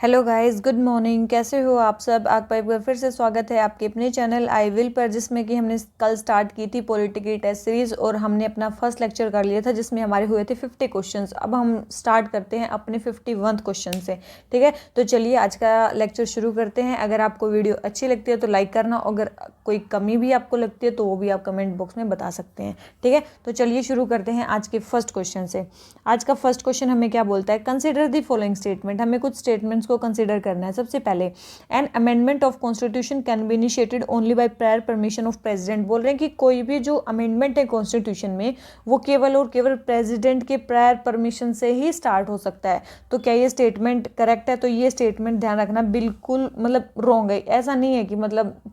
Hello guys, good morning. कैसे हो आप सब? आपका एक बार फिर से स्वागत है आपके अपने चैनल आई विल पर, जिसमें कि हमने कल स्टार्ट की थी पॉलिटिकल टेस्ट सीरीज़ और हमने अपना फर्स्ट लेक्चर कर लिया था जिसमें हमारे हुए थे 50 क्वेश्चंस। अब हम स्टार्ट करते हैं अपने 51 क्वेश्चन से। ठीक है, तो चलिए आज का लेक्चर शुरू करते हैं। अगर आपको वीडियो अच्छी लगती है तो लाइक करना, अगर कोई कमी भी आपको लगती है तो वो भी आप कमेंट बॉक्स में बता सकते हैं। ठीक है, तो चलिए शुरू करते हैं आज के फर्स्ट क्वेश्चन से। आज का फर्स्ट क्वेश्चन हमें क्या बोलता है? Consider the following statement. हमें कुछ स्टेटमेंट्स को कंसिडर करना है। सबसे पहले, an amendment of constitution can be initiated only by prior permission of president. बोल रहे हैं कि कोई भी जो अमेंडमेंट है कॉन्स्टिट्यूशन में वो केवल और केवल प्रेसिडेंट के प्रायर परमिशन से ही स्टार्ट हो सकता है। तो क्या ये स्टेटमेंट करेक्ट है? तो ये स्टेटमेंट ध्यान रखना बिल्कुल रॉन्ग है। ऐसा नहीं है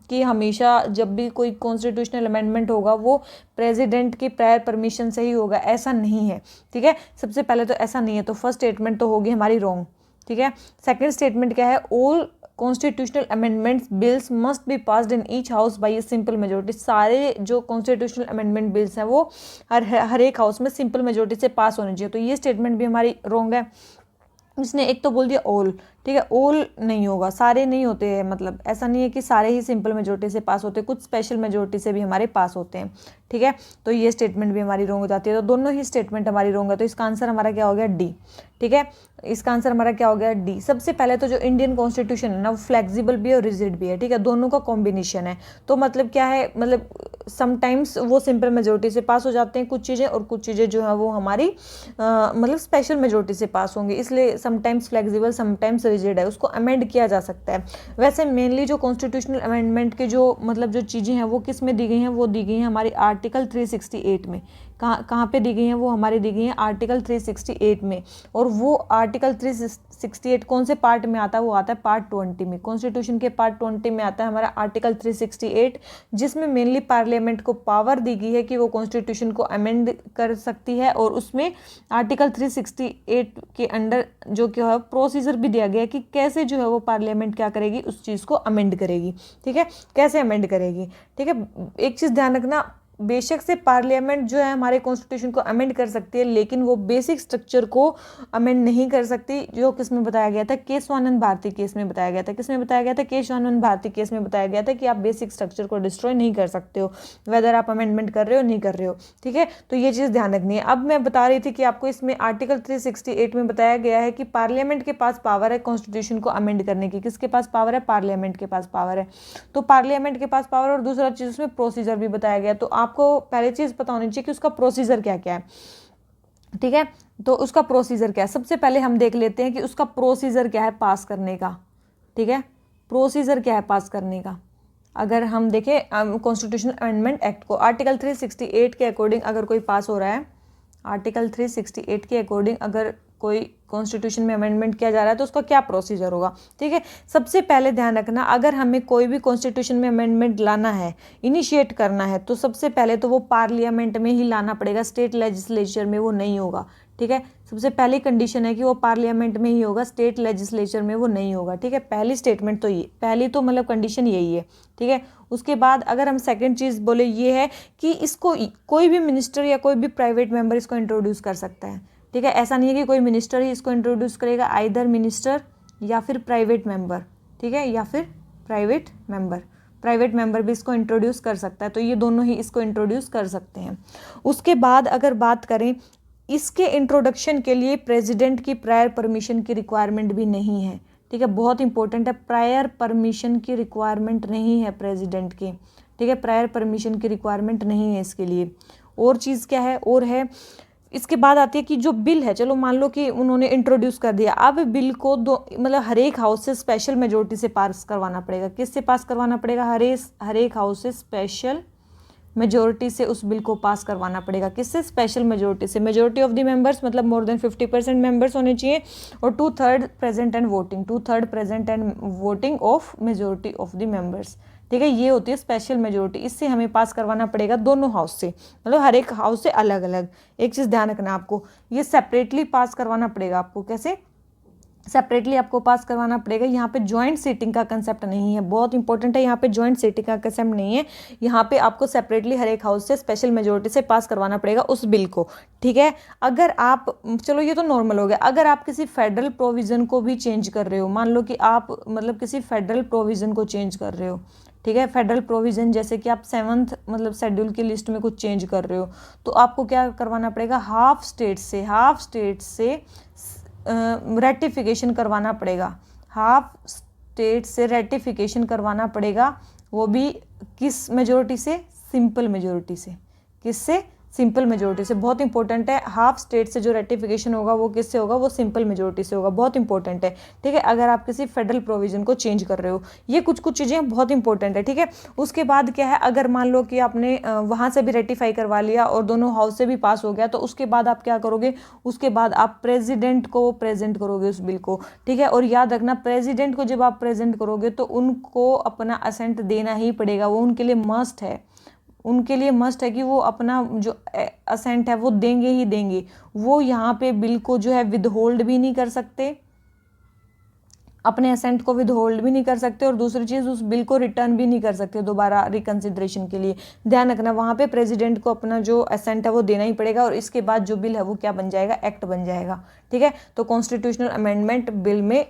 कि हमेशा जब भी कोई कॉन्स्टिट्यूशनल अमेंडमेंट होगा वो प्रेसिडेंट की प्रायर परमिशन से ही होगा, ऐसा नहीं है। ठीक है, सबसे पहले तो ऐसा नहीं है, तो फर्स्ट स्टेटमेंट तो होगी हमारी रॉन्ग। ठीक है, सेकंड स्टेटमेंट क्या है? All constitutional amendments bills must be passed in each house by a simple majority. सारे जो कॉन्स्टिट्यूशनल अमेंडमेंट बिल्स हैं वो हर एक हाउस में सिंपल मेजोरिटी से पास होने चाहिए। तो ये स्टेटमेंट भी हमारी रॉन्ग है। इसने एक तो बोल दिया ऑल, ठीक है, ऑल नहीं होगा, सारे नहीं होते हैं, ऐसा नहीं है कि सारे ही सिंपल मेजोरिटी से पास होते हैं, कुछ स्पेशल मेजोरिटी से भी हमारे पास होते हैं। ठीक है, तो ये स्टेटमेंट भी हमारी रॉन्ग हो जाती है। तो दोनों ही स्टेटमेंट हमारी रॉन्ग है, तो इसका आंसर हमारा क्या हो गया? डी। ठीक है, इसका आंसर हमारा क्या हो गया? डी। सबसे पहले तो जो इंडियन कॉन्स्टिट्यूशन है ना वो फ्लेक्सिबल भी है और रिजिड भी है। ठीक है, दोनों का कॉम्बिनेशन है। तो क्या है, समटाइम्स वो सिंपल मेजोरिटी से पास हो जाते हैं कुछ चीज़ें, और कुछ चीज़ें जो है वो हमारी स्पेशल मेजोरिटी से पास होंगी, इसलिए समटाइम्स फ्लेक्सिबल समटाइम्स रिजिड है, उसको अमेंड किया जा सकता है। वैसे मेनली जो कॉन्स्टिट्यूशनल अमेंडमेंट के जो चीज़ें हैं वो किस में दी गई हैं? वो दी गई हैं हमारी आर्टिकल 368 में। कहाँ पे दी गई हैं? वो हमारी दी गई हैं आर्टिकल 368 में। और वो आर्टिकल 368 कौन से पार्ट में आता है? वो आता है पार्ट 20 में। कॉन्स्टिट्यूशन के पार्ट 20 में आता है हमारा आर्टिकल 368, जिसमें मेनली पार्लियामेंट को पावर दी गई है कि वो कॉन्स्टिट्यूशन को अमेंड कर सकती है। और उसमें आर्टिकल 368 के अंडर जो क्या है प्रोसीजर भी दिया गया है कि कैसे जो है वो पार्लियामेंट क्या करेगी, उस चीज़ को अमेंड करेगी। ठीक है, कैसे अमेंड करेगी? ठीक है, एक चीज़ ध्यान रखना, बेशक से पार्लियामेंट जो है हमारे कॉन्स्टिट्यूशन को अमेंड कर सकती है, लेकिन वो बेसिक स्ट्रक्चर को अमेंड नहीं कर सकती, जो किस में बताया गया था? केशवानंद भारती केस में बताया गया था। किसमें बताया गया था? केशवानंद भारती केस में बताया गया था कि आप बेसिक स्ट्रक्चर को डिस्ट्रॉय नहीं कर सकते हो, वेदर आप अमेंडमेंट कर रहे हो नहीं कर रहे हो। ठीक है, तो ये चीज़ ध्यान रखनी है। अब मैं बता रही थी कि आपको इसमें आर्टिकल 368 में बताया गया है कि पार्लियामेंट के पास पावर है कॉन्स्टिट्यूशन को अमेंड करने की। किसके पास पावर है? पार्लियामेंट के पास पावर है। तो पार्लियामेंट के पास पावर, और दूसरा चीज़ उसमें प्रोसीजर भी बताया गया। तो आपको पहले चीज़ पता होनी चाहिए कि उसका प्रोसीजर क्या क्या है। ठीक है, तो उसका प्रोसीजर क्या है? सबसे पहले हम देख लेते हैं कि उसका प्रोसीजर क्या है पास करने का। ठीक है, प्रोसीजर क्या है पास करने का? अगर हम देखें कॉन्स्टिट्यूशनल अमेंडमेंट एक्ट को, आर्टिकल 368 के अकॉर्डिंग अगर कोई पास हो रहा है, आर्टिकल 368 के अकॉर्डिंग अगर कोई कॉन्स्टिट्यूशन में अमेंडमेंट किया जा रहा है तो उसका क्या प्रोसीजर होगा? ठीक है, सबसे पहले ध्यान रखना, अगर हमें कोई भी कॉन्स्टिट्यूशन में अमेंडमेंट लाना है, इनिशिएट करना है, तो सबसे पहले तो वो पार्लियामेंट में ही लाना पड़ेगा, स्टेट लेजिस्लेचर में वो नहीं होगा। ठीक है, सबसे पहली कंडीशन है कि वो पार्लियामेंट में ही होगा, स्टेट लेजिस्लेचर में वो नहीं होगा। ठीक है, पहली स्टेटमेंट तो ये, पहली तो कंडीशन यही है। ठीक है, उसके बाद अगर हम सेकंड चीज़ बोले, ये है कि इसको कोई भी मिनिस्टर या कोई भी प्राइवेट मेंबर इसको इंट्रोड्यूस कर सकता है। ठीक है, ऐसा नहीं है कि कोई मिनिस्टर ही इसको इंट्रोड्यूस करेगा, आइदर मिनिस्टर या फिर प्राइवेट मेंबर। ठीक है, या फिर प्राइवेट मेंबर भी इसको इंट्रोड्यूस कर सकता है। तो ये दोनों ही इसको इंट्रोड्यूस कर सकते हैं। उसके बाद अगर बात करें, इसके इंट्रोडक्शन के लिए प्रेसिडेंट की प्रायर परमिशन की रिक्वायरमेंट भी नहीं है। ठीक है, बहुत इंपॉर्टेंट है, प्रायर परमिशन की रिक्वायरमेंट नहीं है प्रेसिडेंट की। ठीक है, प्रायर परमिशन की रिक्वायरमेंट नहीं है इसके लिए। और चीज़ क्या है? और है, इसके बाद आती है कि जो बिल है, चलो मान लो कि उन्होंने इंट्रोड्यूस कर दिया, अब बिल को हर एक हाउस से स्पेशल मेजोरिटी से पास करवाना पड़ेगा। किससे पास करवाना पड़ेगा? हर एक हाउस से स्पेशल मेजोरिटी से उस बिल को पास करवाना पड़ेगा। किससे? स्पेशल मेजोरिटी से। Majority of the members more than 50% members होने चाहिए, और 2/3 present and voting of majority of the members. ठीक है, ये होती है स्पेशल मेजोरिटी। इससे हमें पास करवाना पड़ेगा दोनों हाउस से, हर एक हाउस से अलग अलग। एक चीज़ ध्यान रखना आपको, ये सेपरेटली पास करवाना पड़ेगा आपको। कैसे? सेपरेटली आपको पास करवाना पड़ेगा। यहाँ पे जॉइंट सीटिंग का कंसेप्ट नहीं है, बहुत इंपॉर्टेंट है, यहाँ पे जॉइंट सीटिंग का कंसेप्ट नहीं है। यहाँ पे आपको सेपरेटली हर एक हाउस से स्पेशल मेजोरिटी से पास करवाना पड़ेगा उस बिल को, ठीक है। अगर आप, चलो ये तो नॉर्मल हो गया, अगर आप किसी फेडरल प्रोविजन को भी चेंज कर रहे हो, मान लो कि आप मतलब किसी फेडरल प्रोविजन को चेंज कर रहे हो, ठीक है, फेडरल प्रोविजन जैसे कि आप 7th मतलब शेड्यूल की लिस्ट में कुछ चेंज कर रहे हो, तो आपको क्या करवाना पड़ेगा, हाफ स्टेट से रेटिफिकेशन करवाना पड़ेगा, हाफ स्टेट से रेटिफिकेशन करवाना पड़ेगा, वो भी किस मेजोरिटी से, सिंपल मेजोरिटी से। किससे, सिंपल मेजोरिटी से। बहुत इंपॉर्टेंट है, हाफ स्टेट से जो रेटिफिकेशन होगा वो किससे होगा, वो सिंपल मेजोरिटी से होगा, बहुत इंपॉर्टेंट है, ठीक है। अगर आप किसी फेडरल प्रोविजन को चेंज कर रहे हो, ये कुछ चीज़ें बहुत इंपॉर्टेंट है, ठीक है। उसके बाद क्या है, अगर मान लो कि आपने वहाँ से भी रेटिफाई करवा लिया और दोनों हाउस से भी पास हो गया, तो उसके बाद आप क्या करोगे, उसके बाद आप प्रेसिडेंट को प्रेजेंट करोगे उस बिल को, ठीक है। और याद रखना, प्रेसिडेंट को जब आप प्रेजेंट करोगे तो उनको अपना असेंट देना ही पड़ेगा, वो उनके लिए मस्ट है, उनके लिए मस्ट है कि वो अपना जो असेंट है वो देंगे ही देंगे। वो यहाँ पे बिल को जो है विदहोल्ड भी नहीं कर सकते, अपने असेंट को विदहोल्ड भी नहीं कर सकते, और दूसरी चीज़ उस बिल को रिटर्न भी नहीं कर सकते दोबारा रिकंसिडरेशन के लिए। ध्यान रखना, वहाँ पे प्रेसिडेंट को अपना जो असेंट है वो देना ही पड़ेगा, और इसके बाद जो बिल है वो क्या बन जाएगा, एक्ट बन जाएगा, ठीक है। तो कॉन्स्टिट्यूशनल अमेंडमेंट बिल में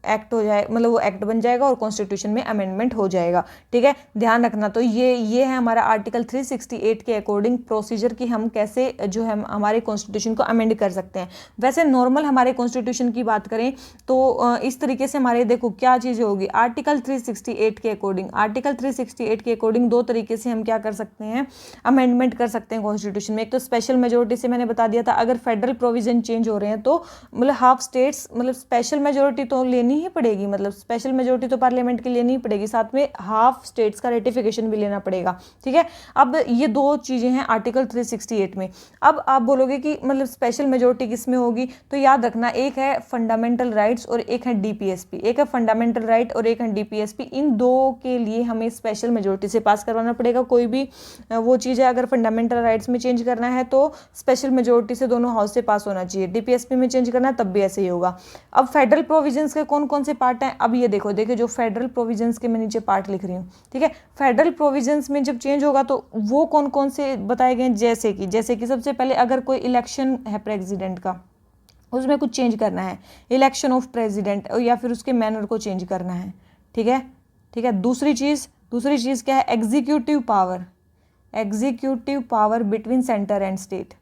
एक्ट हो जाए, मतलब वो एक्ट बन जाएगा और कॉन्स्टिट्यूशन में अमेंडमेंट हो जाएगा, ठीक है। ध्यान रखना, तो ये है हमारा आर्टिकल 368 के अकॉर्डिंग प्रोसीजर कि हम कैसे जो है हमारे कॉन्स्टिट्यूशन को अमेंड कर सकते हैं। वैसे नॉर्मल हमारे कॉन्स्टिट्यूशन की बात करें तो इस तरीके से हमारे देखो क्या चीज़ें होगी, आर्टिकल 368 के अकॉर्डिंग, आर्टिकल 368 के अकॉर्डिंग दो तरीके से हम क्या कर सकते हैं, अमेंडमेंट कर सकते हैं कॉन्स्टिट्यूशन में। एक तो स्पेशल मेजोरिटी से, मैंने बता दिया था, अगर फेडरल प्रोविजन चेंज हो रहे हैं तो मतलब हाफ स्टेट्स, मतलब स्पेशल मेजोरिटी तो लेनी ही पड़ेगी, मतलब स्पेशल मेजोरिटी तो पार्लियामेंट की लेनी ही पड़ेगी, साथ में हाफ स्टेट्स का रेटिफिकेशन भी लेना पड़ेगा, ठीक है। अब ये दो चीजें हैं आर्टिकल 368 में। अब आप बोलोगे कि मतलब स्पेशल मेजोरिटी किस में होगी, तो याद रखना, एक है फंडामेंटल राइट्स और एक है डीपीएसपी, एक है फंडामेंटल राइट और एक है डीपीएसपी। इन दो के लिए हमें स्पेशल मेजोरिटी से पास करवाना पड़ेगा। कोई भी वो चीज़ है, अगर फंडामेंटल राइट्स में चेंज करना है तो स्पेशल मेजोरिटी से दोनों हाउस से पास होना चाहिए, डीपीएसपी में चेंज करना है तब भी ऐसे ही होगा। अब फेडरल प्रोविजंस के कौन कौन से पार्ट हैं, अब ये देखो जो फेडरल प्रोविजंस के मैं नीचे पार्ट लिख रही हूँ, ठीक है। फेडरल प्रोविजंस में जब चेंज होगा तो वो कौन कौन से बताए गए, जैसे कि सबसे पहले अगर कोई इलेक्शन है प्रेसिडेंट का, उसमें कुछ चेंज करना है, इलेक्शन ऑफ प्रेसिडेंट, या फिर उसके मैनर को चेंज करना है, ठीक है, ठीक है। दूसरी चीज़ क्या है, executive power between centre and state,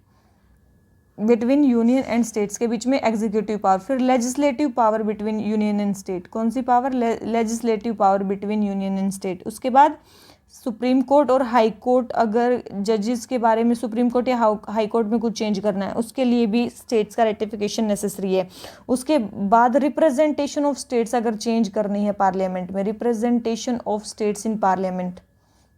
between union and states के बीच में एग्जीक्यूटिव पावर। फिर legislative power between union and state, कौन सी power, legislative power between union and state. उसके बाद सुप्रीम कोर्ट और हाई कोर्ट, अगर जजेस के बारे में सुप्रीम कोर्ट या हाई कोर्ट में कुछ चेंज करना है उसके लिए भी स्टेट्स का रेटिफिकेशन नेसेसरी है। उसके बाद रिप्रेजेंटेशन ऑफ स्टेट्स अगर चेंज करनी है पार्लियामेंट में, representation of states in parliament,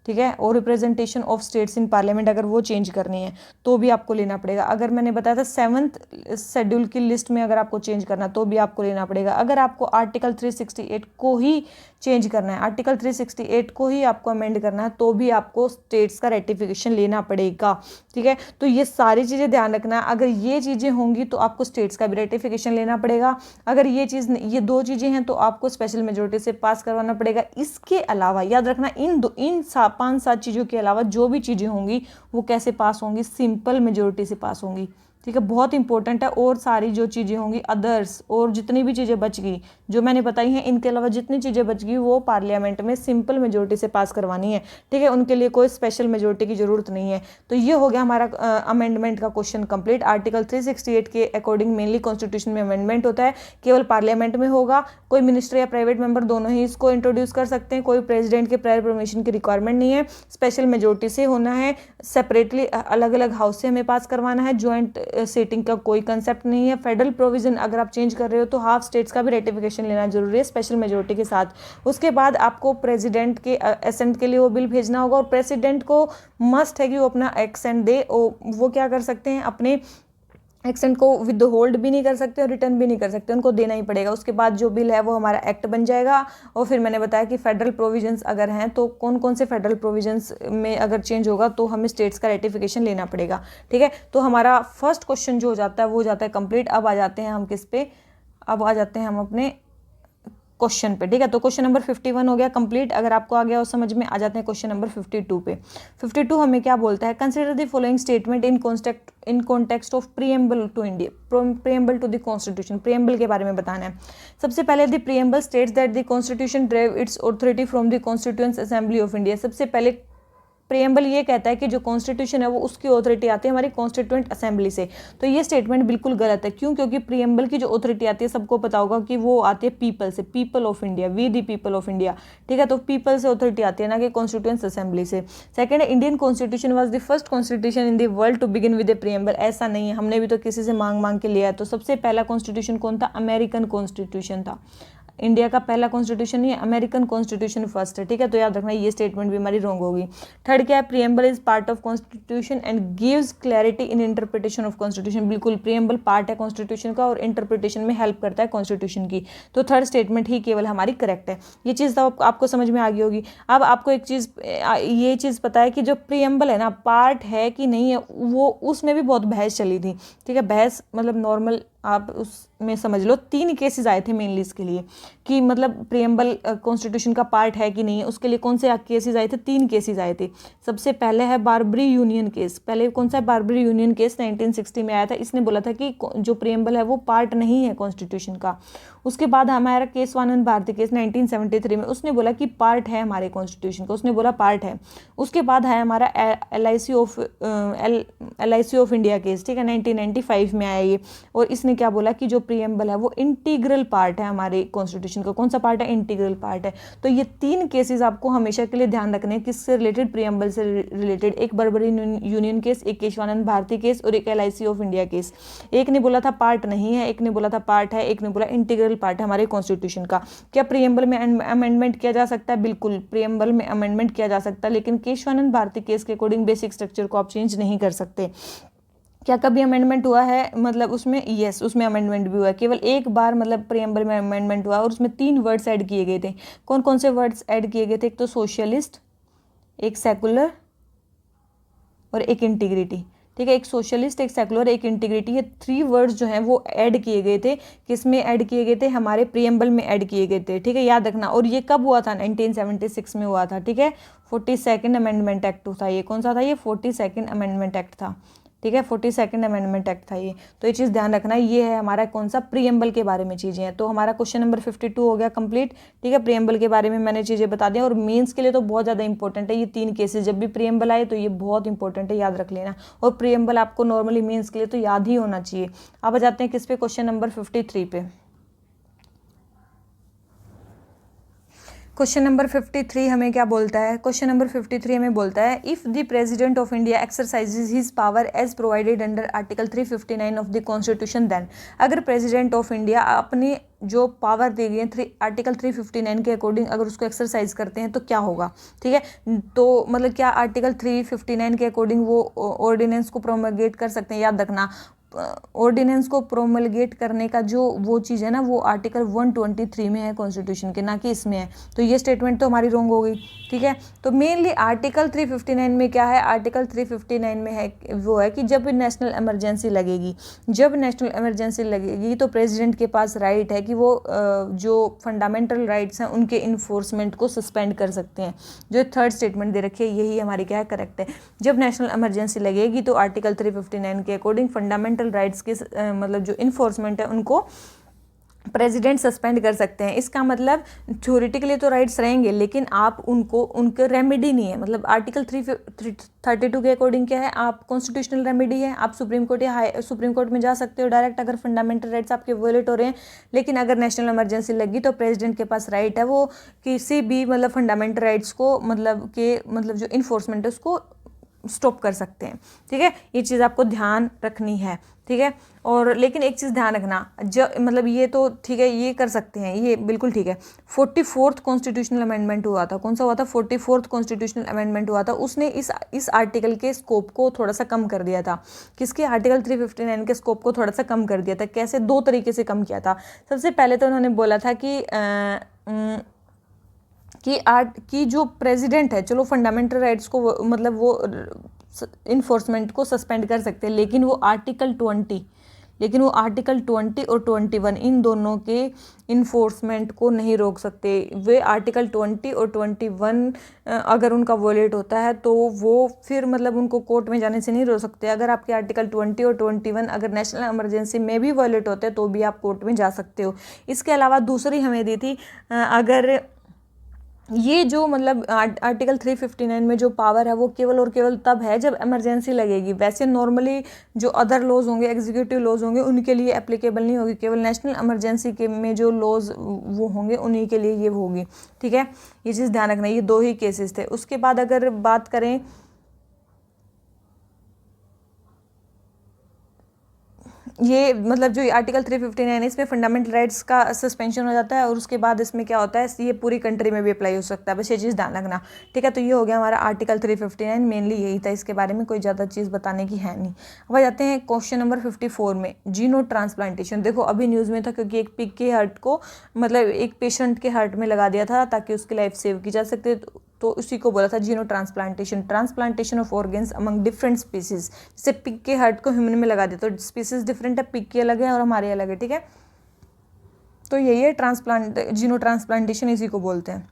ठीक है, और representation of states in parliament अगर वो चेंज करनी है तो भी आपको लेना पड़ेगा। अगर मैंने बताया था 7th शेड्यूल की लिस्ट में अगर आपको चेंज करना तो भी आपको लेना पड़ेगा। अगर आपको आर्टिकल 368 को ही चेंज करना है, आर्टिकल 368 को ही आपको अमेंड करना है तो भी आपको स्टेट्स का रेटिफिकेशन लेना पड़ेगा, ठीक है। तो ये सारी चीज़ें ध्यान रखना, अगर ये चीज़ें होंगी तो आपको स्टेट्स का भी रेटिफिकेशन लेना पड़ेगा। अगर ये दो चीज़ें हैं तो आपको स्पेशल मेजोरिटी से पास करवाना पड़ेगा। इसके अलावा याद रखना, इन 5-7 चीज़ों के अलावा जो भी चीज़ें होंगी वो कैसे पास होंगी, सिंपल मेजोरिटी से पास होंगी, ठीक है, बहुत इंपॉर्टेंट है। और सारी जो चीज़ें होंगी अदर्स, और जितनी भी चीज़ें बच गई जो मैंने बताई हैं, इनके अलावा जितनी चीज़ें बच गई वो पार्लियामेंट में सिंपल मेजोरिटी से पास करवानी है, ठीक है, उनके लिए कोई स्पेशल मेजोरिटी की जरूरत नहीं है। तो ये हो गया हमारा अमेंडमेंट का क्वेश्चन कंप्लीट। आर्टिकल 368 के अकॉर्डिंग मेनली कॉन्स्टिट्यूशन में अमेंडमेंट होता है, केवल पार्लियामेंट में होगा। कोई मिनिस्टर या प्राइवेट मेंबर दोनों ही इसको इंट्रोड्यूस कर सकते हैं, कोई प्रेसिडेंट के प्रायर परमिशन की रिक्वायरमेंट नहीं है, स्पेशल मेजोरिटी से होना है, सेपरेटली अलग अलग हाउस से हमें पास करवाना है, ज्वाइंट सीटिंग का कोई कंसेप्ट नहीं है। फेडरल प्रोविजन अगर आप चेंज कर रहे हो तो हाफ स्टेट्स का भी रेटिफिकेशन लेना जरूरी है स्पेशल मेजोरिटी के साथ। उसके बाद आपको प्रेसिडेंट के एसेंट के लिए वो बिल भेजना होगा, और प्रेसिडेंट को मस्ट है कि वो अपना एक्सेंट दे। वो क्या कर सकते हैं, अपने एक्सेंट को विद होल्ड भी नहीं कर सकते और रिटर्न भी नहीं कर सकते, उनको देना ही पड़ेगा। उसके बाद जो बिल है वो हमारा एक्ट बन जाएगा। और फिर मैंने बताया कि फेडरल प्रोविजंस अगर हैं तो कौन कौन से फेडरल प्रोविजंस में अगर चेंज होगा तो हमें स्टेट्स का रेटिफिकेशन लेना पड़ेगा, ठीक है। तो हमारा फर्स्ट क्वेश्चन जो हो जाता है वो हो जाता है कंप्लीट। अब आ जाते हैं हम किस पे, अब आ जाते हैं हम अपने क्वेश्चन पे, ठीक है। तो क्वेश्चन नंबर 51 हो गया कंप्लीट। अगर आपको आ गया और समझ में, आ जाते हैं क्वेश्चन नंबर 52 पे। 52 हमें क्या बोलता है, consider the following statement in context of preamble to India, preamble to the constitution. Preamble के बारे में बताना है। सबसे पहले the preamble states that the constitution drive its authority from the constituent assembly of India. सबसे पहले प्रीएम्बल ये कहता है कि जो कॉन्स्टिट्यूशन है वो उसकी ऑथोरिटी आती है हमारी कॉन्स्टिट्यूएंट असेंबली से। तो ये स्टेटमेंट बिल्कुल गलत है। क्यों? क्योंकि प्रीएम्बल की जो ऑथोरिटी आती है, सबको पता होगा कि वो आती है पीपल से, people of India, we the people of India, ठीक है। तो पीपल से ऑथोरिटी आती है, ना कि कॉन्स्टिट्यूएंट असेंबली से। सेकंड है, Indian constitution was the first constitution in the world to begin with a preamble. ऐसा नहीं है, हमने भी तो किसी से मांग मांग के लिया है। तो सबसे पहला कॉन्स्टिट्यूशन कौन था? अमेरिकन कॉन्स्टिट्यूशन था। इंडिया का पहला कॉन्स्टिट्यूशन नहीं है, अमेरिकन कॉन्स्टिट्यूशन फर्स्ट है, ठीक है। तो याद रखना, ये स्टेटमेंट भी हमारी रॉन्ग होगी। थर्ड क्या है, preamble is part of constitution and gives clarity in interpretation of constitution. बिल्कुल, प्रीएम्बल पार्ट है कॉन्स्टिट्यूशन का और इंटरप्रिटेशन में हेल्प करता है कॉन्स्टिट्यूशन की। तो थर्ड स्टेटमेंट ही केवल हमारी करेक्ट है। ये चीज़ तो आपको समझ में आ गई होगी। अब आपको एक चीज़, ये चीज़ पता है कि जो प्रीएम्बल है ना, पार्ट है कि नहीं है, वो उसमें भी बहुत बहस चली थी, ठीक है। बहस मतलब नॉर्मल आप उसमें समझ लो, 3 केसेस आए थे मेनली इसके लिए कि मतलब प्रीएम्बल कॉन्स्टिट्यूशन का पार्ट है कि नहीं है। उसके लिए कौन से केसेस आए थे? 3 केसेस आए थे। सबसे पहले है बारबरी यूनियन केस। पहले कौन सा है? बारबरी यूनियन केस 1960 में आया था। इसने बोला था कि जो प्रीएम्बल है वो पार्ट नहीं है कॉन्स्टिट्यूशन का। उसके बाद हमारा केशवानंद भारती केस 1973 में, उसने बोला कि पार्ट है हमारे कॉन्स्टिट्यूशन का, उसने बोला पार्ट है। उसके बाद है हमारा LIC ऑफ इंडिया केस, ठीक है, 1995 में आया ये। और इसने क्या बोला कि जो प्रीएम्बल है वो इंटीग्रल पार्ट है हमारे कॉन्स्टिट्यूशन का। कौन सा पार्ट है? इंटीग्रल पार्ट है। तो ये 3 केसेस आपको हमेशा के लिए ध्यान रखने हैं। किससे रिलेटेड? प्रीएम्बल से रिलेटेड। एक बारबरी यूनियन केस, एक केशवानंद भारती केस और एक LIC ऑफ इंडिया केस। एक ने बोला था पार्ट नहीं है, एक ने बोला था पार्ट है, एक ने बोला इंटीग्रल पार्ट है हमारे कॉन्स्टिट्यूशन का। क्या प्रीएम्बल में अमेंडमेंट किया जा सकता है? बिल्कुल, प्रीएम्बल में अमेंडमेंट किया जा सकता है, लेकिन केशवानंद भारती केस के अकॉर्डिंग बेसिक स्ट्रक्चर को आप चेंज नहीं कर सकते। क्या कभी अमेंडमेंट हुआ है? मतलब उसमें यस, उसमें अमेंडमेंट भी हुआ है। केवल एक बार मतलब प्रीएम्बल में अमेंडमेंट हुआ और उसमें 3 वर्ड्स ऐड किए गए थे। कौन कौन से वर्ड्स ऐड किए गए थे? एक तो सोशलिस्ट, एक सेकुलर और एक इंटीग्रिटी, ठीक है। एक सोशलिस्ट, एक सेकुलर, एक इंटीग्रिटी, ये 3 वर्ड्स जो हैं वो ऐड किए गए थे। किस में ऐड किए गए थे? हमारे प्रीएम्बल में ऐड किए गए थे, ठीक है, याद रखना। और ये कब हुआ था? 1976 में हुआ था, ठीक है। 42nd अमेंडमेंट एक्ट था ये। कौन सा था ये? 42nd अमेंडमेंट एक्ट था, ठीक है। 42nd अमेंडमेंट एक्ट था ये। तो ये चीज़ ध्यान रखना। ये है हमारा कौन सा? प्रीएम्बल के बारे में चीज़ें हैं। तो हमारा क्वेश्चन नंबर 52 हो गया कंप्लीट, ठीक है। प्रीएम्बल के बारे में मैंने चीज़ें बता दी और मेंस के लिए तो बहुत ज़्यादा इंपॉर्टेंट है ये 3 केसेस। जब भी प्रीएम्बल आए तो ये बहुत इंपॉर्टेंट है, याद रख लेना। और प्रीएम्बल आपको नॉर्मली मेंस के लिए तो याद ही होना चाहिए। अब आ जाते हैं किस पे? क्वेश्चन नंबर 53 पे। क्वेश्चन नंबर 53 हमें क्या बोलता है? क्वेश्चन नंबर 53 हमें बोलता है, if the president of India exercises his power as provided under article 359 of the constitution then. अगर प्रेसिडेंट ऑफ इंडिया अपनी जो पावर दी गई है आर्टिकल 359 के अकॉर्डिंग अगर उसको एक्सरसाइज करते हैं तो क्या होगा, ठीक है। तो मतलब क्या आर्टिकल 359 के अकॉर्डिंग वो ऑर्डिनेंस को प्रोमलगेट कर सकते हैं? याद रखना, ऑर्डिनेंस को प्रोमलगेट करने का जो वो चीज़ है ना, वो आर्टिकल 123 में है कॉन्स्टिट्यूशन के, ना कि इसमें है। तो ये स्टेटमेंट तो हमारी रॉन्ग हो गई, ठीक है। तो मेनली आर्टिकल 359 में क्या है? आर्टिकल 359 में है वो है कि जब नेशनल इमरजेंसी लगेगी, जब नेशनल इमरजेंसी लगेगी तो प्रेसिडेंट के पास राइट है कि वो जो फंडामेंटल राइट्स हैं उनके इन्फोर्समेंट को सस्पेंड कर सकते हैं। जो थर्ड स्टेटमेंट दे रखी है यही हमारी क्या है? करेक्ट है। जब नेशनल इमरजेंसी लगेगी तो आर्टिकल 359 के अकॉर्डिंग फंडामेंटल राइट्स के मतलब जो इन्फोर्समेंट है उनको प्रेसिडेंट सस्पेंड कर सकते हैं। इसका मतलब थ्योरेटिकली तो राइट्स रहेंगे लेकिन आप उनके रेमेडी नहीं है। मतलब आर्टिकल 332 के अकॉर्डिंग क्या है? आप कॉन्स्टिट्यूशनल रेमेडी है, आप सुप्रीम कोर्ट या सुप्रीम कोर्ट में जा सकते हो डायरेक्ट अगर फंडामेंटल राइट्स आपके वॉयलेट हो रहे हैं। लेकिन अगर नेशनल इमरजेंसी लगी तो प्रेसिडेंट के पास राइट है वो किसी भी मतलब फंडामेंटल राइट्स को मतलब जो इन्फोर्समेंट है उसको स्टॉप कर सकते हैं, ठीक है। ये चीज़ आपको ध्यान रखनी है, ठीक है। और लेकिन एक चीज़ ध्यान रखना, जब मतलब ये तो ठीक है, ये कर सकते हैं, ये बिल्कुल ठीक है। 44th कॉन्स्टिट्यूशनल अमेंडमेंट हुआ था। कौन सा हुआ था? 44th कॉन्स्टिट्यूशनल अमेंडमेंट हुआ था। उसने इस आर्टिकल के स्कोप को थोड़ा सा कम कर दिया था। किसके? आर्टिकल 359 के स्कोप को थोड़ा सा कम कर दिया था। कैसे? 2 तरीके से कम किया था। सबसे पहले तो उन्होंने बोला था कि जो प्रेसिडेंट है, चलो फंडामेंटल राइट्स को मतलब वो इन्फोर्समेंट को सस्पेंड कर सकते हैं, लेकिन वो आर्टिकल 20 लेकिन वो आर्टिकल 20 और 21 इन दोनों के इन्फोर्समेंट को नहीं रोक सकते। वे आर्टिकल 20 और 21 अगर उनका वोलेट होता है तो वो फिर मतलब उनको कोर्ट में जाने से नहीं रोक सकते। अगर आपके आर्टिकल 20 और 21 अगर नेशनल इमरजेंसी में भी वोलेट होते हैं तो भी आप कोर्ट में जा सकते हो। इसके अलावा दूसरी हमें दी थी, अगर ये जो मतलब आर्टिकल 359 में जो पावर है वो केवल और केवल तब है जब इमरजेंसी लगेगी। वैसे नॉर्मली जो अदर लॉज होंगे, एग्जीक्यूटिव लॉज होंगे, उनके लिए एप्लीकेबल नहीं होगी। केवल नेशनल इमरजेंसी के में जो लॉज वो होंगे उन्हीं के लिए ये होगी। ठीक है, ये चीज़ ध्यान रखना। ये दो ही केसेस थे। उसके बाद अगर बात करें ये मतलब जो आर्टिकल 359 है इसमें फंडामेंटल राइट्स का सस्पेंशन हो जाता है और उसके बाद इसमें क्या होता है, ये पूरी कंट्री में भी अप्लाई हो सकता है। बस ये चीज़ ध्यान रखना। ठीक है, तो ये हो गया हमारा आर्टिकल 359। मेनली यही था, इसके बारे में कोई ज़्यादा चीज़ बताने की है नहीं। अब आ जाते हैं क्वेश्चन नंबर 54 में, जीनो ट्रांसप्लांटेशन। देखो अभी न्यूज़ में था क्योंकि एक पिग के हार्ट को मतलब एक पेशेंट के हार्ट में लगा दिया था ताकि उसकी लाइफ सेव की जा सकती, तो उसी को बोला था xeno transplantation, transplantation of organs among different species. जैसे पिग के हार्ट को ह्यूमन में लगा दिया तो स्पीसीज डिफरेंट है, पिग की अलग है और हमारे अलग है। ठीक है, तो यही है जीनो ट्रांसप्लांटेशन, इसी को बोलते हैं।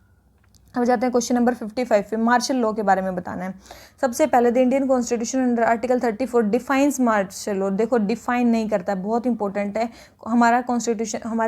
अब जाते हैं क्वेश्चन नंबर 55 पे, मार्शल लॉ के बारे में बताना है। सबसे पहले the Indian constitution under article 34 defines martial law. देखो डिफाइन नहीं करता है, बहुत इंपॉर्टेंट है। हमारे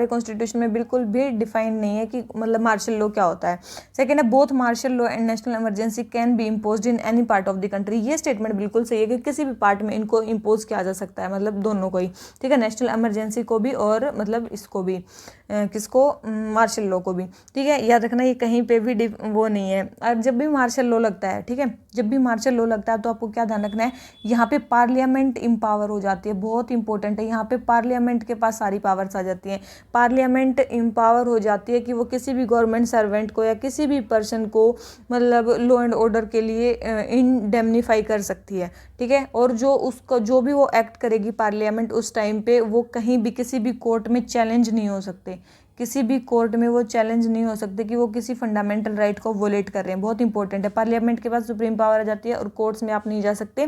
कॉन्स्टिट्यूशन में बिल्कुल भी डिफाइन नहीं है कि मतलब मार्शल लॉ क्या होता है। सेकेंड है, both martial law and national emergency can be impose in any part of the country. ये स्टेटमेंट बिल्कुल सही है कि किसी भी पार्ट में इनको इम्पोज किया जा सकता है, मतलब दोनों को ही। ठीक है, नेशनल इमरजेंसी को भी और मतलब इसको भी, किसको, मार्शल लॉ को भी। ठीक है, याद रखना ये कहीं पे भी वो नहीं है। अब जब भी मार्शल लॉ लगता है, ठीक है, जब भी मार्शल लॉ लगता है तो आपको क्या ध्यान रखना है, यहाँ पे पार्लियामेंट इम्पावर हो जाती है। बहुत इंपॉर्टेंट है, यहाँ पे पार्लियामेंट के पास सारी पावर्स आ जाती हैं। पार्लियामेंट इम्पावर हो जाती है कि वो किसी भी गवर्नमेंट सर्वेंट को या किसी भी पर्सन को मतलब लॉ एंड ऑर्डर के लिए इंडेमनीफाई कर सकती है। ठीक है, और जो भी वो एक्ट करेगी पार्लियामेंट उस टाइम पे, वो कहीं भी किसी भी कोर्ट में चैलेंज नहीं हो सकते। किसी भी कोर्ट में वो चैलेंज नहीं हो सकते कि वो किसी फंडामेंटल राइट को वोलेट कर रहे हैं। बहुत इंपॉर्टेंट है, पार्लियामेंट के पास सुप्रीम पावर आ जाती है और कोर्ट्स में आप नहीं जा सकते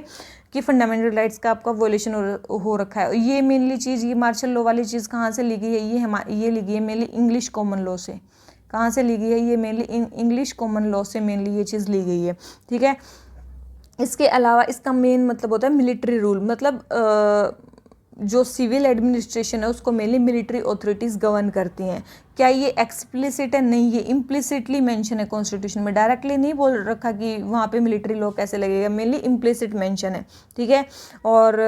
कि फंडामेंटल राइट्स का आपका वोलेशन हो रखा है। ये मेनली चीज़, ये मार्शल लॉ वाली चीज़ कहाँ से ली गई है, ये ली गई है मेनली इंग्लिश कॉमन लॉ से। कहाँ से ली गई है, ये मेनली इंग्लिश कॉमन लॉ से मेनली ये चीज़ ली गई है। ठीक है, इसके अलावा इसका मेन मतलब होता है मिलिट्री रूल, मतलब जो सिविल एडमिनिस्ट्रेशन है उसको मेनली मिलिट्री अथॉरिटीज़ गवर्न करती हैं। क्या ये एक्सप्लिसिट है? नहीं, ये इम्प्लिसिटली मेंशन है कॉन्स्टिट्यूशन में। डायरेक्टली नहीं बोल रखा कि वहाँ पे मिलिट्री लॉ कैसे लगेगा, मेनली इम्प्लिसिट मेंशन है। ठीक है, और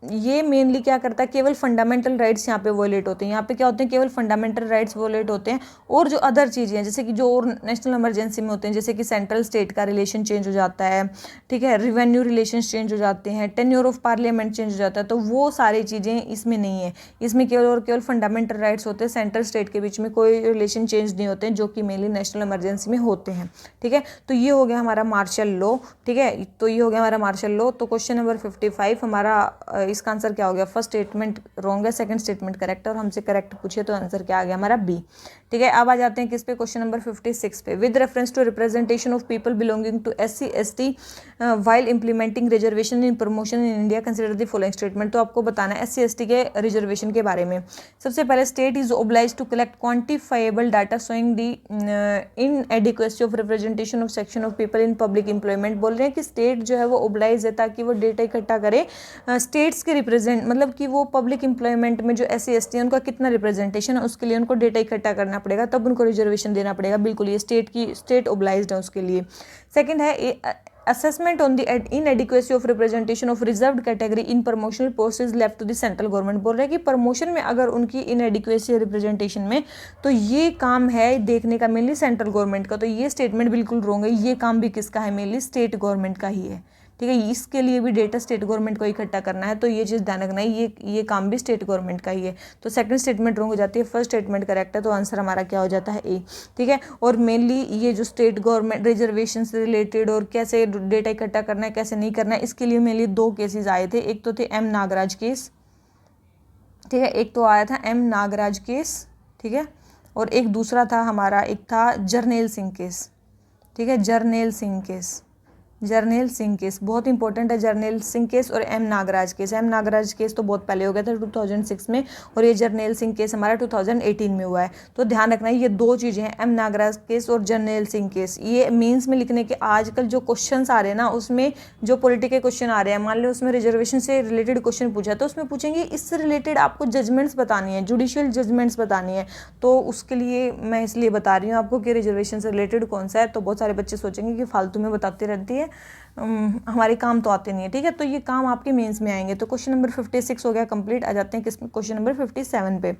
ये मेनली क्या करता है, केवल फंडामेंटल राइट्स यहाँ पे वोलेट होते हैं। यहाँ पे क्या होते हैं, केवल फंडामेंटल राइट्स वोलेट होते हैं। और जो अदर चीज़ें हैं जैसे कि जो और नेशनल इमरजेंसी में होते हैं, जैसे कि सेंट्रल स्टेट का रिलेशन चेंज हो जाता है, ठीक है, रिवेन्यू रिलेशन चेंज हो जाते हैं, टेन्योर ऑफ पार्लियामेंट चेंज हो जाता है, तो वो सारी चीज़ें इसमें नहीं है। इसमें केवल और केवल फंडामेंटल राइट्स होते हैं। सेंट्रल स्टेट के बीच में कोई रिलेशन चेंज नहीं होते हैं, जो कि मेनली नेशनल इमरजेंसी में होते हैं। ठीक है, तो ये हो गया हमारा मार्शल लॉ। ठीक है, तो ये हो गया हमारा मार्शल लॉ। तो क्वेश्चन नंबर 55 हमारा, इसका आंसर क्या हो गया, फर्स्ट स्टेटमेंट रॉन्ग है, सेकंड स्टेटमेंट करेक्ट है, और हमसे करेक्ट पूछे तो आंसर क्या आ गया हमारा बी। ठीक है, अब आ जाते हैं किस पे, क्वेश्चन नंबर 56 पे, with reference to representation of people belonging to SC ST while implementing reservation in promotion in India consider the following statement. तो आपको बताना है SC ST के रिजर्वेशन के बारे में। सबसे पहले, state is oblige to collect quantifiable data showing the inadequacy of representation of section of people in public employment. बोल रहे हैं कि स्टेट जो है वो ओब्लाइज है ताकि वो डेटा इकट्ठा करे स्टेट्स के रिप्रेजेंट, मतलब कि वो पब्लिक एम्प्लॉयमेंट में जो SC ST है उनका कितना रिप्रेजेंटेशन है उसके लिए उनको डेटा इकट्ठा करना पड़ेगा, तब उनको रिजर्वेशन देना पड़ेगा। बिल्कुल, ये स्टेट ओब्लाइज्ड है उसके लिए। सेकंड है, assessment on the inadequacy of representation of reserved category in promotional post is left to the central government. बोल रहे हैं कि प्रमोशन में अगर उनकी इनएडिक्वेसी रिप्रेजेंटेशन में, तो ये काम है देखने का मेनली सेंट्रल गवर्नमेंट का। तो ये स्टेटमेंट बिल्कुल रॉन्ग है। ये काम भी किसका है, मेनली स्टेट गवर्नमेंट का ही है। ठीक है, इसके लिए भी डेटा स्टेट गवर्नमेंट को इकट्ठा करना है, तो ये चीज़ ध्यान रखना है, ये काम भी स्टेट गवर्नमेंट का ही है। तो सेकंड स्टेटमेंट रॉन्ग हो जाती है, फर्स्ट स्टेटमेंट करेक्ट है, तो आंसर हमारा क्या हो जाता है, ए। ठीक है, और मेनली ये जो स्टेट गवर्नमेंट रिजर्वेशन से रिलेटेड और कैसे डेटा इकट्ठा करना है कैसे नहीं करना है, इसके लिए मेनली 2 केसेज आए थे। एक तो थे M नागराज केस, ठीक है, एक तो आया था M नागराज केस, ठीक है, और एक दूसरा था हमारा, एक था जरनैल सिंह केस। ठीक है, जरनैल सिंह केस, जर्नैल सिंह केस बहुत इंपॉर्टेंट है, जर्नैल सिंह केस और M Nagaraj case. M Nagaraj case तो बहुत पहले हो गया था 2006 में, और ये जर्नैल सिंह केस हमारा 2018 में हुआ है। तो ध्यान रखना ये दो चीज़ें हैं, एम नागराज केस और जर्नैल सिंह केस। ये मेंस में लिखने के आजकल जो क्वेश्चंस आ रहे हैं ना, उसमें जो पॉलिटिकल क्वेश्चन आ रहे हैं, मान लो उसमें रिजर्वेशन से रिलेटेड क्वेश्चन पूछा तो उसमें पूछेंगे इससे रिलेटेड आपको जजमेंट्स बतानी है, जुडिशियल जजमेंट्स बतानी है। तो उसके लिए मैं इसलिए बता रही हूँ आपको कि रिजर्वेशन से रिलेटेड कौन सा है। तो बहुत सारे बच्चे सोचेंगे कि फालतू में बताती रहती है, हमारे काम तो आते नहीं है, ठीक है। तो ये काम आपके मेंस में आएंगे। तो क्वेश्चन नंबर 56 हो गया कंप्लीट। आ जाते हैं किस क्वेश्चन नंबर 57 पे।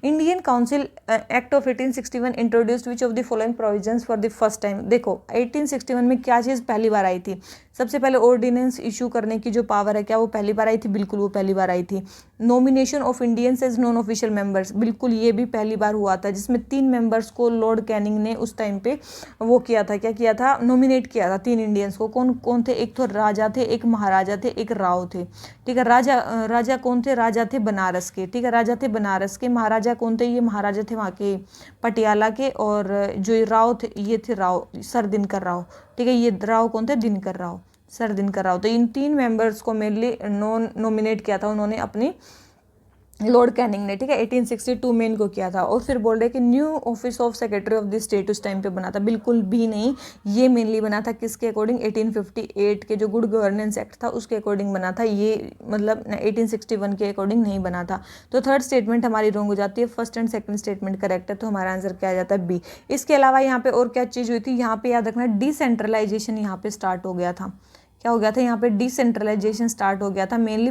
Indian council act of 1861 introduced which of the following provisions for the first time. देखो 1861 में क्या चीज़ पहली बार आई थी? सबसे पहले ऑर्डिनेंस इशू करने की जो पावर है, क्या वो पहली बार आई थी? बिल्कुल वो पहली बार आई थी। Nomination of Indians as non official members, बिल्कुल ये भी पहली बार हुआ था, जिसमें 3 मेंबर्स को लॉर्ड कैनिंग ने उस टाइम पे वो किया था, क्या किया था? नॉमिनेट किया था 3 इंडियंस को। कौन कौन थे? एक तो राजा थे, एक महाराजा थे, एक राव थे, ठीक है। राजा कौन थे? राजा थे बनारस के, ठीक है, राजा थे बनारस के। महाराजा कौन थे? ये महाराजा थे वहाँ के पटियाला के। और जो राव थे ये थे राव सर दिनकर राव, ठीक है। ये राव कौन थे? दिनकर राव, सर दिनकर राव। तो इन 3 मेंबर्स को मेनली नॉमिनेट किया था उन्होंने अपनी लॉर्ड कैनिंग ने, ठीक है। 1862 में इनको किया था। और फिर बोल रहे कि new office of secretary of the state उस टाइम पे बना था, बिल्कुल भी नहीं। ये मेनली बना था किसके अकॉर्डिंग? 1858 के जो गुड गवर्नेंस एक्ट था उसके अकॉर्डिंग बना था ये, मतलब 1861 के अकॉर्डिंग नहीं बना था। तो थर्ड स्टेटमेंट हमारी रॉन्ग हो जाती है, first and second statement correct है। तो हमारा आंसर क्या आ जाता है? बी। इसके अलावा यहाँ पे और क्या चीज़ हुई थी? यहाँ पे याद रखना डिसेंट्रलाइजेशन यहाँ पे स्टार्ट हो गया था। क्या हो गया था? यहाँ पे डिसेंट्रलाइजेशन स्टार्ट हो गया था। मेनली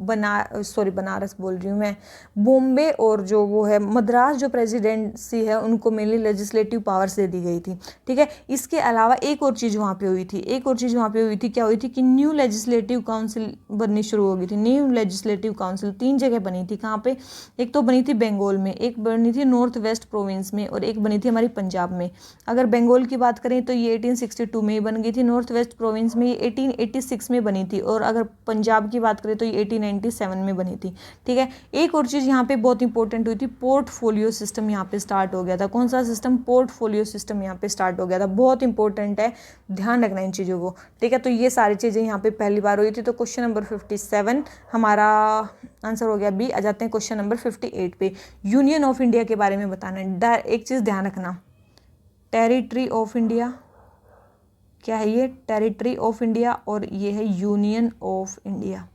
बनारस बोल रही हूँ मैं, बॉम्बे और जो वो है मद्रास जो प्रेसिडेंसी है उनको मेनली लेजिस्लेटिव पावर्स दे दी गई थी, ठीक है। इसके अलावा एक और चीज़ वहाँ पे हुई थी, एक और चीज़ वहाँ पे हुई थी। क्या हुई थी? कि न्यू लेजिस्लेटिव काउंसिल बननी शुरू हो गई थी। न्यू लेजिस्लेटिव काउंसिल 3 जगह बनी थी। कहाँ पे? एक तो बनी थी बंगाल में, एक बनी थी नॉर्थ वेस्ट प्रोविंस में, और एक बनी थी हमारी पंजाब में। अगर बंगाल की बात करें तो ये 1862 में ही बन गई थी, नॉर्थ वेस्ट प्रोविंस में ये 1886 में बनी थी, और अगर पंजाब की बात करें तो ये 1897 में बनी थी, ठीक है। एक और चीज़ यहाँ पे बहुत इंपॉर्टेंट हुई थी, पोर्टफोलियो सिस्टम यहाँ पे स्टार्ट हो गया था। कौन सा सिस्टम? पोर्टफोलियो सिस्टम यहाँ पे स्टार्ट हो गया था। बहुत इंपॉर्टेंट है, ध्यान रखना इन चीज़ों को, ठीक है। तो ये सारी चीज़ें यहाँ पे पहली बार हुई थी। तो क्वेश्चन नंबर 57 हमारा आंसर हो गया बी। आ जाते हैं क्वेश्चन नंबर 58 पे। यूनियन ऑफ इंडिया के बारे में बताना है। एक चीज़ ध्यान रखना, टेरिटरी ऑफ इंडिया क्या है? ये टेरिटरी ऑफ इंडिया, और ये है यूनियन ऑफ इंडिया,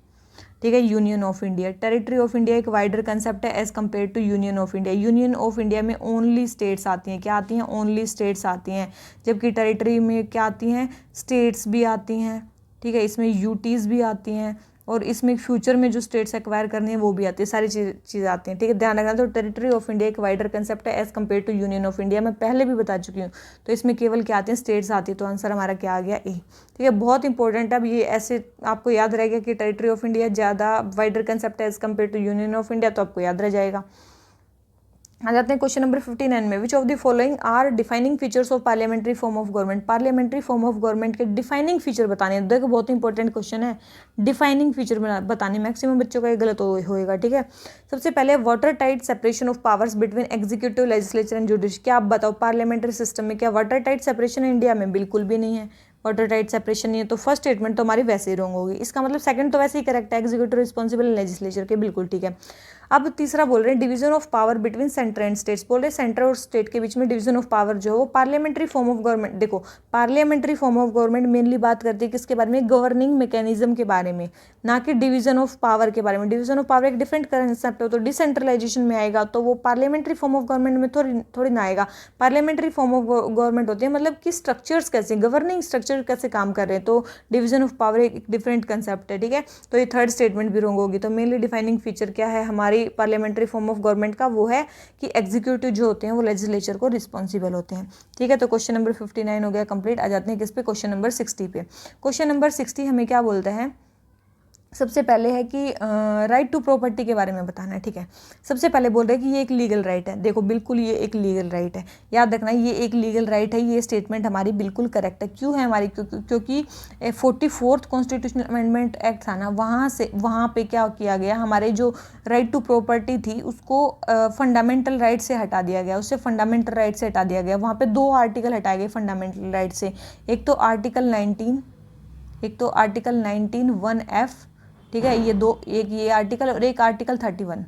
ठीक है। Union of India, territory of India एक वाइडर कंसेप्ट है as compare to union of India. Union of India में ओनली स्टेट्स आती हैं। क्या आती हैं? ओनली स्टेट्स आती हैं। जबकि टेरिटरी में क्या आती हैं? स्टेट्स भी आती हैं, ठीक है। इसमें यूटीज़ भी आती हैं, और इसमें फ्यूचर में जो स्टेट्स एक्वायर करनी है वो भी आती है, सारी चीज़ें आती हैं, ठीक है। ध्यान रखना। तो टेरिटरी ऑफ इंडिया एक वाइडर कंसेप्ट है as compare to union of India, मैं पहले भी बता चुकी हूँ। तो इसमें केवल क्या आते हैं? स्टेट्स आती है। तो आंसर हमारा क्या आ गया? ए, ठीक है। बहुत इंपॉर्टेंट है। अब ये ऐसे आपको याद रहेगा कि टेरिटरी ऑफ इंडिया ज़्यादा वाइडर कंसेप्ट है as compare to union of India, तो आपको याद रह जाएगा। आ जाते हैं क्वेश्चन नंबर 59 में। Which of the following are defining features of parliamentary form of government. Parliamentary form of government के डिफाइनिंग फीचर बताने हैं। देखो बहुत इंपॉर्टेंट क्वेश्चन है, डिफाइनिंग फीचर बताने। मैक्सिमम बच्चों का ये गलत होएगा, ठीक है। सबसे पहले water tight separation of powers between executive, legislature and judiciary. क्या आप बताओ पार्लियामेंट्री सिस्टम में क्या वाटर टाइट सेपरेशन है? इंडिया में बिल्कुल भी नहीं है, वाटर टाइट सेपरेशन नहीं है। तो फर्स्ट स्टेटमेंट तो हमारी वैसे ही रॉन्ग होगी। इसका मतलब सेकंड तो वैसे ही करेक्ट है, एग्जीक्यूटिव रिस्पॉन्सिबल लेजिस्लेचर के, बिल्कुल ठीक है। अब तीसरा बोल रहे हैं division of power between centre and states. बोल रहे हैं सेंटर और स्टेट के बीच में डिवीजन ऑफ पावर जो है वो पार्लियामेंट्री फॉर्म ऑफ गवर्नमेंट। देखो parliamentary form of government mainly बात करती है किसके बारे में? गवर्निंग मैकेनिज्म के बारे में, ना कि डिवीजन ऑफ पावर के बारे में। डिवीजन ऑफ पावर एक डिफरेंट कंसेप्ट है, तो डिसेंट्रलाइजेशन में आएगा, तो वो पार्लियामेंट्री फॉर्म ऑफ गवर्नमेंट में थोड़ी ना आएगा। पार्लियामेंट्री फॉर्म ऑफ गवर्नमेंट होती है मतलब कि स्ट्रक्चर्स कैसे, गवर्निंग स्ट्रक्चर कैसे काम कर रहे हैं। तो डिवीजन ऑफ पावर एक डिफरेंट कंसेप्ट है, ठीक है। तो ये थर्ड स्टेटमेंट भी रॉन्ग होगी। तो मेनली डिफाइनिंग फीचर क्या है हमारी पार्लियामेंट्री फॉर्म ऑफ गवर्नमेंट का? वो है कि एग्जीक्यूटिव जो होते हैं वो लेजिस्लेचर को रिस्पॉन्सिबल होते हैं, ठीक है। तो क्वेश्चन नंबर 59 हो गया कंप्लीट। आ जाते हैं किस पे? क्वेश्चन नंबर 60 पे। क्वेश्चन नंबर 60 हमें क्या बोलते हैं? सबसे पहले है कि राइट टू प्रॉपर्टी के बारे में बताना है, ठीक है। सबसे पहले बोल रहे हैं कि ये एक लीगल राइट है। देखो बिल्कुल ये एक लीगल राइट है, याद रखना ये एक लीगल राइट है। ये स्टेटमेंट हमारी बिल्कुल करेक्ट है। क्यों है हमारी? क्योंकि 44th कॉन्स्टिट्यूशनल अमेंडमेंट एक्ट था ना, वहाँ पे क्या किया गया, हमारे जो राइट टू प्रॉपर्टी थी उसको फंडामेंटल राइट से हटा दिया गया, उससे फंडामेंटल राइट से हटा दिया गया। वहाँ पे 2 आर्टिकल हटाए गए फंडामेंटल राइट से। एक तो आर्टिकल 19 एक तो आर्टिकल 19(1)(f), ठीक है, ये दो, एक ये आर्टिकल और एक आर्टिकल 31,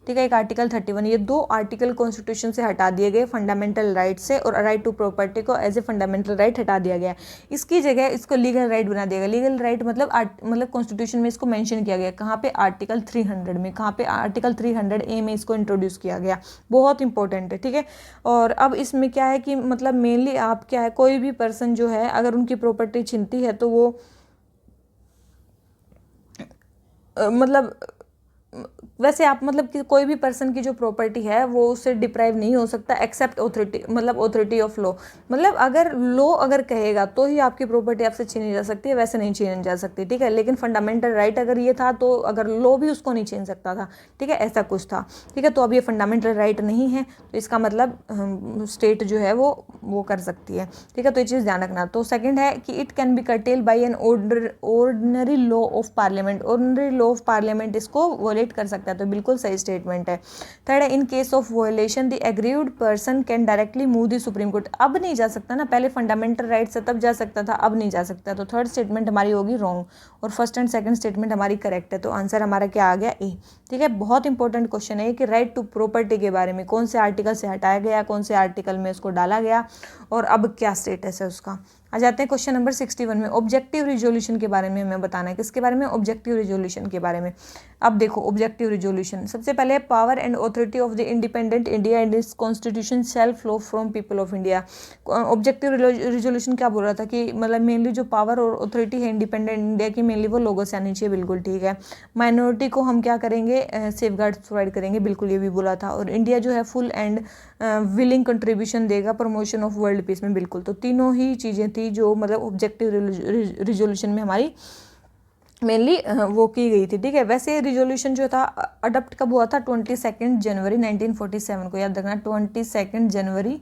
ठीक है, एक आर्टिकल 31, ये दो आर्टिकल कॉन्स्टिट्यूशन से हटा दिए गए फंडामेंटल राइट से, और राइट टू प्रॉपर्टी को एज ए फंडामेंटल राइट हटा दिया गया। इसकी जगह इसको लीगल राइट बना दिया गया। लीगल राइट मतलब कॉन्स्टिट्यूशन में इसको मेंशन किया गया, कहाँ पे, आर्टिकल 300 में, कहाँ पे, आर्टिकल 300A में इसको इंट्रोड्यूस किया गया। बहुत इंपॉर्टेंट है, ठीक है। और अब इसमें क्या है कि मतलब मेनली आप क्या है, कोई भी पर्सन जो है अगर उनकी प्रॉपर्टी छीनती है तो वो मतलब वैसे आप मतलब कि कोई भी पर्सन की जो प्रॉपर्टी है वो उससे डिप्राइव नहीं हो सकता एक्सेप्ट ऑथोरिटी, मतलब ऑथोरिटी ऑफ लॉ, मतलब अगर लॉ अगर कहेगा तो ही आपकी प्रॉपर्टी आपसे छीनी जा सकती है, वैसे नहीं छीनी जा सकती, ठीक है। लेकिन फंडामेंटल राइट अगर ये था तो अगर लॉ भी उसको नहीं छीन सकता था, ठीक है, ऐसा कुछ था, ठीक है। तो अब ये फंडामेंटल राइट नहीं है, तो इसका मतलब स्टेट जो है वो कर सकती है, ठीक है। तो ये चीज़ ध्यान रखना। तो सेकेंड है कि it can be cartel by an ordinary law of parliament. Ordinary law of parliament इसको वॉलेट कर सकता है, तो बिल्कुल सही स्टेटमेंट है। थर्ड है in case of violation the aggrieved person can directly move the supreme court. अब नहीं जा सकता ना, पहले फंडामेंटल राइट से तब जा सकता था, अब नहीं जा सकता। तो थर्ड स्टेटमेंट हमारी होगी रॉन्ग और फर्स्ट एंड सेकंड स्टेटमेंट हमारी करेक्ट है। तो आंसर हमारा क्या आ गया, ए, ठीक है। बहुत इंपॉर्टेंट क्वेश्चन है कि राइट टू प्रॉपर्टी के बारे में कौन से आर्टिकल से हटाया गया, कौन से आर्टिकल में उसको डाला गया और अब क्या स्टेटस है उसका। आ जाते हैं क्वेश्चन नंबर 61 में। ऑब्जेक्टिव रिजोल्यूशन के बारे में हमें बताना है, किसके बारे में, ऑब्जेक्टिव रिजोल्यूशन के बारे में। अब देखो ऑब्जेक्टिव रिजोल्यूशन, सबसे पहले power and authority of the independent India and its constitution shall flow from people of India. Objective resolution क्या बोल रहा था कि मतलब मेनली जो पावर और ऑथोरिटी है इंडिपेंडेंट इंडिया की, मेनली वो लोगों से आनी चाहिए, बिल्कुल ठीक है। माइनॉरिटी को हम क्या करेंगे, सेफ गार्ड प्रोवाइड करेंगे, बिल्कुल ये भी बोला था। और इंडिया जो है फुल एंड विलिंग कंट्रीब्यूशन देगा प्रमोशन ऑफ वर्ल्ड पीस में, बिल्कुल। तो तीनों ही चीज़ें थी जो मतलब ऑब्जेक्टिव रिजोल्यूशन में हमारी मेनली वो की गई थी, ठीक है। वैसे रिजोल्यूशन जो था अडॉप्ट कब हुआ था, 22 जनवरी 1947 को, याद रखना 22 जनवरी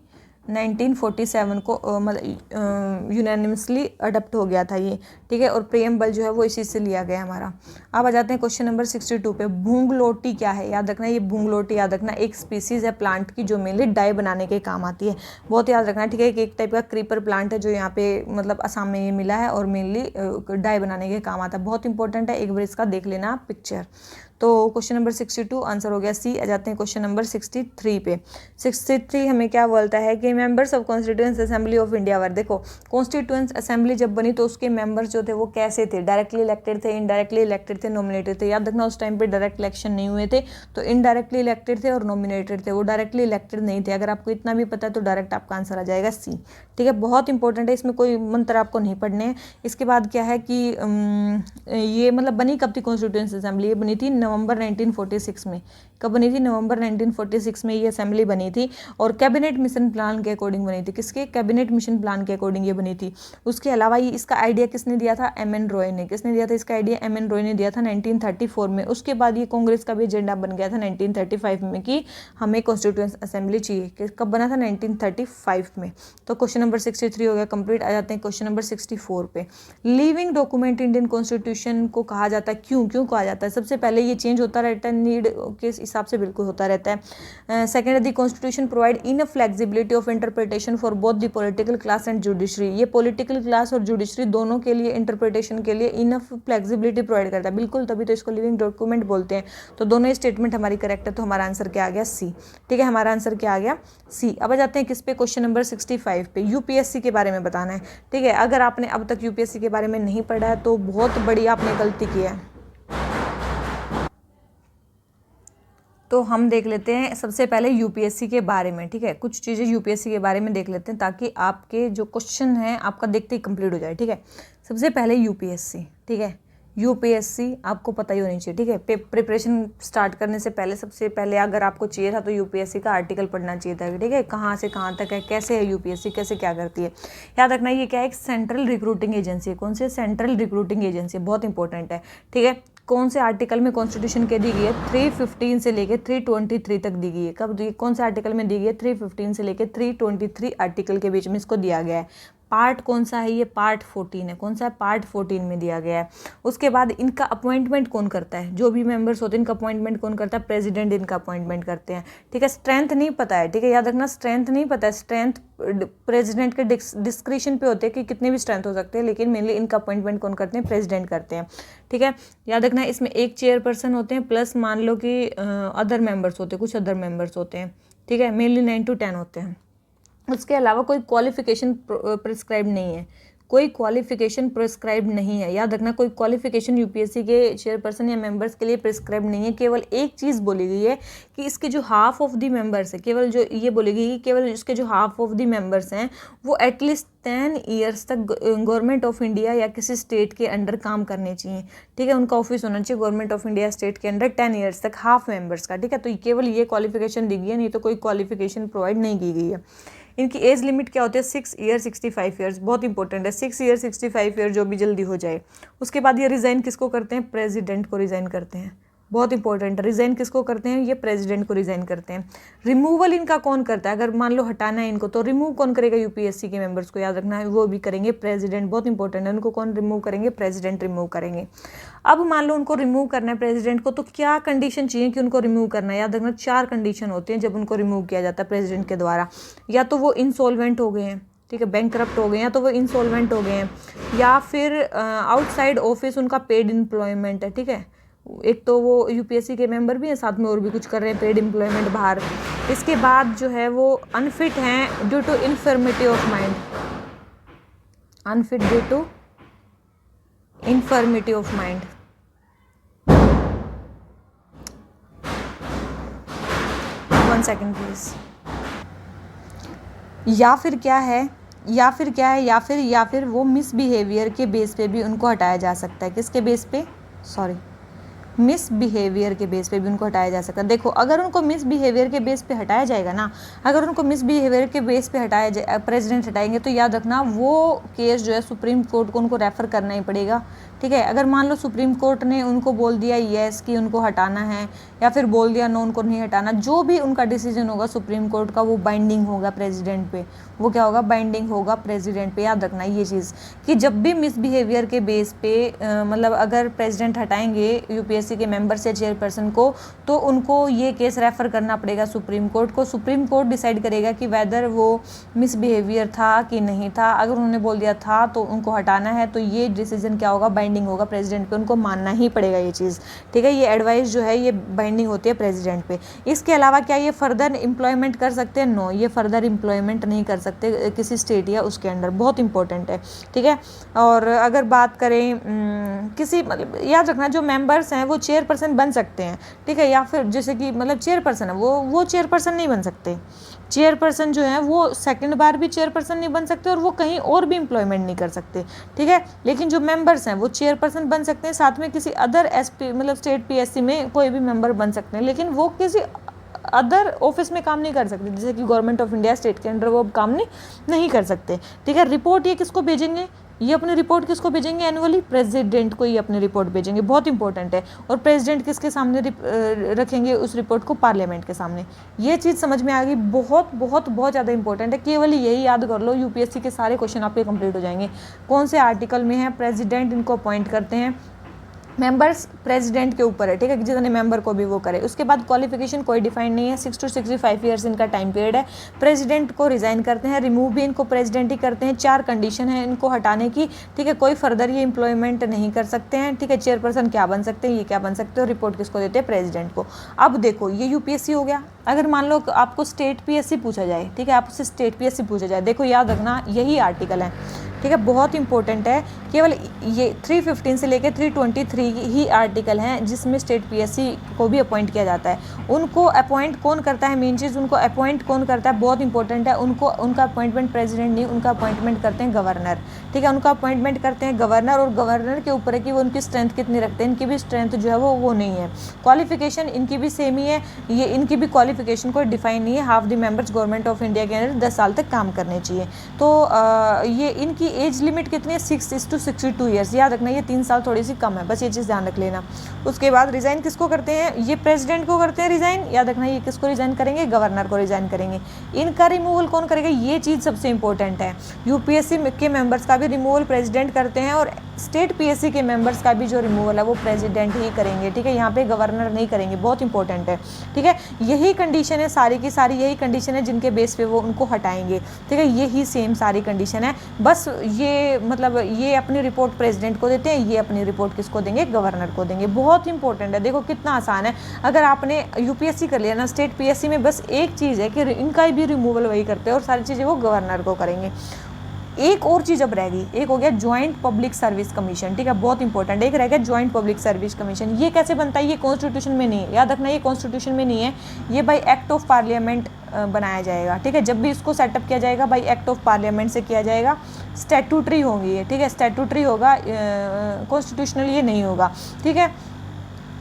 1947 को मतलब यूनानिमसली अडॉप्ट हो गया था ये, ठीक है। और प्रेम्बल जो है वो इसी से लिया गया हमारा। अब आ जाते हैं क्वेश्चन नंबर 62 पे। भूंगलोटी क्या है, याद रखना, ये भूंगलोटी याद रखना एक स्पीसीज है प्लांट की जो मेनली डाई बनाने के काम आती है, बहुत याद रखना, ठीक है। कि एक टाइप का क्रीपर प्लांट है जो यहाँ पे मतलब असम में ये मिला है और मेनली डाई बनाने के काम आता है, बहुत इंपॉर्टेंट है, एक बार इसका देख लेना पिक्चर। तो क्वेश्चन नंबर 62 आंसर हो गया सी। आ जाते हैं क्वेश्चन नंबर 63 पे। 63 हमें क्या बोलता है कि members of constituent assembly of India were. देखो कॉन्स्टिट्यूएंट असेंबली जब बनी तो उसके मेंबर्स जो थे वो कैसे थे, डायरेक्टली इलेक्टेड थे, इनडायरेक्टली इलेक्टेड थे, नॉमिनेटेड थे। याद रखना उस टाइम पे डायरेक्ट इलेक्शन नहीं हुए थे, तो इनडायरेक्टली इलेक्टेड थे और नॉमिनेटेड थे, वो डायरेक्टली इलेक्टेड नहीं थे। अगर आपको इतना भी पता है तो डायरेक्ट आपका आंसर आ जाएगा सी, ठीक है। बहुत इंपॉर्टेंट है, इसमें कोई मंत्र आपको नहीं पढ़ने हैं। इसके बाद क्या है कि ये मतलब बनी कब थी कॉन्स्टिट्यूएंट असेंबली, ये बनी थी नवंबर 1946 में। कब बनी थी, नवंबर 1946 में ये असेंबली बनी थी और कैबिनेट मिशन प्लान के अकॉर्डिंग बनी थी। किसके, कैबिनेट मिशन प्लान के अकॉर्डिंग ये बनी थी। उसके अलावा ये इसका आइडिया किसने दिया था, एम.एन. रॉय ने। किसने दिया था इसका आइडिया, एम.एन. रॉय ने दिया था 1934 में। उसके बाद ये कांग्रेस का भी एजेंडा बन गया था 1935 में कि हमें कॉन्स्टिट्यूएंट असेंबली चाहिए। कब बना था, 1935 में। तो क्वेश्चन नंबर 63 हो गया कंप्लीट। आ जाते हैं क्वेश्चन नंबर 64 पे। लिविंग डॉक्यूमेंट इंडियन कॉन्स्टिट्यूशन को कहा जाता है, क्यों कहा जाता है। सबसे पहले ये चेंज होता रहता है, नीड के हिसाब से बिल्कुल होता रहता है। Second, the constitution provide enough flexibility of interpretation for both the political class and judiciary. ये पॉलिटिकल क्लास और जुडिशरी दोनों के लिए इंटरप्रिटेशन के लिए इनफ फ्लेक्सिबिलिटी प्रोवाइड करता है, बिल्कुल, तभी तो इसको लिविंग डॉक्यूमेंट बोलते हैं। तो दोनों ही स्टेटमेंट हमारी करेक्ट है, तो हमारा आंसर क्या आ गया, सी, ठीक है। हमारा आंसर क्या आ गया, सी। अब आ जाते हैं किस पे, क्वेश्चन नंबर 65 पे। यूपीएससी के बारे में बताना है, ठीक है। अगर आपने अब तक यूपीएससी के बारे में नहीं पढ़ा है तो बहुत बड़ी आपने गलती की है। तो हम देख लेते हैं सबसे पहले यूपीएससी के बारे में, ठीक है। कुछ चीज़ें यूपीएससी के बारे में देख लेते हैं ताकि आपके जो क्वेश्चन हैं आपका देखते ही कंप्लीट हो जाए, ठीक है। सबसे पहले यूपीएससी, ठीक है। यूपीएससी आपको पता ही होनी चाहिए, ठीक है। प्रिपरेशन स्टार्ट करने से पहले सबसे पहले अगर आपको चाहिए था तो यूपीएससी का आर्टिकल पढ़ना चाहिए था, ठीक है। कहाँ से कहाँ तक है, कैसे है यूपीएससी, कैसे क्या करती है। याद रखना ये क्या है, एक सेंट्रल रिक्रूटिंग एजेंसी है। कौन से, सेंट्रल रिक्रूटिंग एजेंसी, बहुत इंपॉर्टेंट है, ठीक है। कौन से आर्टिकल में कॉन्स्टिट्यूशन के दी गई है, 315 से लेकर 323 तक दी गई है। कब दी, कौन से आर्टिकल में दी गई है, 315 से लेकर 323 आर्टिकल के बीच में इसको दिया गया है। पार्ट कौन सा है, ये पार्ट 14 है। कौन सा है, पार्ट 14 में दिया गया है। उसके बाद इनका अपॉइंटमेंट कौन करता है, जो भी मेंबर्स होते हैं इनका अपॉइंटमेंट कौन करता है, प्रेसिडेंट इनका अपॉइंटमेंट करते हैं। ठीक है, स्ट्रेंथ नहीं पता है, ठीक है, याद रखना स्ट्रेंथ नहीं पता है, स्ट्रेंथ प्रेसिडेंट के डिस्क्रिप्शन पे होते हैं कि कितने भी स्ट्रेंथ हो सकते हैं, लेकिन मेनली इनका अपॉइंटमेंट कौन करते हैं, प्रेसिडेंट करते हैं। ठीक है, याद रखना इसमें एक चेयरपर्सन होते हैं प्लस मान लो कि अदर मेंबर्स होते हैं, कुछ अदर मेंबर्स होते हैं। ठीक है, मेनली 9 to 10 होते हैं। उसके अलावा कोई क्वालिफिकेशन प्रिस्क्राइब नहीं है, कोई क्वालिफिकेशन प्रिस्क्राइब नहीं है। याद रखना कोई क्वालिफिकेशन यूपीएससी के चेयरपर्सन या मेंबर्स के लिए प्रिस्क्राइब नहीं है। केवल एक चीज़ बोली गई है कि इसके जो हाफ ऑफ द मेंबर्स है, केवल जो ये बोली गई कि केवल इसके जो हाफ ऑफ द मेंबर्स हैं वो एटलीस्ट 10 ईयर्स तक गवर्नमेंट ऑफ इंडिया या किसी स्टेट के अंडर काम करने चाहिए। ठीक है, उनका ऑफिस होना चाहिए गवर्नमेंट ऑफ इंडिया स्टेट के अंडर 10 ईयर्स तक, हाफ मेंबर्स का। ठीक है, तो केवल ये क्वालिफिकेशन दी गई है, नहीं तो कोई क्वालिफिकेशन प्रोवाइड नहीं की गई है। इनकी एज लिमिट क्या होती है, 6 ईयर 65 ईयर्स, बहुत इंपॉर्टेंट है, 6 ईयर 65 ईयर, जो भी जल्दी हो जाए। उसके बाद ये रिज़ाइन किसको करते हैं, प्रेसिडेंट को रिज़ाइन करते हैं, बहुत इंपॉर्टेंट है। रिज़ाइन किसको करते हैं, ये प्रेसिडेंट को रिज़ाइन करते हैं। रिमूवल इनका कौन करता है, अगर मान लो हटाना है इनको तो रिमूव कौन करेगा, यूपीएससी के मेंबर्स को, याद रखना है वो भी करेंगे प्रेसिडेंट, बहुत इंपॉर्टेंट है। उनको कौन रिमूव करेंगे, प्रेसिडेंट रिमूव करेंगे। अब मान लो उनको रिमूव करना है प्रेसिडेंट को, तो क्या कंडीशन चाहिए कि उनको रिमूव करना है, याद रखना 4 कंडीशन होती हैं जब उनको रिमूव किया जाता है प्रेसिडेंट के द्वारा। या तो वो इंसॉल्वेंट हो गए हैं, ठीक है, बैंकरप्ट हो गए, या तो वो इंसॉल्वेंट हो गए हैं, या फिर आउटसाइड ऑफिस उनका पेड एम्प्लॉयमेंट है। ठीक है, एक तो वो यूपीएससी के मेंबर भी हैं, साथ में और भी कुछ कर रहे हैं, पेड एम्प्लॉयमेंट बाहर। इसके बाद जो है वो अनफिट हैं due to infirmity of mind, unfit due to infirmity of mind. One second please. या फिर क्या है, या फिर वो मिसबिहेवियर के बेस पे भी उनको हटाया जा सकता है। किसके बेस पे, सॉरी, मिसबिहेवियर के बेस पे भी उनको हटाया जा सकता है। देखो अगर उनको मिसबिहेवियर के बेस पे हटाया जाएगा ना, अगर उनको मिसबिहेवियर के बेस पे हटाया जाए, प्रेसिडेंट हटाएंगे, तो याद रखना वो केस जो है सुप्रीम कोर्ट को उनको रेफर करना ही पड़ेगा। ठीक है, अगर मान लो सुप्रीम कोर्ट ने उनको बोल दिया येस कि उनको हटाना है, या फिर बोल दिया नो उनको नहीं हटाना, जो भी उनका डिसीजन होगा सुप्रीम कोर्ट का वो बाइंडिंग होगा प्रेसिडेंट पे। वो क्या होगा, बाइंडिंग होगा प्रेसिडेंट पे। याद रखना ये चीज़ कि जब भी मिसबिहेवियर के बेस पे मतलब अगर प्रेसिडेंट हटाएंगे यूपीएससी के मेंबर्स या चेयरपर्सन को, तो उनको ये केस रेफर करना पड़ेगा सुप्रीम कोर्ट को। सुप्रीम कोर्ट डिसाइड करेगा कि वेदर वो मिसबिहेवियर था कि नहीं था। अगर उन्होंने बोल दिया था तो उनको हटाना है, तो ये डिसीजन क्या होगा, बाइंडिंग होगा प्रेसिडेंट पे, उनको मानना ही पड़ेगा ये चीज़। ठीक है, ये एडवाइस जो है ये बाइंडिंग होती है प्रेसिडेंट पे। इसके अलावा क्या ये फर्दर एम्प्लॉयमेंट कर सकते हैं, नो, ये फर्दर एम्प्लॉयमेंट नहीं कर सकते किसी स्टेट या उसके अंडर, बहुत इंपॉर्टेंट है। ठीक है, और अगर बात करें किसी, मतलब याद रखना जो मेंबर्स हैं वो चेयरपर्सन बन सकते हैं। ठीक है, या फिर जैसे कि मतलब चेयरपर्सन है वो चेयरपर्सन नहीं बन सकते। चेयरपर्सन जो है वो सेकंड बार भी चेयरपर्सन नहीं बन सकते और वो कहीं और भी एम्प्लॉयमेंट नहीं कर सकते। ठीक है, लेकिन जो मेंबर्स हैं वो चेयरपर्सन बन सकते हैं, साथ में किसी अदर एसपी मतलब स्टेट पीएससी में कोई भी मेंबर बन सकते हैं, लेकिन वो किसी अदर ऑफिस में काम नहीं कर सकते, जैसे कि गवर्नमेंट ऑफ इंडिया स्टेट के अंडर वो काम नहीं कर सकते। ठीक है, रिपोर्ट ये किसको भेजेंगे, ये अपनी रिपोर्ट किसको भेजेंगे, एनुअली प्रेसिडेंट को ये अपनी रिपोर्ट भेजेंगे, बहुत इंपॉर्टेंट है। और प्रेसिडेंट किसके सामने रखेंगे उस रिपोर्ट को, पार्लियामेंट के सामने। ये चीज़ समझ में आ गई, बहुत बहुत बहुत ज़्यादा इंपॉर्टेंट है, केवल यही याद कर लो, यूपीएससी के सारे क्वेश्चन आपके कंप्लीट हो जाएंगे। कौन से आर्टिकल में है, प्रेसिडेंट इनको अपॉइंट करते हैं, मेंबर्स प्रेसिडेंट के ऊपर है। ठीक है, कि जितने मेंबर को भी वो करे। उसके बाद क्वालिफिकेशन कोई डिफाइन नहीं है, 6 to 65 ईयर्स इनका टाइम पीरियड है। प्रेसिडेंट को रिजाइन करते हैं, रिमूव भी इनको प्रेसिडेंट ही करते हैं। 4 कंडीशन है इनको हटाने की। ठीक है, कोई फर्दर ये एम्प्लॉयमेंट नहीं कर सकते हैं। ठीक है, चेयरपर्सन क्या बन सकते हैं, ये क्या बन सकते हैं, और रिपोर्ट किसको देते हैं, प्रेसिडेंट को। अब देखो ये यूपीएससी हो गया। अगर मान लो आपको स्टेट पीएससी पूछा जाए, ठीक है, आपसे स्टेट पीएससी पूछा जाए, देखो याद रखना यही आर्टिकल है। ठीक है, बहुत इंपॉर्टेंट है, केवल ये 315 से लेकर 323 ही आर्टिकल हैं जिसमें स्टेट पीएससी को भी अपॉइंट किया जाता है। उनको अपॉइंट कौन करता है, मेन चीज़ उनको अपॉइंट कौन करता है, बहुत इंपॉर्टेंट है। उनको उनका अपॉइंटमेंट प्रेसिडेंट नहीं, उनका अपॉइंटमेंट करते हैं गवर्नर। ठीक है, उनका अपॉइंटमेंट करते हैं गवर्नर, और गवर्नर के ऊपर है कि वो उनकी स्ट्रेंथ कितनी रखते हैं। इनकी भी स्ट्रेंथ जो है वो नहीं है। क्वालिफिकेशन इनकी भी सेम ही है, ये इनकी भी क्वालिफिकेशन कोई डिफाइन नहीं है, half the members government of India के अंदर 10 साल तक काम करने चाहिए। तो ये इनकी एज लिमिट कितनी है, 6 to 62 ईयर्स, याद रखना ये 3 साल थोड़ी सी कम है, बस ये चीज़ ध्यान रख लेना। उसके बाद रिज़ाइन किसको करते हैं, ये प्रेसिडेंट को करते हैं रिज़ाइन, याद रखना ये किसको रिज़ाइन करेंगे, गवर्नर को रिज़ाइन करेंगे। इनका रिमूवल कौन करेगा, ये चीज़ सबसे इंपॉर्टेंट है। यूपीएससी के मेंबर्स का भी रिमूवल प्रेसिडेंट करते हैं और स्टेट पीएससी के मेंबर्स का भी जो रिमूवल है वो प्रेसिडेंट ही करेंगे, ठीक है, यहाँ पे गवर्नर नहीं करेंगे, बहुत इंपॉर्टेंट है, ठीक है। यही कंडीशन है सारी की सारी, यही कंडीशन है जिनके बेस पे वो उनको हटाएंगे, ठीक है, यही सेम सारी कंडीशन है। बस ये मतलब ये अपनी रिपोर्ट प्रेसिडेंट को देते हैं, ये अपनी रिपोर्ट किसको देंगे, गवर्नर को देंगे। बहुत इंपॉर्टेंट है, देखो कितना आसान है। अगर आपने यूपीएससी कर लिया ना, स्टेट पीएससी में बस एक चीज़ है कि इनका भी रिमूवल वही करते हैं और सारी चीज़ें वो गवर्नर को करेंगे। एक और चीज़ अब रह गई, एक हो गया ज्वाइंट पब्लिक सर्विस कमीशन, ठीक है, बहुत इंपॉर्टेंट। एक रह गया ज्वाइंट पब्लिक सर्विस कमीशन, ये कैसे बनता है, ये कॉन्स्टिट्यूशन में नहीं है, याद रखना ये कॉन्स्टिट्यूशन में नहीं है, ये बाई एक्ट ऑफ पार्लियामेंट बनाया जाएगा, ठीक है। जब भी इसको सेटअप किया जाएगा बाई एक्ट ऑफ पार्लियामेंट से किया जाएगा, स्टैट्यूटरी होंगी ये, ठीक है, स्टैट्यूटरी होगा, कॉन्स्टिट्यूशनल ये नहीं होगा, ठीक है।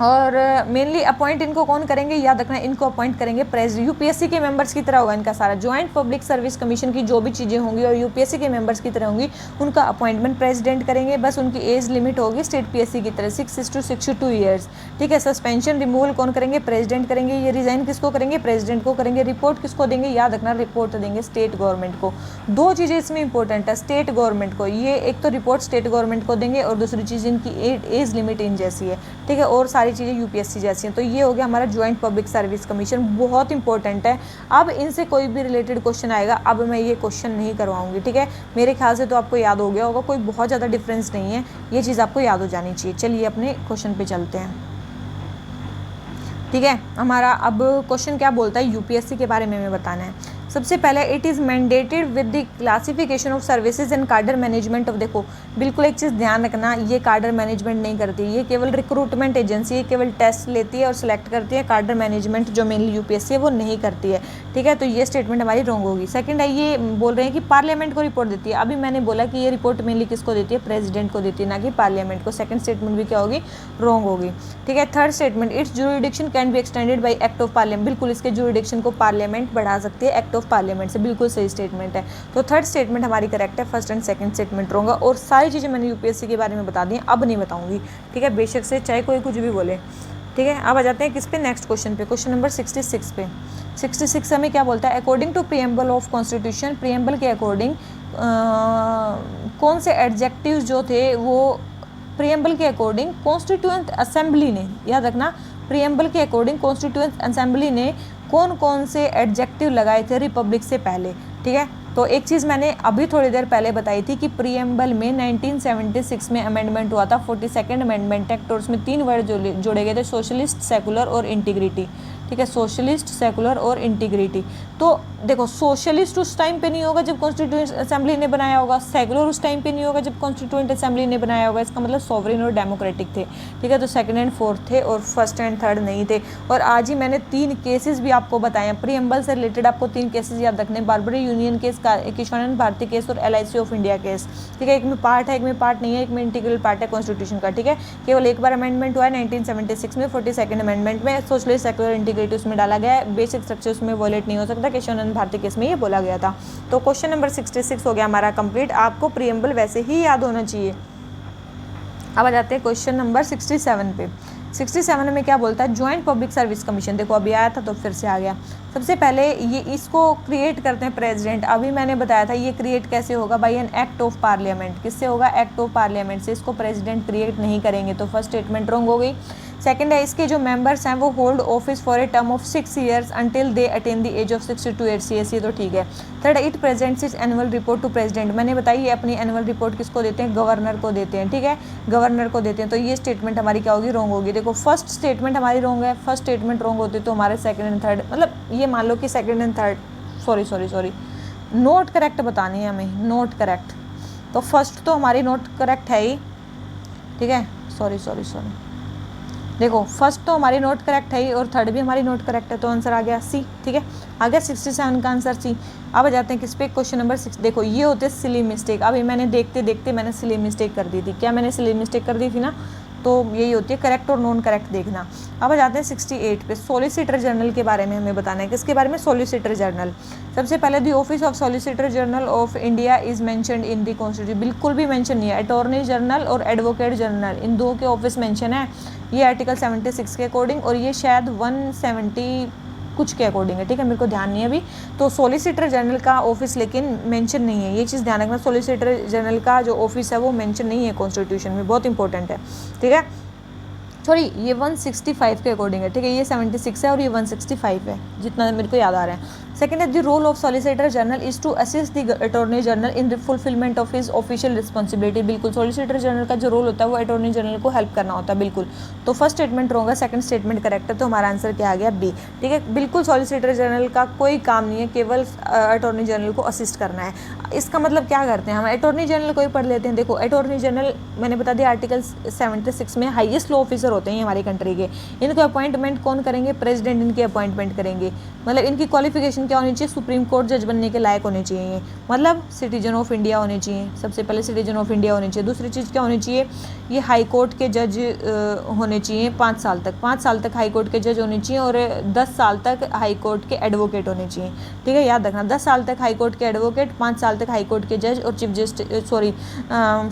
और मेनली अपॉइंट इनको कौन करेंगे, याद रखना इनको अपॉइंट करेंगे प्रेसिडेंट, यूपीएससी के मेंबर्स की तरह होगा इनका सारा। ज्वाइंट पब्लिक सर्विस कमीशन की जो भी चीज़ें होंगी और यूपीएससी के मेंबर्स की तरह होंगी, उनका अपॉइंटमेंट प्रेसिडेंट करेंगे, बस उनकी एज लिमिट होगी स्टेट पीएससी की तरह 6 to 62 ईयर्स, ठीक है। सस्पेंशन रिमूवल कौन करेंगे, प्रेसिडेंट करेंगे। ये रिजाइन किसको करेंगे, प्रेसिडेंट को करेंगे। रिपोर्ट किसको देंगे, याद रखना रिपोर्ट देंगे स्टेट गवर्नमेंट को। दो चीज़ें इसमें इंपॉर्टेंट है, स्टेट गवर्नमेंट को, ये एक तो रिपोर्ट स्टेट गवर्नमेंट को देंगे और दूसरी चीज़ इनकी एज लिमिट इन जैसी है, ठीक है, और सारी चीज़ें यूपीएससी जैसी हैं। तो ये हो गया हमारा ज्वाइंट पब्लिक सर्विस कमीशन, बहुत इंपॉर्टेंट है। अब इनसे कोई भी रिलेटेड क्वेश्चन आएगा, अब मैं ये क्वेश्चन नहीं करवाऊंगी, ठीक है। मेरे ख्याल से तो आपको याद हो गया होगा, कोई बहुत ज़्यादा डिफरेंस नहीं है, ये चीज़ आपको याद हो जानी चाहिए। चलिए अपने क्वेश्चन पे चलते हैं, ठीक है। हमारा अब क्वेश्चन क्या बोलता है, यूपीएससी के बारे में हमें बताना है। सबसे पहले it is mandated with the classification of services and कार्डर मैनेजमेंट ऑफ, देखो बिल्कुल एक चीज़ ध्यान रखना, ये कार्डर मैनेजमेंट नहीं करती, ये केवल रिक्रूटमेंट एजेंसी है, केवल टेस्ट लेती है और सिलेक्ट करती है। कार्डर मैनेजमेंट जो मेनली यूपीएससी है वो नहीं करती है, ठीक है। तो ये स्टेटमेंट हमारी रॉन्ग होगी। सेकंड है, ये बोल रहे हैं कि पार्लियामेंट को रिपोर्ट देती है। अभी मैंने बोला कि ये रिपोर्ट मेनली किसको देती है, प्रेसिडेंट को देती है, ना कि पार्लियामेंट को। सेकंड स्टेटमेंट भी क्या होगी, रॉन्ग होगी, ठीक है। Third statement, it's jurisdiction can be extended by act of parliament, बिल्कुल इसके ज्यूरिडिक्शन को पार्लियामेंट बढ़ा सकती है एक्ट ऑफ पार्लियामेंट से, बिल्कुल सही स्टेटमेंट है। तो थर्ड स्टेटमेंट हमारी करेक्ट है, first and second statement wrong है। और सारी चीज़ें मैंने यूपीएससी के बारे में बता दी, अब नहीं बताऊंगी, ठीक है, बेशक से चाहे कोई कुछ भी बोले, ठीक है। अब आ जाते हैं किस पे, नेक्स्ट क्वेश्चन पे, क्वेश्चन नंबर 66 पे। 66 हमें क्या बोलता है, according to preamble of constitution, preamble के अकॉर्डिंग कौन से एडजेक्टिव्स जो थे वो प्रीएम्बल के अकॉर्डिंग कॉन्स्टिट्यूएंट असेंबली ने, याद रखना प्रीएम्बल के अकॉर्डिंग कॉन्स्टिट्यूएंट असेंबली ने कौन कौन से एडजेक्टिव लगाए थे रिपब्लिक से पहले, ठीक है। तो एक चीज़ मैंने अभी थोड़ी देर पहले बताई थी कि प्रीएम्बल में 1976 में अमेंडमेंट हुआ था, 42nd अमेंडमेंट एक्ट, और उसमें 3 वर्ड जोड़े गए थे, सोशलिस्ट, सेकुलर और इंटीग्रिटी, ठीक है, सोशलिस्ट, सेकुलर और इंटीग्रिटी। तो देखो सोशलिस्ट उस टाइम पे नहीं होगा जब कॉन्स्टिट्यूएंट असेंबली ने बनाया होगा, सेकुलर उस टाइम पे नहीं होगा जब कॉन्स्टिट्यूएंट असेंबली ने बनाया होगा, इसका मतलब सॉवरेन और डेमोक्रेटिक थे, ठीक है। तो सेकंड एंड फोर्थ थे और फर्स्ट एंड थर्ड नहीं थे। और आज ही मैंने 3 केसेस भी आपको बताए हैं प्रीएम्बल से रिलेटेड, आपको 3 केसेस याद रखने, Berubari union case, Kesavananda Bharati case और LIC ऑफ इंडिया केस, ठीक है। एक में पार्ट है, एक में पार्ट नहीं है, एक में इंटीग्रल पार्ट है कॉन्स्टिट्यूशन का, ठीक है। केवल एक बार अमेंडमेंट हुआ है 1976 में, 42nd अमेंडमेंट में सोशलिस्ट, सेकुलर, इंटीग्रिटी उसमें डाला गया है, बेसिक स्ट्रक्चर उसमें वॉलेट नहीं हो सकता, किशोरानंद भारती केस में ये बोला गया था। तो क्वेश्चन नंबर 66 हो गया हमारा कंप्लीट, आपको प्रीएम्बल वैसे ही याद होना चाहिए। अब आ जाते हैं क्वेश्चन नंबर 67 पे। 67 में क्या बोलता है, ज्वाइंट पब्लिक सर्विस कमीशन, देखो अभी आया था तो फिर से आ गया। सबसे पहले ये इसको क्रिएट करते हैं प्रेसिडेंट, अभी मैंने बताया था ये क्रिएट कैसे होगा, by an act of parliament. किससे होगा, एक्ट ऑफ पार्लियामेंट से, इसको प्रेसिडेंट क्रिएट नहीं करेंगे, तो फर्स्ट स्टेटमेंट रॉन्ग हो गई। सेकंड है, इसके जो मेंबर्स हैं वो hold office for a term of 6 years until they attain the age of 62 years, ये तो ठीक है। Third, it presents its annual report to president, मैंने बताई ये अपनी एनुअल रिपोर्ट किसको देते हैं, गवर्नर को देते हैं, ठीक है, गवर्नर को देते हैं। तो ये स्टेटमेंट हमारी क्या होगी, रॉन्ग होगी। देखो फर्स्ट स्टेटमेंट हमारी रॉन्ग है, फर्स्ट स्टेटमेंट रॉन्ग होती तो हमारे सेकंड एंड थर्ड, मतलब ये मान लो कि second and third, sorry note correct बतानी है हमें, नोट करेक्ट। तो फर्स्ट तो हमारी नोट करेक्ट है ही, ठीक है, सॉरी देखो फर्स्ट तो हमारी नोट करेक्ट है ही और थर्ड भी हमारी नोट करेक्ट है, तो आंसर आ गया सी, ठीक है, आ गया 67 का आंसर सी। अब आ जाते हैं किस पे, क्वेश्चन नंबर 6। देखो ये होते सिली मिस्टेक, अभी मैंने देखते मैंने सिली मिस्टेक कर दी थी, क्या मैंने सिली मिस्टेक कर दी थी ना, तो यही होती है करेक्ट और नॉन करेक्ट देखना। अब आ जाते हैं 68 पे, सॉलिसिटर जनरल के बारे में हमें बताना है। किसके बारे में? Solicitor general. सबसे पहले the office of solicitor general of India is mentioned in the constitution, बिल्कुल भी मेंशन नहीं है। अटॉर्नी जनरल और एडवोकेट जनरल इन दो के ऑफिस मेंशन है, ये आर्टिकल 76 के अकॉर्डिंग, और ये शायद 170 कुछ के अकॉर्डिंग है, ठीक है, मेरे को ध्यान नहीं है अभी। तो सॉलिसिटर जनरल का ऑफिस लेकिन मेंशन नहीं है, ये चीज़ ध्यान रखना। सॉलिसिटर जनरल का जो ऑफिस है वो मेंशन नहीं है कॉन्स्टिट्यूशन में, बहुत इंपॉर्टेंट है, ठीक है। सॉरी, ये 165 के अकॉर्डिंग है, ठीक है, ये 76 है और ये 165 है, जितना मेरे को याद आ रहा है। सेकेंड है the role of solicitor general is to assist the attorney general in the fulfilment of his official responsibility, बिल्कुल सॉलिसिटर जनरल का जो रोल होता है वो अटॉर्नी जनरल को हेल्प करना होता है, बिल्कुल। तो फर्स्ट स्टेटमेंट होगा, सेकंड स्टेटमेंट करेक्ट है, तो हमारा आंसर क्या आ गया? बी, ठीक है। बिल्कुल सॉलिसिटर जनरल का कोई काम नहीं है, केवल अटॉर्नी जनरल को असिस्ट करना है। इसका मतलब क्या करते हैं हम? अटॉर्नी जनरल को ही पढ़ लेते हैं। देखो, अटॉर्नी जनरल मैंने बता दिया आर्टिकल 76 में हाईएस्ट लॉ ऑफिसर होते हैं हमारी कंट्री के। इनको अपॉइंटमेंट कौन करेंगे? प्रेसिडेंट इनकी अपॉइंटमेंट करेंगे। मतलब इनकी क्वालिफिकेशन क्या होनी चाहिए? सुप्रीम कोर्ट जज बनने के लायक होने चाहिए, मतलब सिटीजन ऑफ इंडिया होने चाहिए। सबसे पहले सिटीजन ऑफ इंडिया होने चाहिए। दूसरी चीज़ क्या होनी चाहिए? ये हाई कोर्ट के जज होने चाहिए 5 साल तक, 5 साल तक हाई कोर्ट के जज होने चाहिए, और 10 साल तक हाई कोर्ट के एडवोकेट होने चाहिए, ठीक है, याद रखना। 10 साल तक हाई कोर्ट के एडवोकेट, 5 साल तक हाई कोर्ट के जज और chief justice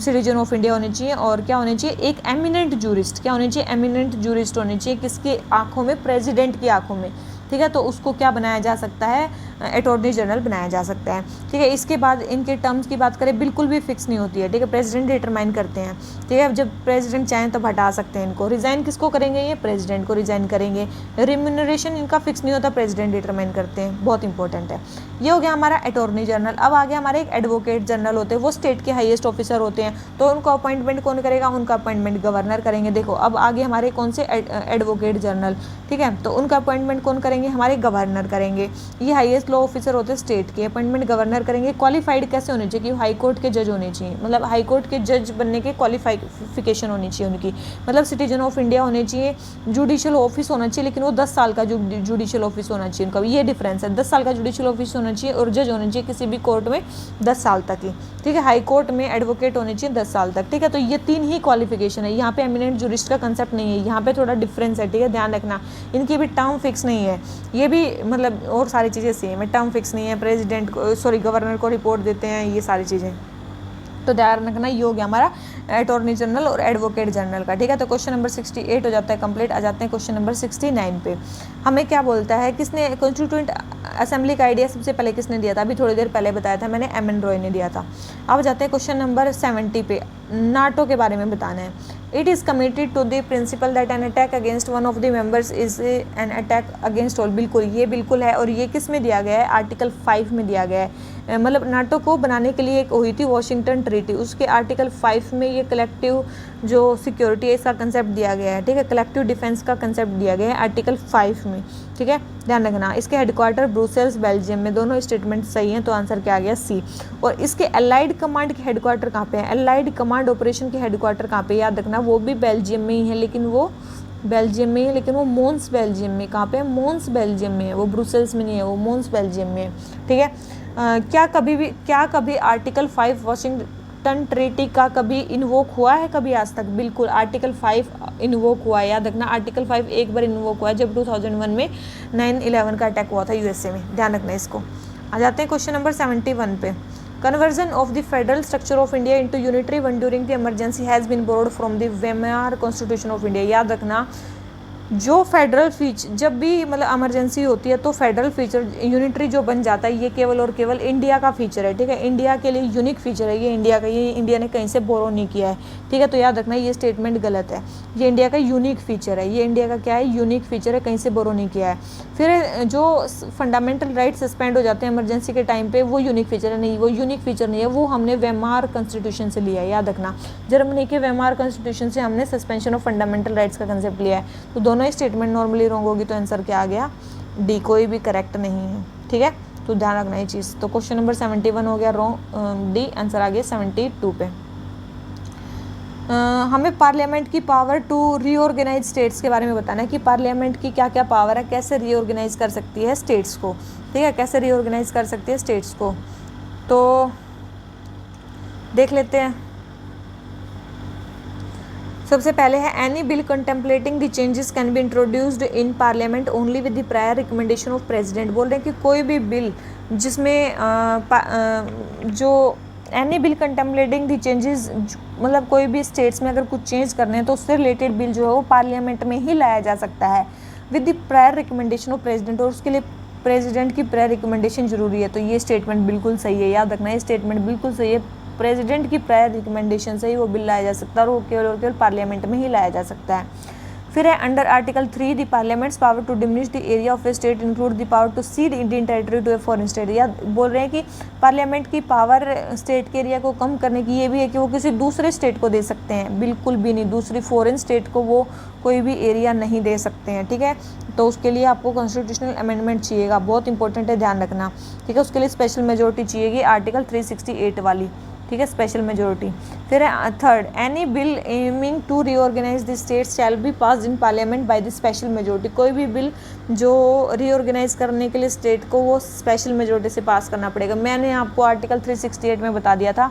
citizen of India होने चाहिए। और क्या होने चाहिए? एक एमिनेंट जूरिस्ट। क्या होने चाहिए? एमिनेंट जूरिस्ट होने चाहिए। किसकी आंखों में? प्रेसिडेंट की आंखों में, ठीक है। तो उसको क्या बनाया जा सकता है? अटॉर्नी जनरल बनाया जा सकता है, ठीक है। इसके बाद इनके टर्म्स की बात करें, बिल्कुल भी फिक्स नहीं होती है, ठीक है, प्रेसिडेंट डिटरमाइन करते हैं, ठीक है। जब प्रेसिडेंट चाहें तब हटा सकते हैं इनको। रिजाइन किसको करेंगे? ये प्रेसिडेंट को रिजाइन करेंगे। रिम्यूनरेशन इनका फिक्स नहीं होता, प्रेसिडेंट डिटरमाइन करते हैं, बहुत इंपॉर्टेंट है। ये हो गया हमारा अटॉर्नी जनरल। अब आगे हमारे एक एडवोकेट जनरल होते हैं, वो स्टेट के हाईएस्ट ऑफिसर होते हैं, तो उनको अपॉइंटमेंट कौन करेगा? उनका अपॉइंटमेंट गवर्नर करेंगे। देखो, अब आगे हमारे कौन से एडवोकेट जनरल, ठीक है, तो उनका अपॉइंटमेंट कौन करेंगे? हमारे गवर्नर करेंगे। ये हाईएस्ट लॉ ऑफिसर होते हैं स्टेट के, अपॉइंटमेंट गवर्नर करेंगे। क्वालिफाइड कैसे होने चाहिए? कि हाई कोर्ट के जज होने चाहिए, मतलब हाई कोर्ट के जज बनने के क्वालिफिकेशन होनी चाहिए उनकी, मतलब सिटीजन ऑफ इंडिया होने चाहिए। जुडिशियल ऑफिस होना चाहिए, लेकिन वो 10 साल का जुडिशियल ऑफिस होना चाहिए उनका, ये डिफरेंस है। 10 साल का जुडिशियल ऑफिस होना चाहिए और जज होने चाहिए किसी भी कोर्ट में 10 साल तक ही, ठीक है। हाई कोर्ट में एडवोकेट होने चाहिए 10 साल तक, ठीक है। तो ये 3 ही क्वालिफिकेशन है। यहाँ पे एमिनेंट जूरिस्ट का कंसेप्ट नहीं है, यहाँ पे थोड़ा डिफरेंस है, ठीक है, ध्यान रखना। इनकी भी टर्म फिक्स नहीं है, ये भी मतलब और सारी चीज़ें सेम है, टर्म फिक्स नहीं है। प्रेसिडेंट को, सॉरी, गवर्नर को रिपोर्ट देते हैं, ये सारी चीज़ें, तो ध्यान रखना। ये हो गया हमारा अटॉर्नी जनरल और एडवोकेट जनरल का, ठीक है। तो क्वेश्चन नंबर 68 हो जाता है कंप्लीट। आ जाते हैं क्वेश्चन नंबर 69 पे। हमें क्या बोलता है? किसने कॉन्स्टिट्यूएंट असेंबली का आइडिया सबसे पहले किसने दिया था? अभी थोड़ी देर पहले बताया था मैंने, एम एन रॉय ने दिया था। अब जाते हैं क्वेश्चन नंबर 70 पे। नाटो के बारे में बताना है। It is committed to the principle that an attack against one of the members is an attack against all, बिल्कुल, ये बिल्कुल है। और ये किस में दिया गया है? आर्टिकल 5 में दिया गया है। मतलब नाटो को बनाने के लिए एक हुई थी वॉशिंगटन ट्रीटी, उसके आर्टिकल 5 में ये कलेक्टिव जो सिक्योरिटी है इसका कंसेप्ट दिया गया है, ठीक है, कलेक्टिव डिफेंस का कंसेप्ट दिया गया है आर्टिकल 5 में, ठीक है, ध्यान रखना। इसके हेडक्वार्टर ब्रुसेल्स, बेल्जियम में, दोनों स्टेटमेंट सही हैं, तो आंसर क्या आ गया? सी। और इसके अलाइड कमांड के हेडक्वार्टर कहाँ पे है? अलाइड कमांड ऑपरेशन के हेडक्वार्टर कहाँ पे? याद रखना, वो भी बेल्जियम में ही है, लेकिन वो बेल्जियम में है, लेकिन वो मोन्स बेल्जियम में, कहाँ पे है? मोन्स बेल्जियम में है, वो ब्रुसेल्स में नहीं है, वो मोन्स बेल्जियम में है, ठीक है। क्या कभी आर्टिकल 5 वाशिंगटन ट्रीटी का कभी इन्वोक हुआ है कभी आज तक? बिल्कुल, आर्टिकल 5 इन्वोक हुआ है, याद रखना। आर्टिकल 5 एक बार इन्वोक हुआ है, जब 2001 में 9/11 का अटैक हुआ था यूएसए में, ध्यान रखना इसको। आ जाते हैं क्वेश्चन नंबर 71 पे। Conversion of the federal structure of India into unitary one during the emergency has been borrowed from the Weimar constitution of India. याद रखना, जो फेडरल फीचर, जब भी मतलब इमरजेंसी होती है तो फेडरल फीचर यूनिटरी जो बन जाता है, ये केवल और केवल इंडिया का फीचर है, ठीक है, इंडिया के लिए यूनिक फीचर है ये इंडिया का, ये इंडिया ने कहीं से बोरो नहीं किया है, ठीक है। तो याद रखना ये स्टेटमेंट गलत है, ये इंडिया का यूनिक फीचर है, ये इंडिया का क्या है? यूनिक फीचर है, कहीं से बोरो नहीं किया है। फिर जो फंडामेंटल राइट सस्पेंड हो जाते हैं इमरजेंसी के टाइम पे, वो यूनिक फीचर है, नहीं, वो यूनिक फीचर नहीं है, वो हमने वेमार कॉन्स्टिट्यूशन से लिया है, याद रखना। जर्मनी के वेमार कॉन्स्टिट्यूशन से हमने सस्पेंशन ऑफ फंडामेंटल राइट्स का कंसेप्ट लिया है। तो दोनों स्टेटमेंट नॉर्मली रॉन्ग होगी, तो आंसर क्या आ गया? डी, कोई भी करेक्ट नहीं है, ठीक है, तो ध्यान रखना ये चीज़। तो क्वेश्चन नंबर 71 हो गया रॉन्ग, डी, आंसर आ गया 72 पे। हमें पार्लियामेंट की पावर टू रीऑर्गेनाइज स्टेट्स के बारे में बताना है कि पार्लियामेंट की क्या क्या पावर है, कैसे रीऑर्गेनाइज कर सकती है स्टेट्स को, ठीक है, कैसे रीऑर्गेनाइज कर सकती है स्टेट्स को, तो देख लेते हैं। सबसे पहले है any bill contemplating the changes can be introduced in parliament only with the prior recommendation of president. बोल रहे हैं कि कोई भी बिल जिसमें जो any bill contemplating the changes, मतलब कोई भी स्टेट्स में अगर कुछ चेंज करने हैं तो उससे रिलेटेड बिल जो है वो पार्लियामेंट में ही लाया जा सकता है with the prior recommendation of president, और उसके लिए प्रेसिडेंट की प्रायर रिकमेंडेशन जरूरी है। तो ये स्टेटमेंट बिल्कुल सही है, याद रखना, ये स्टेटमेंट बिल्कुल सही है। प्रेसिडेंट की प्रायर रिकमेंडेशन से ही वो बिल लाया जा सकता है और वो केवल और केवल पार्लियामेंट में ही लाया जा सकता है। फिर है under article 3 the parliament's power to diminish the area of a state include the power to cede Indian territory to a foreign state. या बोल रहे हैं कि पार्लियामेंट की पावर स्टेट के एरिया को कम करने की ये भी है कि वो किसी दूसरे स्टेट को दे सकते हैं, बिल्कुल भी नहीं, दूसरी फॉरेन स्टेट को वो कोई भी एरिया नहीं दे सकते हैं, ठीक है। तो उसके लिए आपको कॉन्स्टिट्यूशनल अमेंडमेंट चाहिएगा, बहुत इंपॉर्टेंट है, ध्यान रखना, ठीक है। उसके लिए स्पेशल मेजोरिटी चाहिएगी, आर्टिकल 368 वाली, ठीक है, स्पेशल मेजोरिटी। फिर है third, any bill aiming to reorganise the states shall be pass in parliament by the special majority. कोई भी बिल जो रीऑर्गेनाइज करने के लिए स्टेट को वो स्पेशल मेजोरिटी से पास करना पड़ेगा। मैंने आपको आर्टिकल 368 में बता दिया था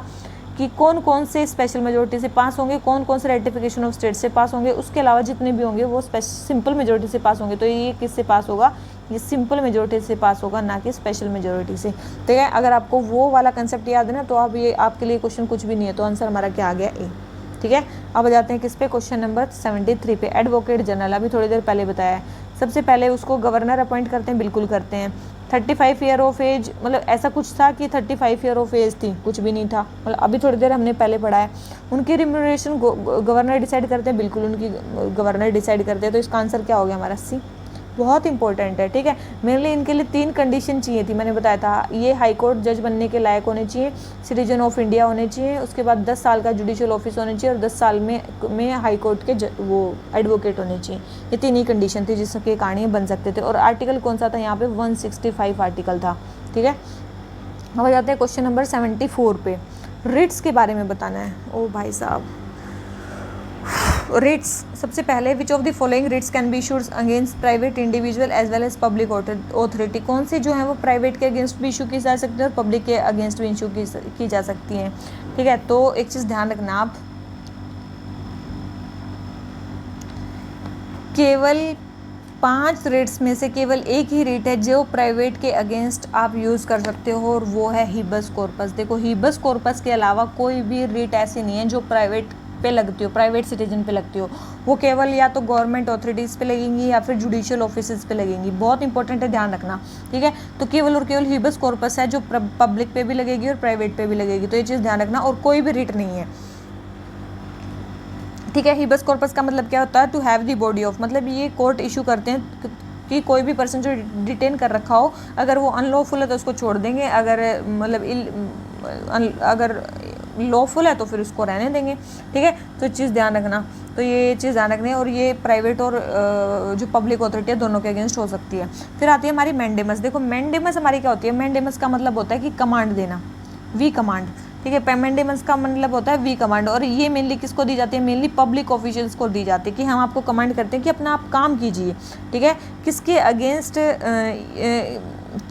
कि कौन कौन से स्पेशल मेजोरिटी से पास होंगे, कौन कौन से रेटिफिकेशन ऑफ स्टेट से पास होंगे, उसके अलावा जितने भी होंगे वो सिंपल मेजोरिटी से पास होंगे। तो ये किससे पास होगा, ये सिंपल मेजोरिटी से पास होगा, ना कि स्पेशल मेजोरिटी से, ठीक है। अगर आपको वो वाला कंसेप्ट याद है ना, तो आप ये आपके लिए क्वेश्चन कुछ भी नहीं है, तो आंसर हमारा क्या आ गया, ए, ठीक है। अब जाते हैं किस पे, क्वेश्चन नंबर 73 पे। एडवोकेट जनरल, अभी थोड़ी देर पहले बताया है, सबसे पहले उसको गवर्नर अपॉइंट करते हैं, बिल्कुल करते हैं। 35 ईयर ऑफ एज, मतलब ऐसा कुछ था कि 35 ईयर ऑफ एज थी, कुछ भी नहीं था, मतलब अभी थोड़ी देर हमने पहले पढ़ा है। उनकी रिम्यूनरेशन गवर्नर डिसाइड करते हैं, बिल्कुल उनकी गवर्नर डिसाइड करते हैं। तो इसका आंसर क्या हो गया हमारा, सी, बहुत इंपॉर्टेंट है, ठीक है। मेनली इनके लिए 3 कंडीशन चाहिए थी, मैंने बताया था, ये हाई कोर्ट जज बनने के लायक होने चाहिए, सिटीजन ऑफ इंडिया होने चाहिए, उसके बाद 10 साल का जुडिशियल ऑफिस होना चाहिए और 10 साल में हाई कोर्ट के वो एडवोकेट होने चाहिए। ये 3 ही कंडीशन थी जिसके कारण ये बन सकते थे। और आर्टिकल कौन सा था यहाँ पे, 165 आर्टिकल था, ठीक है। अब जाते हैं क्वेश्चन नंबर 74 पे, रिट्स के बारे में बताना है। ओ भाई साहब, रिट्स, सबसे पहले which of the following writs can be issued against private individual as well as public authority. कौन सी जो है वो प्राइवेट के अगेंस्ट भी इशू की जा सकती है और पब्लिक के अगेंस्ट भी इशू की जा सकती हैं, ठीक है। तो एक चीज़ ध्यान रखना आप, केवल 5 रिट्स में से केवल एक ही रिट है जो प्राइवेट के अगेंस्ट आप यूज़ कर सकते हो, और वो है हिबस कॉर्पस। देखो, हिबस कॉर्पस के अलावा कोई भी रिट ऐसी नहीं है जो प्राइवेट पे लगती हो, प्राइवेट सिटीजन पे लगती हो। वो केवल या तो गवर्नमेंट ऑथोरिटीज़ पे लगेंगी या फिर जुडिशियल ऑफिसेज पे लगेंगी, बहुत इंपॉर्टेंट है, ध्यान रखना, ठीक है। तो केवल और केवल हिबस कॉर्पस है जो पब्लिक पे भी लगेगी और प्राइवेट पे भी लगेगी, तो ये चीज़ ध्यान रखना। और कोई भी रिट नहीं है, ठीक है। हिबस कॉर्पस का मतलब क्या होता है, to have the body of, मतलब ये कोर्ट इशू करते हैं कि कोई भी पर्सन जो डिटेन कर रखा हो, अगर वो अनलॉफुल है तो उसको छोड़ देंगे, अगर मतलब अगर लॉफुल है तो फिर उसको रहने देंगे, ठीक है। तो चीज़ ध्यान रखना, तो ये चीज़ ध्यान रखनी है। और ये प्राइवेट और जो पब्लिक अथॉरिटी है दोनों के अगेंस्ट हो सकती है। फिर आती है हमारी मैंडेमस। देखो, मैंडेमस हमारी क्या होती है, मैंडेमस का मतलब होता है कि कमांड देना, वी कमांड, ठीक है। मैंडेमस का मतलब होता है वी कमांड, और ये मेनली किसको दी जाती है, मेनली पब्लिक ऑफिशियल्स को दी जाती है कि हम आपको कमांड करते हैं कि अपना आप काम कीजिए, ठीक है। किसके अगेंस्ट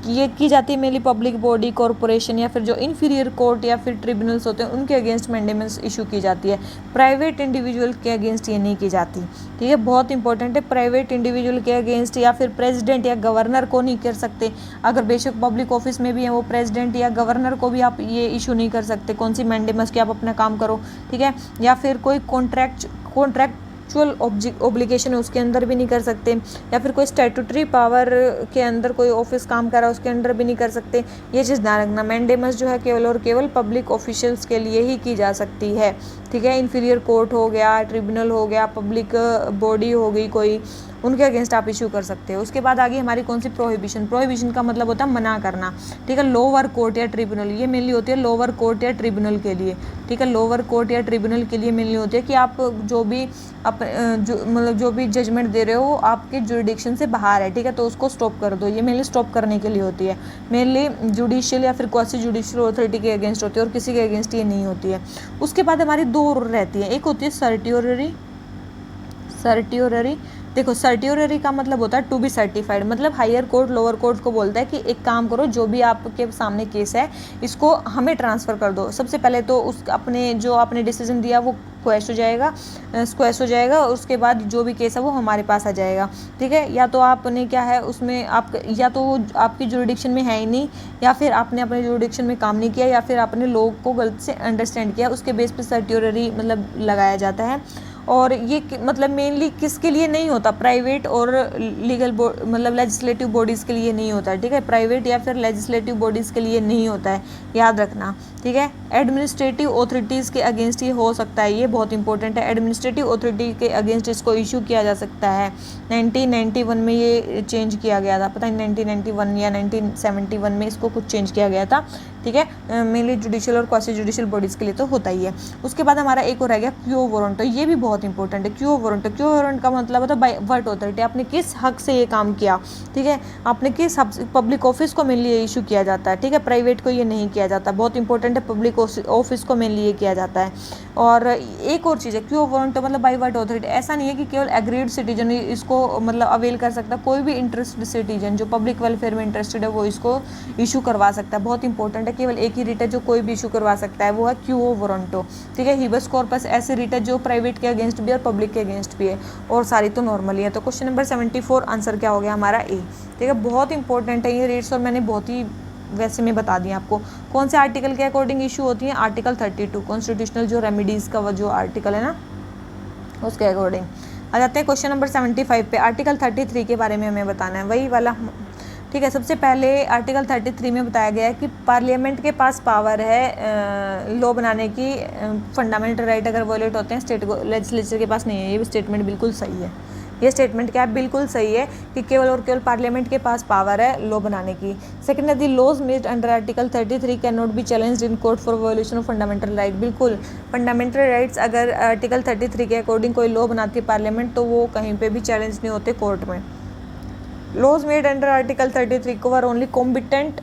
ये की जाती है, मेनली पब्लिक बॉडी, कॉरपोरेशन या फिर जो इन्फीरियर कोर्ट या फिर ट्रिब्यूनल्स होते हैं उनके अगेंस्ट मैंडेमस इशू की जाती है। प्राइवेट इंडिविजुअल के अगेंस्ट ये नहीं की जाती, ठीक है, बहुत इंपॉर्टेंट है। प्राइवेट इंडिविजुअल के अगेंस्ट या फिर प्रेसिडेंट या गवर्नर को नहीं कर सकते, अगर बेशक पब्लिक ऑफिस में भी है वो प्रेसिडेंट या गवर्नर को भी आप ये इशू नहीं कर सकते, कौन सी मैंडेमस की, आप अपना काम करो, ठीक है। या फिर कोई कॉन्ट्रैक्चुअल ऑब्लिगेशन है उसके अंदर भी नहीं कर सकते, या फिर कोई स्टैट्यूटरी पावर के अंदर कोई ऑफिस काम कर रहा है उसके अंदर भी नहीं कर सकते। ये चीज़ ध्यान रखना, मैंडेमस जो है केवल और केवल पब्लिक ऑफिशियल्स के लिए ही की जा सकती है, ठीक है। इन्फीरियर कोर्ट हो गया, ट्रिब्यूनल हो गया, पब्लिक बॉडी हो गई कोई, उनके अगेंस्ट आप इशू कर सकते हो। उसके बाद आगे हमारी कौन सी, प्रोहिबिशन। प्रोहिबिशन का मतलब होता है मना करना, ठीक है। लोअर कोर्ट या ट्रिब्यूनल, ये मेनली होती है लोअर कोर्ट या ट्रिब्यूनल के लिए, ठीक है। लोअर कोर्ट या ट्रिब्यूनल के लिए मेनली होती है कि आप जो भी मतलब जो भी जजमेंट दे रहे हो आपके जुरिडिक्शन से बाहर है, ठीक है, तो उसको स्टॉप कर दो। ये मेनली स्टॉप करने के लिए होती है, मेनली जुडिशियल या फिर क्वासी जुडिशियल अथॉरिटी के अगेंस्ट होती है और किसी के अगेंस्ट ये नहीं होती है। उसके बाद हमारी 2 रहती है, एक होती है सर्टियोररी देखो सर्टियोररी का मतलब होता है टू बी सर्टिफाइड, मतलब हायर कोर्ट लोअर कोर्ट को बोलता है कि एक काम करो, जो भी आपके सामने केस है इसको हमें ट्रांसफ़र कर दो। सबसे पहले तो उस अपने जो आपने डिसीजन दिया वो स्क्वैश हो जाएगा, उसके बाद जो भी केस है वो हमारे पास आ जाएगा, ठीक है। या तो आपने क्या है उसमें आप या तो वो आपकी जुरिडिक्शन में है ही नहीं, या फिर आपने अपने जुरिडिक्शन में काम नहीं किया, या फिर आपने लोग को गलत से अंडरस्टैंड किया, उसके बेस पे सर्टियोररी मतलब लगाया जाता है। और ये मतलब मेनली किसके लिए नहीं होता, प्राइवेट और लीगल मतलब लेजिस्लेटिव बॉडीज़ के लिए नहीं होता है, ठीक है। प्राइवेट या फिर लेजिस्लेटिव बॉडीज़ के लिए नहीं होता है, याद रखना, ठीक है। एडमिनिस्ट्रेटिव ऑथोरिटीज़ के अगेंस्ट ये हो सकता है, ये बहुत इंपॉर्टेंट है। एडमिनिस्ट्रेटिव ऑथोरिटी के अगेंस्ट इसको इशू किया जा सकता है। 1991 में ये चेंज किया गया था, पता नहीं 1991 या 1971 में इसको कुछ चेंज किया गया था, ठीक है। मेनली जुडिशियल और क्वासी जुडिशियल बॉडीज़ के लिए तो होता ही है। उसके बाद हमारा एक और रह गया क्यो वारंट, ये भी बहुत इंपॉर्टेंट है। क्यो वारंट का मतलब होता है बाय व्हाट ऑथोरिटी, आपने किस हक से ये काम किया, ठीक है। आपने किस पब्लिक ऑफिस को मेनली ये इशू किया जाता है, ठीक है। प्राइवेट को ये नहीं किया जाता, बहुत इंपॉर्टेंट है, पब्लिक ऑफिस को मेनली ये किया जाता है। और एक और चीज़ है क्यो वारंट मतलब बाय व्हाट ऑथोरिटी, ऐसा नहीं है कि केवल एग्रीड सिटीजन इसको मतलब अवेल कर सकता, कोई भी इंटरेस्टेड सिटीजन जो पब्लिक वेलफेयर में इंटरेस्टेड है वो इसको इशू करवा सकता है, बहुत इंपॉर्टेंट है। केवल एक ही रिट है जो कोई भी इशू करवा सकता है, वो है क्यो वारंटो, ठीक है। हिबस कॉर्पस ऐसे रिट है जो प्राइवेट के अगेंस्ट भी और पब्लिक के अगेंस्ट भी है, और सारी तो नॉर्मली है। तो क्वेश्चन नंबर 74 आंसर क्या हो गया हमारा ए, ठीक है। बहुत इंपॉर्टेंट है ये रेट्स, और मैंने बहुत ही वैसे में बता दिया आपको। कौन से आर्टिकल के अकॉर्डिंग इशू होती है, आर्टिकल 32 कॉन्स्टिट्यूशनल जो रेमेडीज़ का वो जो आर्टिकल है ना उसके अकॉर्डिंग। आ जाते हैं क्वेश्चन नंबर 75 पे। आर्टिकल 33 के बारे में हमें बताना है, वही वाला, ठीक है। सबसे पहले आर्टिकल 33 में बताया गया है कि पार्लियामेंट के पास पावर है लॉ बनाने की, फंडामेंटल राइट अगर वॉयलेट होते हैं स्टेट लेजिस्लेचर के पास नहीं है। ये भी स्टेटमेंट बिल्कुल सही है, ये स्टेटमेंट क्या है, बिल्कुल सही है कि केवल और केवल पार्लियामेंट के पास पावर है लॉ बनाने की। सेकंड है the laws made under article 33 can not be challenged in court for violation of fundamental right, बिल्कुल फंडामेंटल राइट्स अगर आर्टिकल 33 के अकॉर्डिंग कोई लॉ बनाती है पार्लियामेंट तो वो कहीं पे भी चैलेंज नहीं होते कोर्ट में। Laws made under article 33 cover only competent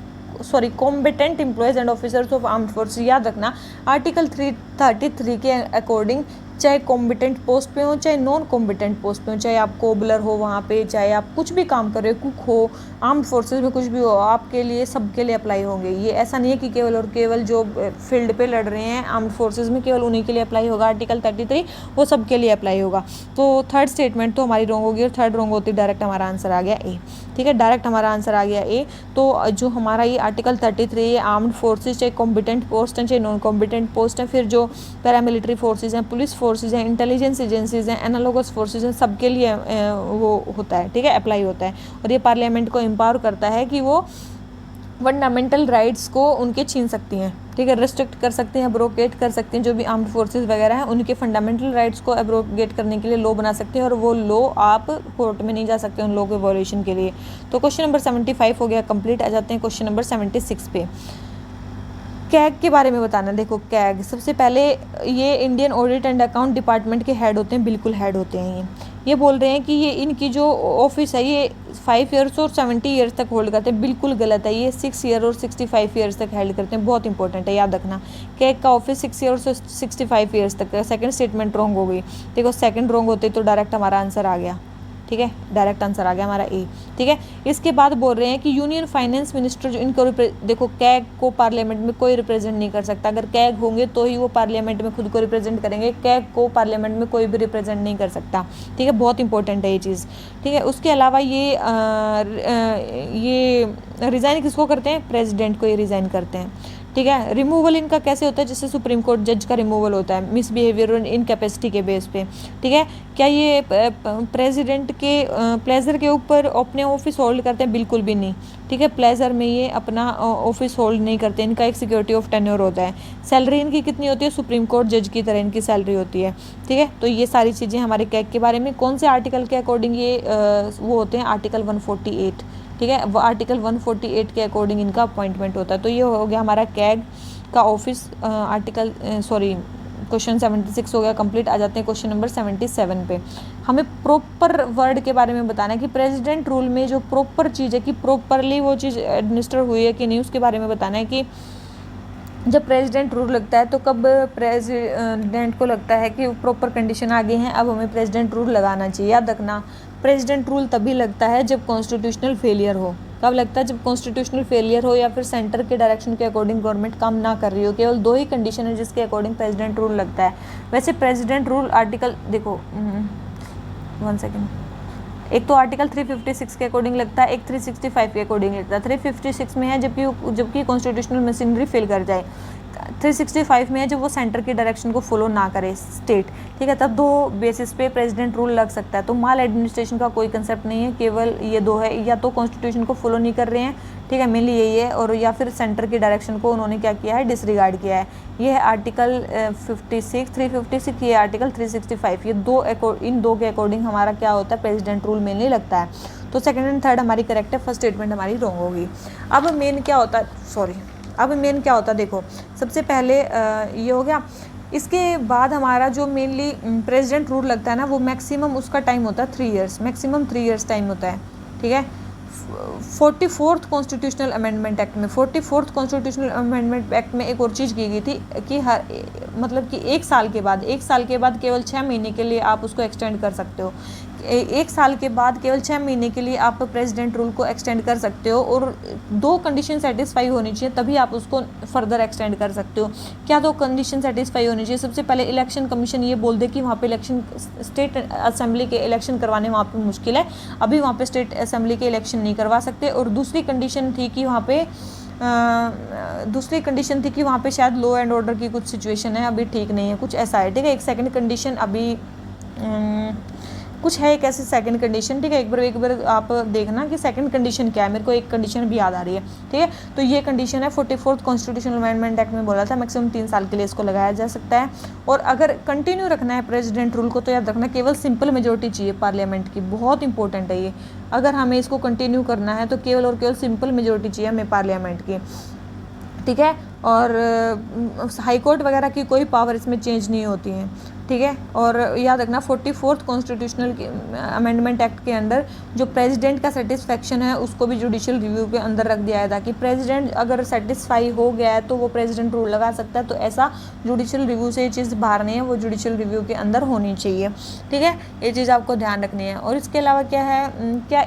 employees and officers of armed force, याद रखना आर्टिकल 33 के अकॉर्डिंग चाहे कॉम्बिटेंट पोस्ट पे हो चाहे नॉन कॉम्बिटेंट पोस्ट पे हो, चाहे आप कोबलर हो वहाँ पे, चाहे आप कुछ भी काम कर रहे हो, कुक हो, आर्म्ड फोर्सेज में कुछ भी हो, आपके लिए सबके लिए अप्लाई होंगे। ये ऐसा नहीं है कि केवल और केवल जो फील्ड पे लड़ रहे हैं आर्म्ड फोर्सेज में केवल उन्हीं के लिए अप्लाई होगा आर्टिकल 33, वो सबके लिए अप्लाई होगा। तो थर्ड स्टेटमेंट तो हमारी रॉन्ग होगी, और थर्ड रॉन्ग होती डायरेक्ट हमारा आंसर आ गया ए, ठीक है। डायरेक्ट हमारा आंसर आ गया ए। तो जो हमारा ये आर्टिकल 33 आर्म्ड फोर्सेज चाहे कॉम्बिटेंट पोस्ट हैं चाहे नॉन कॉम्बिटेंट पोस्ट हैं, फिर जो पैरामिलिट्री फोर्सेज हैं, पुलिस फोर्सेज हैं, इंटेलिजेंस एजेंसीज हैं, एनालोगस फोर्सेज हैं, सबके लिए वो होता है, ठीक है, अप्लाई होता है। और ये पार्लियामेंट को एम्पावर करता है कि वो फंडामेंटल राइट्स को उनके छीन सकती हैं, ठीक है, रिस्ट्रिक्ट कर सकते हैं, एब्रोगेट कर सकते हैं। जो भी आर्म्ड फोर्सेज वगैरह हैं उनके फंडामेंटल राइट्स को एब्रोगेट करने के लिए लॉ बना सकते हैं, और वो लॉ आप कोर्ट में नहीं जा सकते उन लॉ के वॉल्यूशन के लिए। तो क्वेश्चन नंबर 75 हो गया कंप्लीट। आ जाते हैं क्वेश्चन नंबर 76 पे। कैग के बारे में बताना। देखो कैग सबसे पहले ये Indian audit and account department के हेड होते हैं, बिल्कुल हेड होते हैं। ये बोल रहे हैं कि ये इनकी जो ऑफिस है ये 5 ईयर्स और 70 ईयर्स तक होल्ड करते हैं, बिल्कुल गलत है। ये 6 ईयर और 65 ईयर्स तक हेल्ड करते हैं, बहुत इंपॉर्टेंट है, याद रखना। कैग का ऑफिस 6 ईयर और 65 ईयर्स तक है। सेकंड स्टेटमेंट रॉन्ग हो गई। देखो सेकंड रॉन्ग होते तो डायरेक्ट हमारा आंसर आ गया, ठीक है, डायरेक्ट आंसर आ गया हमारा ए, ठीक है। इसके बाद बोल रहे हैं कि यूनियन फाइनेंस मिनिस्टर जो इनको देखो कैग को पार्लियामेंट में कोई रिप्रेजेंट नहीं कर सकता, अगर कैग होंगे तो ही वो पार्लियामेंट में खुद को रिप्रेजेंट करेंगे, कैग को पार्लियामेंट में कोई भी रिप्रेजेंट नहीं कर सकता, ठीक है, बहुत इंपॉर्टेंट है ये चीज़, ठीक है। उसके अलावा ये रिज़ाइन किसको करते हैं, प्रेसिडेंट को ये रिज़ाइन करते हैं, ठीक है। रिमूवल इनका कैसे होता है, जैसे सुप्रीम कोर्ट जज का रिमूवल होता है मिसबिहेवियर और इनकैपेसिटी के बेस पे, ठीक है। क्या ये प्रेसिडेंट के प्लेजर के ऊपर अपने ऑफिस होल्ड करते हैं, बिल्कुल भी नहीं, ठीक है। प्लेजर में ये अपना ऑफिस होल्ड नहीं करते, इनका एक सिक्योरिटी ऑफ टेन्योर होता है। सैलरी इनकी कितनी होती है, सुप्रीम कोर्ट जज की तरह इनकी सैलरी होती है, ठीक है। तो ये सारी चीज़ें हमारे कैग के बारे में। कौन से आर्टिकल के अकॉर्डिंग ये वो होते हैं, आर्टिकल 148, ठीक है, वो आर्टिकल 148 के अकॉर्डिंग इनका अपॉइंटमेंट होता है। तो ये हो गया हमारा कैग का ऑफिस क्वेश्चन 76 हो गया कंप्लीट। आ जाते हैं क्वेश्चन नंबर 77 पे। हमें प्रॉपर वर्ड के बारे में बताना है कि प्रेसिडेंट रूल में जो प्रॉपर चीज़ है कि प्रॉपरली वो चीज़ एडमिनिस्टर हुई है कि नहीं, उसके बारे में बताना है कि जब प्रेसिडेंट रूल लगता है तो कब प्रेसिडेंट को लगता है कि प्रॉपर कंडीशन आ गई हैं, अब हमें प्रेसिडेंट रूल लगाना चाहिए। याद रखना प्रेसिडेंट रूल तभी लगता है जब कॉन्स्टिट्यूशनल फेलियर हो। कब लगता है? जब कॉन्स्टिट्यूशनल फेलियर हो या फिर सेंटर के डायरेक्शन के अकॉर्डिंग गवर्नमेंट काम ना कर रही हो। केवल 2 ही कंडीशन है जिसके अकॉर्डिंग प्रेसिडेंट रूल लगता है। वैसे प्रेसिडेंट रूल आर्टिकल देखो 1 सेकेंड, एक तो आर्टिकल 356 के अकॉर्डिंग लगता है, एक 365 के अकॉर्डिंग लगता है। 356 में है जबकि कॉन्स्टिट्यूशनल मशीनरी फेल कर जाए। 365 में है जब वो सेंटर की डायरेक्शन को फॉलो ना करे स्टेट, ठीक है, तब 2 बेसिस पे प्रेसिडेंट रूल लग सकता है। तो माल एडमिनिस्ट्रेशन का कोई कंसेप्ट नहीं है, केवल ये 2 है, या तो कॉन्स्टिट्यूशन को फॉलो नहीं कर रहे हैं, ठीक है, मेनली यही है, और या फिर सेंटर की डायरेक्शन को उन्होंने क्या किया है, डिसरिगार्ड किया है। ये है आर्टिकल 356, ये आर्टिकल 365, इन दो के अकॉर्डिंग हमारा क्या होता है, प्रेसिडेंट रूल मेनली लगता है। तो सेकेंड एंड थर्ड हमारी करेक्ट है, फर्स्ट स्टेटमेंट हमारी रॉन्ग होगी। अब मेन क्या होता है, देखो सबसे पहले ये हो गया। इसके बाद हमारा जो मेनली प्रेसिडेंट रूल लगता है ना, वो मैक्सिमम उसका टाइम होता है 3 इयर्स, मैक्सिमम 3 इयर्स टाइम होता है, ठीक है। 44th कॉन्स्टिट्यूशनल अमेंडमेंट एक्ट में 44th कॉन्स्टिट्यूशनल अमेंडमेंट एक्ट में एक और चीज़ की गई थी कि मतलब कि 1 साल के बाद केवल 6 महीने के लिए आप उसको एक्सटेंड कर सकते हो। 1 साल के बाद केवल 6 महीने के लिए आप प्रेसिडेंट रूल को एक्सटेंड कर सकते हो, और 2 कंडीशन सेटिस्फाई होनी चाहिए तभी आप उसको फर्दर एक्सटेंड कर सकते हो। क्या 2 कंडीशन सेटिस्फाई होनी चाहिए? सबसे पहले इलेक्शन कमीशन ये बोल दे कि वहाँ पे इलेक्शन, स्टेट असेंबली के इलेक्शन करवाने वहाँ पे मुश्किल है, अभी वहाँ पे स्टेट असेंबली के इलेक्शन नहीं करवा सकते। और दूसरी कंडीशन थी कि वहाँ पे शायद लॉ एंड ऑर्डर की कुछ सिचुएशन है, अभी ठीक नहीं है, कुछ ऐसा है, ठीक है। एक सेकंड कंडीशन अभी कुछ है, एक ऐसी सेकंड कंडीशन, ठीक है। एक बार आप देखना कि सेकंड कंडीशन क्या है, मेरे को एक कंडीशन भी याद आ रही है, ठीक है। तो ये कंडीशन है 44th कॉन्स्टिट्यूशनल अमेंडमेंट एक्ट में बोला था मैक्सिमम 3 साल के लिए इसको लगाया जा सकता है। और अगर कंटिन्यू रखना है प्रेसिडेंट रूल को तो याद रखना केवल सिंपल मेजोरिटी चाहिए पार्लियामेंट की, बहुत इंपॉर्टेंट है ये। अगर हमें इसको कंटिन्यू करना है तो केवल और केवल सिंपल मेजोरिटी चाहिए हमें पार्लियामेंट की, ठीक है। और हाई कोर्ट वगैरह की कोई पावर इसमें चेंज नहीं होती है, ठीक है। और याद रखना 44th कॉन्स्टिट्यूशनल अमेंडमेंट एक्ट के अंदर जो प्रेसिडेंट का सेटिस्फैक्शन है उसको भी जुडिशियल रिव्यू के अंदर रख दिया था कि प्रेसिडेंट अगर सेटिस्फाई हो गया है तो वो प्रेसिडेंट रूल लगा सकता है। तो ऐसा जुडिशियल रिव्यू से ये चीज़ बाहर नहीं है, वो जुडिशियल रिव्यू के अंदर होनी चाहिए, ठीक है। ये चीज़ आपको ध्यान रखनी है। और इसके अलावा क्या है, क्या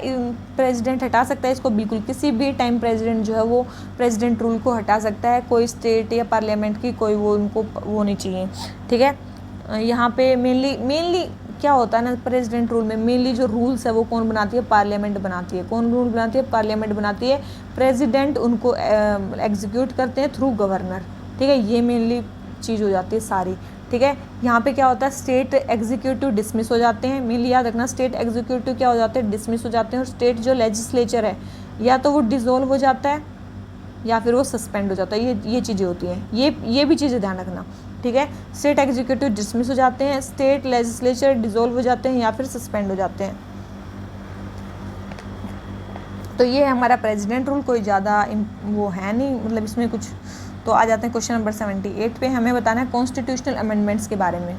प्रेसिडेंट हटा सकता है इसको? बिल्कुल, किसी भी टाइम प्रेसिडेंट जो है वो प्रेसिडेंट रूल को हटा सकता है। कोई स्टेट या पार्लियामेंट की कोई वो उनको वो नहीं चाहिए, ठीक है। यहाँ पे मेनली क्या होता है ना, प्रेसिडेंट रूल में मेनली जो रूल्स है वो कौन बनाती है? पार्लियामेंट बनाती है। कौन रूल बनाती है? पार्लियामेंट बनाती है। प्रेसिडेंट उनको एग्जीक्यूट करते हैं थ्रू गवर्नर, ठीक है। ये मेनली चीज़ हो जाती है सारी, ठीक है। यहाँ पे क्या होता है, स्टेट एग्जीक्यूटिव डिसमिस हो जाते हैं। मेनली याद रखना स्टेट एग्जीक्यूटिव क्या हो जाते हैं? डिसमिस हो जाते हैं। और स्टेट जो लेजिस्लेचर है या तो वो डिसॉल्व हो जाता है या फिर वो सस्पेंड हो जाता है। ये चीज़ें होती हैं, ये भी चीज़ें ध्यान रखना, ठीक है। स्टेट एग्जीक्यूटिव डिसमिस हो जाते हैं, स्टेट लेजिस्लेचर डिसॉल्व हो जाते हैं या फिर सस्पेंड हो जाते हैं। तो ये हमारा प्रेसिडेंट रूल, कोई ज़्यादा वो है नहीं, मतलब इसमें कुछ। तो आ जाते हैं क्वेश्चन नंबर 78 पे। हमें बताना है कॉन्स्टिट्यूशनल अमेंडमेंट्स के बारे में।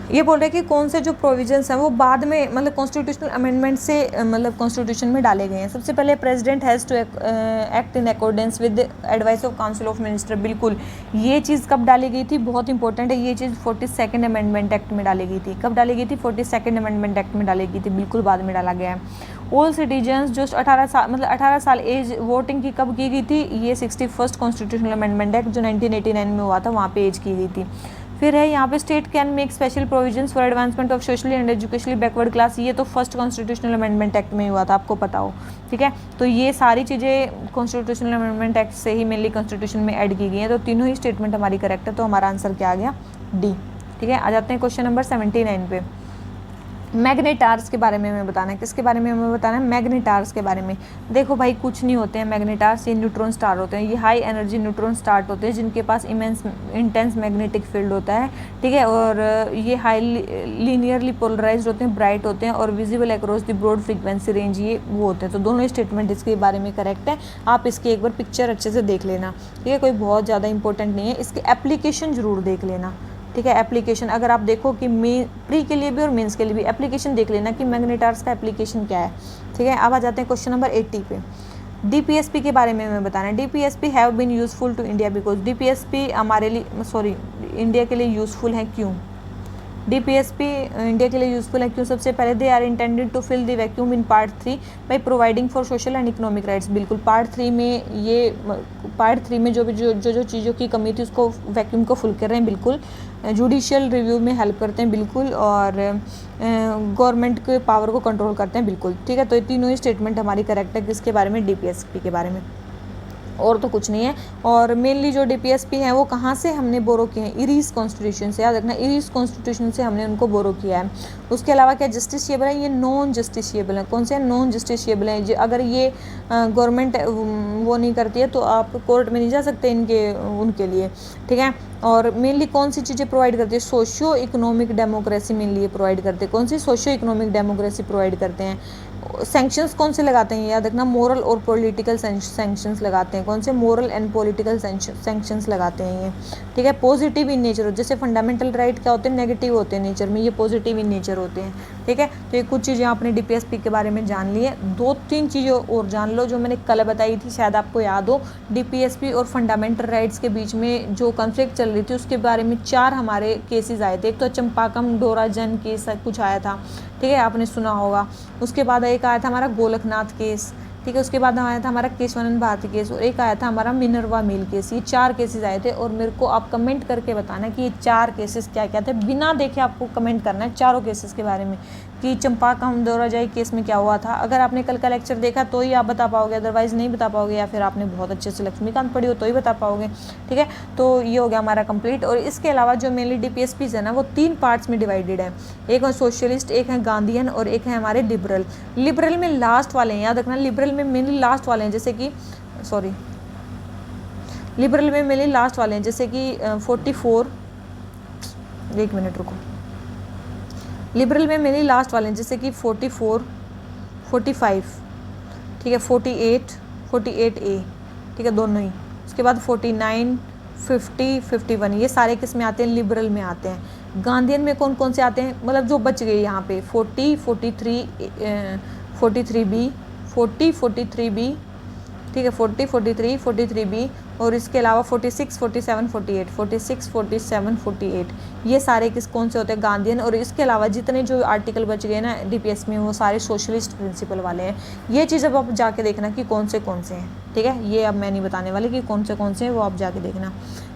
ये बोल रहे हैं कि कौन से जो प्रोविजंस हैं वो बाद में मतलब कॉन्स्टिट्यूशनल अमेंडमेंट से मतलब कॉन्स्टिट्यूशन में डाले गए हैं। सबसे पहले president has to act in accordance with advice of council of minister. बिल्कुल, ये चीज़ कब डाली गई थी? बहुत इंपॉर्टेंट है ये चीज़। 42nd अमेंडमेंट एक्ट में डाली गई थी। कब डाली गई थी? 42nd अमेंडमेंट एक्ट में डाली गई थी, बिल्कुल बाद में डाला गया है। ऑल सिटीजन्स जो 18 साल मतलब 18 साल एज वोटिंग की कब की गई थी? ये 61st कॉन्स्टिट्यूशनल अमेंडमेंट एक्ट जो 1989 में हुआ था वहाँ पे एज की गई थी। फिर है यहाँ पे state can make special provisions for advancement of socially and educationally backward class. ये तो फर्स्ट कॉन्स्टिट्यूशनल अमेंडमेंट एक्ट में हुआ था, आपको पता हो, ठीक है। तो ये सारी चीज़ें कॉन्स्टिट्यूशनल अमेंडमेंट एक्ट से ही मेनली कॉन्स्टिट्यूशन में ऐड की गई हैं। तो तीनों ही स्टेटमेंट हमारी करेक्ट है, तो हमारा आंसर क्या आ गया? डी, ठीक है। आ जाते हैं क्वेश्चन नंबर 79 पे। मैग्नेटार्स के बारे में हमें बताना है। किसके बारे में हमें बताना है? मैग्नेटार्स के बारे में। देखो भाई, कुछ नहीं होते हैं मैग्नेटार्स, ये न्यूट्रॉन स्टार होते हैं। ये हाई एनर्जी न्यूट्रॉन स्टार होते हैं जिनके पास इंटेंस मैग्नेटिक फील्ड होता है, ठीक है। और ये हाई लीनियरली पोलराइज्ड होते हैं, ब्राइट होते हैं और visible across the broad frequency range, ये वो होते हैं। तो दोनों स्टेटमेंट इसके बारे में करेक्ट है। आप इसकी एक बार पिक्चर अच्छे से देख लेना, ठीक है। कोई बहुत ज़्यादा इंपॉर्टेंट नहीं है, इसके एप्लीकेशन जरूर देख लेना, ठीक है। एप्लीकेशन अगर आप देखो कि प्री के लिए भी और मेंस के लिए भी एप्लीकेशन देख लेना कि मैग्नेटार्स का एप्लीकेशन क्या है, ठीक है। अब आ जाते हैं क्वेश्चन नंबर 80 पे। डीपीएसपी के बारे में हमें बताना है। DPSP have been useful to India because DPSP हमारे लिए इंडिया के लिए यूजफुल है। क्यों? डीपीएसपी इंडिया के लिए यूजफुल है क्यों? सबसे पहले they are intended to fill the vacuum in part 3 by providing for social and economic rights. बिल्कुल, पार्ट 3 में जो भी जो चीज़ों की कमी थी उसको वैक्यूम को फुल कर रहे हैं। बिल्कुल, जुडिशियल रिव्यू में हेल्प करते हैं। बिल्कुल, और गवर्नमेंट के पावर को कंट्रोल करते हैं। बिल्कुल, ठीक है। तो ये तीनों ही स्टेटमेंट हमारी करेक्ट है किसके बारे में? डीपीएसपी के बारे में, और तो कुछ नहीं है। और मेनली जो डीपीएसपी है वो कहाँ से हमने बोरो किए हैं? इरीज कॉन्स्टिट्यूशन से, याद रखना, इरीज कॉन्स्टिट्यूशन से हमने उनको बोरो किया है। उसके अलावा क्या जस्टिसिएबल है? ये नॉन जस्टिसिएबल है। कौन से? नॉन जस्टिसिएबल है। अगर ये गवर्नमेंट वो नहीं करती है तो आप कोर्ट में नहीं जा सकते उनके लिए, ठीक है। और मेनली कौन सी चीज़ें प्रोवाइड करती है? सोशियो इकोनॉमिक डेमोक्रेसी मेनली ये प्रोवाइड करते हैं। कौन सी? सोशियो इकोनॉमिक डेमोक्रेसी प्रोवाइड करते हैं। सैंक्शंस कौन से लगाते हैं? याद रखना, मोरल और पॉलिटिकल सैंक्शंस लगाते हैं। कौन से? मोरल एंड पॉलिटिकल सैंक्शंस लगाते हैं ये, ठीक है। पॉजिटिव इन नेचर, जैसे फंडामेंटल राइट क्या होते हैं? नेगेटिव होते हैं नेचर में, ये पॉजिटिव इन नेचर होते हैं, ठीक है। तो ये कुछ चीज़ें आपने डीपीएसपी के बारे में जान ली है। 2-3 चीज़ें और जान लो जो मैंने कल बताई थी, शायद आपको याद हो। डीपीएसपी और फंडामेंटल राइट्स के बीच में जो कॉन्फ्लिक्ट चल रही थी उसके बारे में 4 हमारे केसेस आए थे। एक तो चंपाकम डोराजन केस कुछ आया था, ठीक है, आपने सुना होगा। उसके बाद एक आया था हमारा गोलकनाथ केस, ठीक है। उसके बाद आया था हमारा केशवानंद भारती केस, और एक आया था हमारा मिनरवा मिल केस। ये 4 केसेस आए थे, और मेरे को आप कमेंट करके बताना कि ये 4 केसेस क्या क्या थे। बिना देखे आपको कमेंट करना है चारों केसेस के बारे में कि चंपाकम डोराजाई केस में क्या हुआ था। अगर आपने कल का लेक्चर देखा तो ही आप बता पाओगे, अदरवाइज़ नहीं बता पाओगे, या फिर आपने बहुत अच्छे से लक्ष्मीकांत पढ़ी हो तो ही बता पाओगे, ठीक है। तो ये हो गया हमारा कंप्लीट। और इसके अलावा जो मेनली डीपीएसपीज है ना, वो 3 पार्ट्स में डिवाइडेड है। एक है सोशलिस्ट, एक है गांधीयन, और एक है हमारे लिबरल। लिबरल में लास्ट वाले हैं, याद रखना, लिबरल में मेनली लास्ट वाले हैं, जैसे कि लिबरल में मेनली लास्ट वाले हैं, जैसे कि 44, एक मिनट रुको, लिबरल में मेनली लास्ट वाले हैं, जैसे कि 44, 45, ठीक है, 48, 48A, ठीक है, दोनों ही। उसके बाद 49, 50, 51, ये सारे किस में आते हैं? लिबरल में आते हैं। गांधीयन में कौन कौन से आते हैं, मतलब जो बच गए यहाँ पे? 40, 43, 43B, 40, 43B, ठीक है, 40, 43, 43B, और इसके अलावा 46, 47, 48, 46, 47, 48, ये सारे किस कौन से होते हैं? गांधीयन। और इसके अलावा जितने जो आर्टिकल बच गए ना डीपीएस में, वो सारे सोशलिस्ट प्रिंसिपल वाले हैं। ये चीज़ अब आप जाके देखना कि कौन से हैं, ठीक है। ये अब मैं नहीं बताने वाली कि कौन से हैं, वो आप जाके देखना।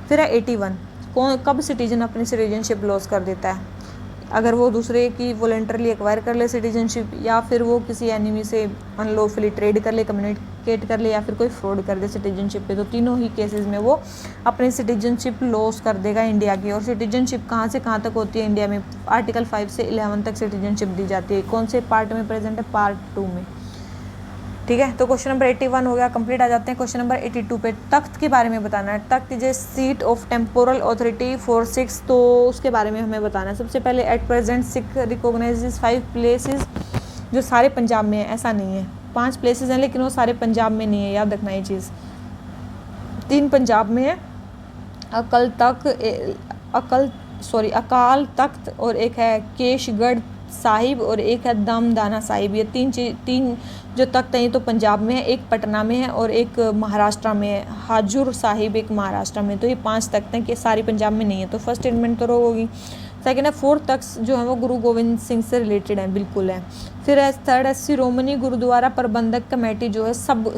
फिर है 81, कब सिटीजन अपनी सिटीजनशिप लॉस कर देता है? अगर वो दूसरे की वॉलंटरली एक्वायर कर ले सिटीजनशिप, या फिर वो किसी एनिमी से अनलॉफुली ट्रेड कर ले, कम्युनिकेट कर ले, या फिर कोई फ्रॉड कर दे सिटीजनशिप पे, तो तीनों ही केसेस में वो अपनी सिटीजनशिप लॉस कर देगा इंडिया की। और सिटीजनशिप कहाँ से कहाँ तक होती है इंडिया में? आर्टिकल 5 से 11 तक सिटीजनशिप दी जाती है। कौन से पार्ट में प्रेजेंट है? पार्ट 2 में, ठीक है। तो क्वेश्चन नंबर 81 हो गया कंप्लीट। आ जाते हैं क्वेश्चन नंबर 82 पे। तख्त के बारे में बताना है। Takht is a seat of temporal authority for Sikhs, तो उसके बारे में हमें बताना है। सबसे पहले at present Sikh recognizes 5 places, जो सारे पंजाब में है, ऐसा नहीं है। 5 प्लेसेस हैं लेकिन वो सारे पंजाब में नहीं है, याद रखना ये चीज़। 3 पंजाब में है, अकाल तख्त, और एक है केशगढ़ साहिब, और एक है दमदाना साहिब। ये तीन जो तख्त हैं ये तो पंजाब में है, एक पटना में है और एक महाराष्ट्र में है, हाजूर साहिब एक महाराष्ट्र में। तो ये 5 तख्त हैं कि सारी पंजाब में नहीं है, तो फर्स्ट स्टेटमेंट तो रो होगी। सेकेंड है 4 तख्त जो है वो गुरु गोविंद सिंह से रिलेटेड है, बिल्कुल है। फिर है थर्ड है शिरोमणि गुरुद्वारा प्रबंधक कमेटी जो है सब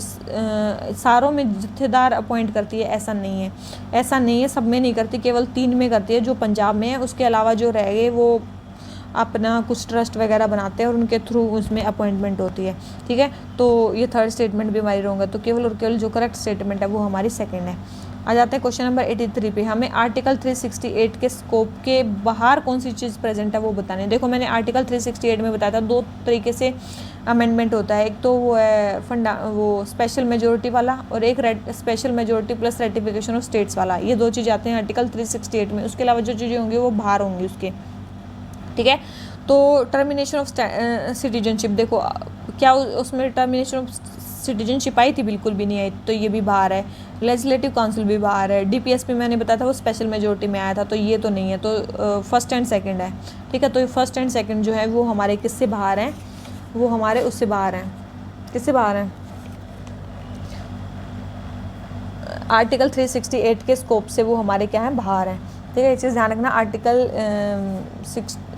सारों में जत्थेदार अपॉइंट करती है, ऐसा नहीं है, सब में नहीं करती, केवल 3 में करती है जो पंजाब में है। उसके अलावा जो रह गए वो अपना कुछ ट्रस्ट वगैरह बनाते हैं और उनके थ्रू उसमें अपॉइंटमेंट होती है, ठीक है। तो ये थर्ड स्टेटमेंट भी हमारी रॉन्ग है, तो केवल और केवल जो करेक्ट स्टेटमेंट है वो हमारी सेकंड है। आ जाते हैं क्वेश्चन नंबर 83 पे। हमें आर्टिकल 368 के स्कोप के बाहर कौन सी चीज़ प्रेजेंट है वो बताने। देखो मैंने आर्टिकल 368 में बताया था 2 तरीके से अमेंडमेंट होता है। एक तो वो है वो स्पेशल मेजोरिटी वाला, और एक special majority plus ratification of states वाला। ये 2 चीज़ें आते हैं आर्टिकल 368 में। उसके अलावा जो चीज़ें होंगी वो बाहर होंगी उसके, ठीक है। तो टर्मिनेशन ऑफ सिटीजनशिप, देखो क्या उसमें टर्मिनेशन ऑफ सिटीजनशिप आई थी? बिल्कुल भी नहीं आई, तो ये भी बाहर है। लेजिस्लेटिव काउंसिल भी बाहर है। डीपीएस में मैंने बताया था वो स्पेशल मेजोरिटी में आया था, तो ये तो नहीं है, तो फर्स्ट एंड सेकंड है, ठीक है। तो फर्स्ट एंड सेकंड जो है वो हमारे किससे बाहर हैं? वो हमारे उससे बाहर हैं, किससे बाहर हैं? आर्टिकल 368 के स्कोप से वो हमारे क्या हैं? बाहर हैं, ठीक है, ये चीज़ ध्यान रखना। आर्टिकल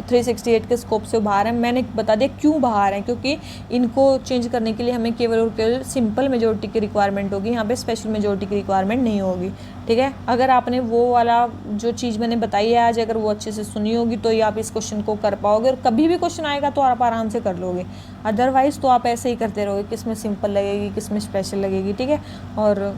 368 के स्कोप से बाहर है। मैंने बता दिया क्यों बाहर है, क्योंकि इनको चेंज करने के लिए हमें केवल और केवल सिंपल मेजोरिटी की रिक्वायरमेंट होगी, यहाँ पे स्पेशल मेजोरिटी की रिक्वायरमेंट नहीं होगी। ठीक है, अगर आपने वो वाला जो चीज़ मैंने बताई है आज, अगर वो अच्छे से सुनी होगी तो ही आप इस क्वेश्चन को कर पाओगे, और कभी भी क्वेश्चन आएगा तो आप आराम से कर लोगे। अदरवाइज़ तो आप ऐसे ही करते रहोगे, किस में सिंपल लगेगी, किस में स्पेशल लगेगी। ठीक है, और